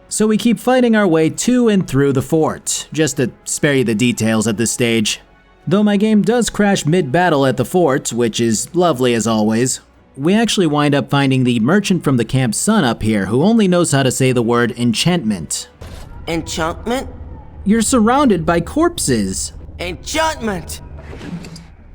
So we keep fighting our way to and through the fort, just to spare you the details at this stage. Though my game does crash mid-battle at the fort, which is lovely as always, we actually wind up finding the merchant from the camp's son up here who only knows how to say the word enchantment. Enchantment? You're surrounded by corpses. Enchantment!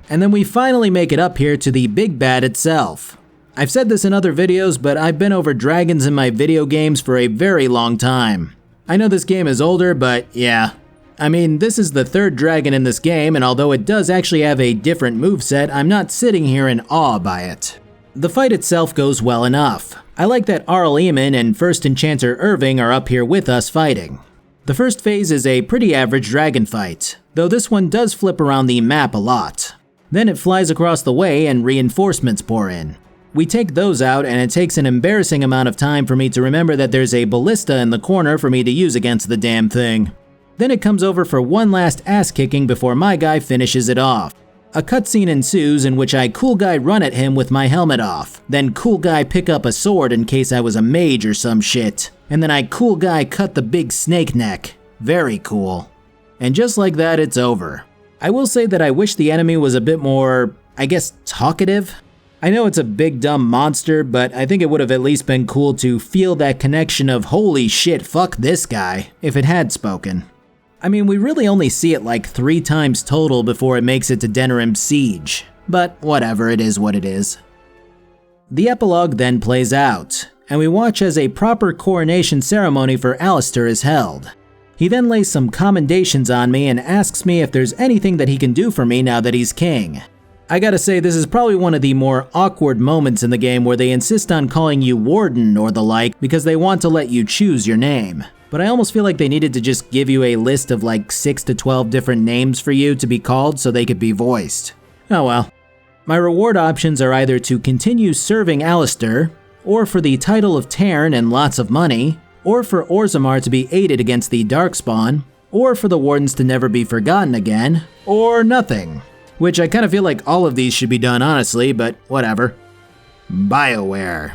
And then we finally make it up here to the big bad itself. I've said this in other videos, but I've been over dragons in my video games for a very long time. I know this game is older, but yeah. I mean, this is the 3rd dragon in this game, and although it does actually have a different moveset, I'm not sitting here in awe by it. The fight itself goes well enough. I like that Arl Eamon and 1st Enchanter Irving are up here with us fighting. The first phase is a pretty average dragon fight, though this one does flip around the map a lot. Then it flies across the way and reinforcements pour in. We take those out, and it takes an embarrassing amount of time for me to remember that there's a ballista in the corner for me to use against the damn thing. Then it comes over for one last ass kicking before my guy finishes it off. A cutscene ensues in which I cool guy run at him with my helmet off, then cool guy pick up a sword in case I was a mage or some shit, and then I cool guy cut the big snake neck. Very cool. And just like that, it's over. I will say that I wish the enemy was a bit more, I guess, talkative. I know it's a big dumb monster, but I think it would have at least been cool to feel that connection of holy shit, fuck this guy, if it had spoken. I mean, we really only see it like 3 times total before it makes it to Denerim's siege, but whatever, it is what it is. The epilogue then plays out, and we watch as a proper coronation ceremony for Alistair is held. He then lays some commendations on me and asks me if there's anything that he can do for me now that he's king. I gotta say, this is probably one of the more awkward moments in the game where they insist on calling you Warden or the like because they want to let you choose your name. But I almost feel like they needed to just give you a list of like 6 to 12 different names for you to be called so they could be voiced. Oh well. My reward options are either to continue serving Alistair, or for the title of Tavern and lots of money, or for Orzammar to be aided against the Darkspawn, or for the Wardens to never be forgotten again, or nothing. Which I kind of feel like all of these should be done honestly, but whatever. BioWare.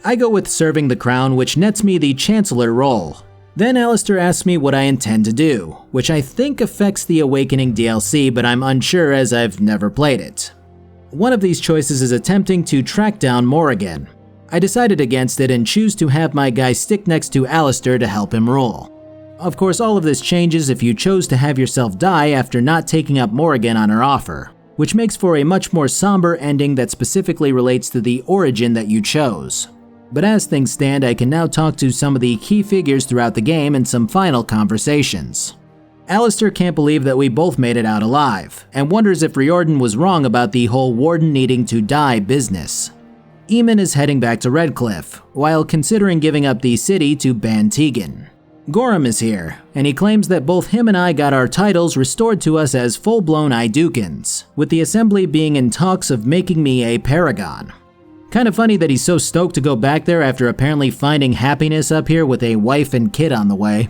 I go with serving the crown, which nets me the Chancellor role. Then Alistair asks me what I intend to do, which I think affects the Awakening DLC, but I'm unsure as I've never played it. One of these choices is attempting to track down Morrigan. I decided against it and choose to have my guy stick next to Alistair to help him rule. Of course, all of this changes if you chose to have yourself die after not taking up Morrigan on her offer, which makes for a much more somber ending that specifically relates to the origin that you chose. But as things stand, I can now talk to some of the key figures throughout the game and some final conversations. Alistair can't believe that we both made it out alive, and wonders if Riordan was wrong about the whole Warden needing to die business. Eamon is heading back to Redcliffe, while considering giving up the city to Ban Tegan. Gorham is here, and he claims that both him and I got our titles restored to us as full-blown Idukins, with the Assembly being in talks of making me a Paragon. Kind of funny that he's so stoked to go back there after apparently finding happiness up here with a wife and kid on the way.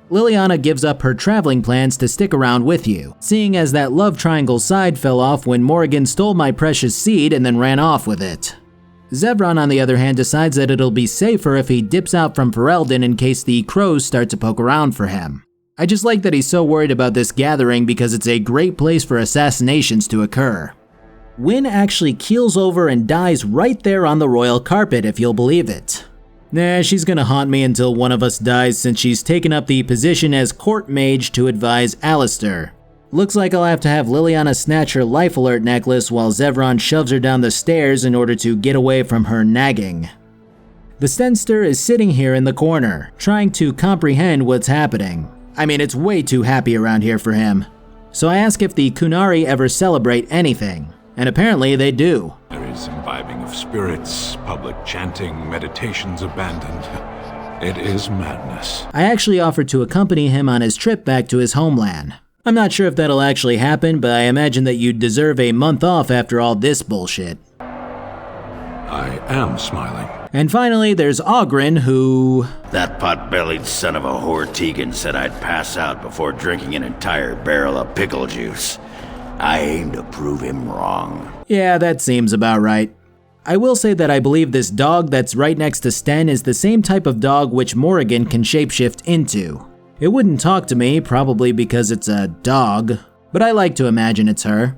Liliana gives up her traveling plans to stick around with you, seeing as that love triangle side fell off when Morrigan stole my precious seed and then ran off with it. Zevran, on the other hand, decides that it'll be safer if he dips out from Ferelden in case the crows start to poke around for him. I just like that he's so worried about this gathering because it's a great place for assassinations to occur. Wynne actually keels over and dies right there on the royal carpet, if you'll believe it. Nah, she's gonna haunt me until one of us dies since she's taken up the position as court mage to advise Alistair. Looks like I'll have to have Liliana snatch her life alert necklace while Zevran shoves her down the stairs in order to get away from her nagging. The Stenster is sitting here in the corner, trying to comprehend what's happening. I mean, it's way too happy around here for him. So I ask if the Qunari ever celebrate anything, and apparently they do. There is imbibing of spirits, public chanting, meditations abandoned. It is madness. I actually offered to accompany him on his trip back to his homeland. I'm not sure if that'll actually happen, but I imagine that you'd deserve a month off after all this bullshit. I am smiling. And finally, there's Oghren, who... That pot-bellied son of a whore Tegan said I'd pass out before drinking an entire barrel of pickle juice. I aim to prove him wrong. Yeah, that seems about right. I will say that I believe this dog that's right next to Sten is the same type of dog which Morrigan can shapeshift into. It wouldn't talk to me, probably because it's a dog, but I like to imagine it's her.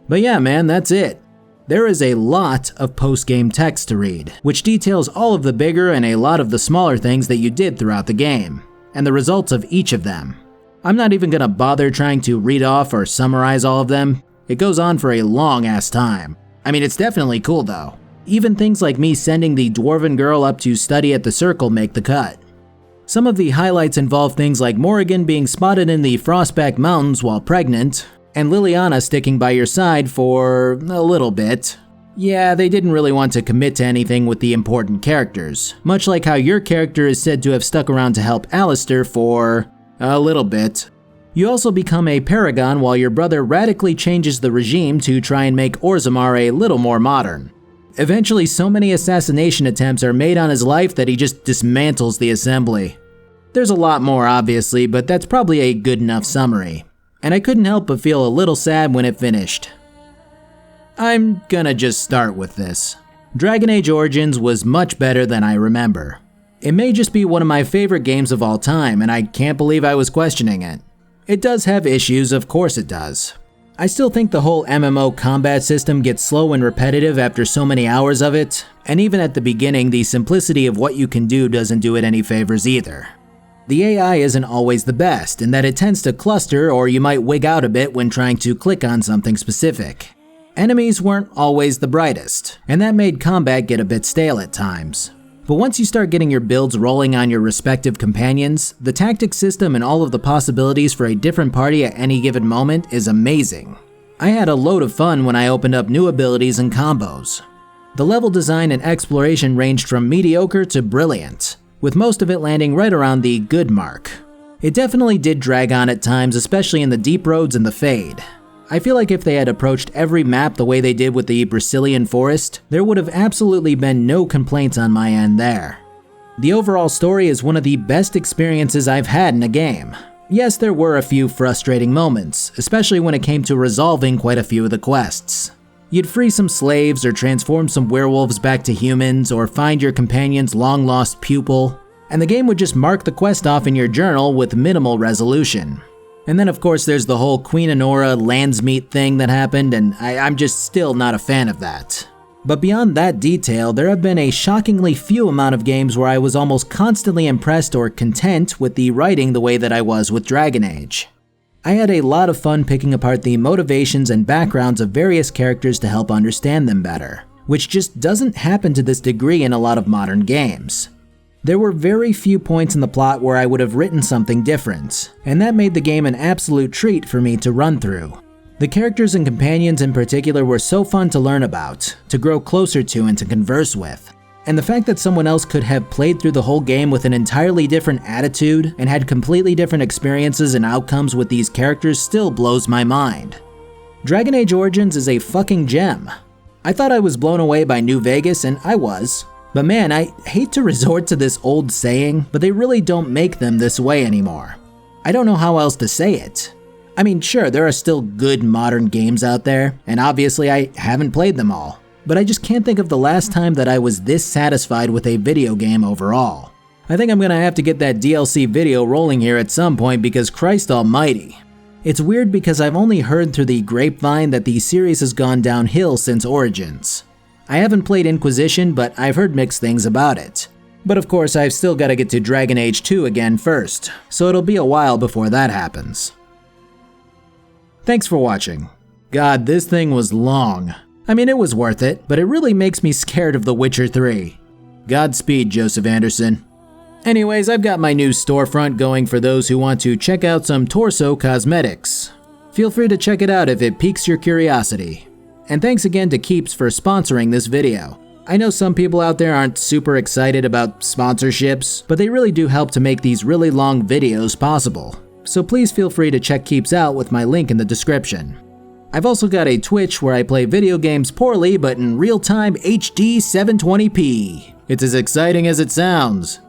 But yeah, man, that's it. There is a lot of post-game text to read, which details all of the bigger and a lot of the smaller things that you did throughout the game, and the results of each of them. I'm not even gonna bother trying to read off or summarize all of them. It goes on for a long-ass time. I mean, it's definitely cool though. Even things like me sending the dwarven girl up to study at the Circle make the cut. Some of the highlights involve things like Morrigan being spotted in the Frostback Mountains while pregnant, and Liliana sticking by your side for a little bit. Yeah, they didn't really want to commit to anything with the important characters, much like how your character is said to have stuck around to help Alistair for a little bit. You also become a paragon while your brother radically changes the regime to try and make Orzammar a little more modern. Eventually, so many assassination attempts are made on his life that he just dismantles the assembly. There's a lot more, obviously, but that's probably a good enough summary. And I couldn't help but feel a little sad when it finished. I'm gonna just start with this. Dragon Age Origins was much better than I remember. It may just be one of my favorite games of all time, and I can't believe I was questioning it. It does have issues, of course it does. I still think the whole MMO combat system gets slow and repetitive after so many hours of it, and even at the beginning, the simplicity of what you can do doesn't do it any favors either. The AI isn't always the best, in that it tends to cluster or you might wig out a bit when trying to click on something specific. Enemies weren't always the brightest, and that made combat get a bit stale at times. But once you start getting your builds rolling on your respective companions, the tactic system and all of the possibilities for a different party at any given moment is amazing. I had a load of fun when I opened up new abilities and combos. The level design and exploration ranged from mediocre to brilliant, with most of it landing right around the good mark. It definitely did drag on at times, especially in the deep roads and the fade. I feel like if they had approached every map the way they did with the Brecilian Forest, there would have absolutely been no complaints on my end there. The overall story is one of the best experiences I've had in a game. Yes, there were a few frustrating moments, especially when it came to resolving quite a few of the quests. You'd free some slaves or transform some werewolves back to humans or find your companion's long-lost pupil, and the game would just mark the quest off in your journal with minimal resolution. And then of course there's the whole Queen Honora Landsmeet thing that happened, and I'm just still not a fan of that. But beyond that detail, there have been a shockingly few amount of games where I was almost constantly impressed or content with the writing the way that I was with Dragon Age. I had a lot of fun picking apart the motivations and backgrounds of various characters to help understand them better, which just doesn't happen to this degree in a lot of modern games. There were very few points in the plot where I would have written something different, and that made the game an absolute treat for me to run through. The characters and companions in particular were so fun to learn about, to grow closer to and to converse with. And the fact that someone else could have played through the whole game with an entirely different attitude and had completely different experiences and outcomes with these characters still blows my mind. Dragon Age Origins is a fucking gem. I thought I was blown away by New Vegas, and I was. But man, I hate to resort to this old saying, but they really don't make them this way anymore. I don't know how else to say it. I mean, sure, there are still good modern games out there, and obviously I haven't played them all, but I just can't think of the last time that I was this satisfied with a video game overall. I think I'm gonna have to get that DLC video rolling here at some point because Christ almighty. It's weird because I've only heard through the grapevine that the series has gone downhill since Origins. I haven't played Inquisition, but I've heard mixed things about it. But of course, I've still got to get to Dragon Age 2 again first, so it'll be a while before that happens. Thanks for watching. God, this thing was long. I mean, it was worth it, but it really makes me scared of The Witcher 3. Godspeed, Joseph Anderson. Anyways, I've got my new storefront going for those who want to check out some torso cosmetics. Feel free to check it out if it piques your curiosity. And thanks again to Keeps for sponsoring this video. I know some people out there aren't super excited about sponsorships, but they really do help to make these really long videos possible. So please feel free to check Keeps out with my link in the description. I've also got a Twitch where I play video games poorly but in real-time HD 720p. It's as exciting as it sounds.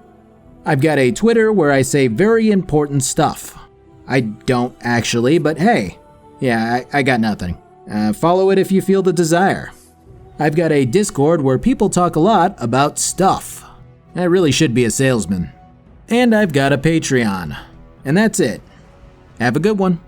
I've got a Twitter where I say very important stuff. I don't actually, but hey, yeah, I got nothing. Follow it if you feel the desire. I've got a Discord where people talk a lot about stuff. I really should be a salesman. And I've got a Patreon. And that's it. Have a good one.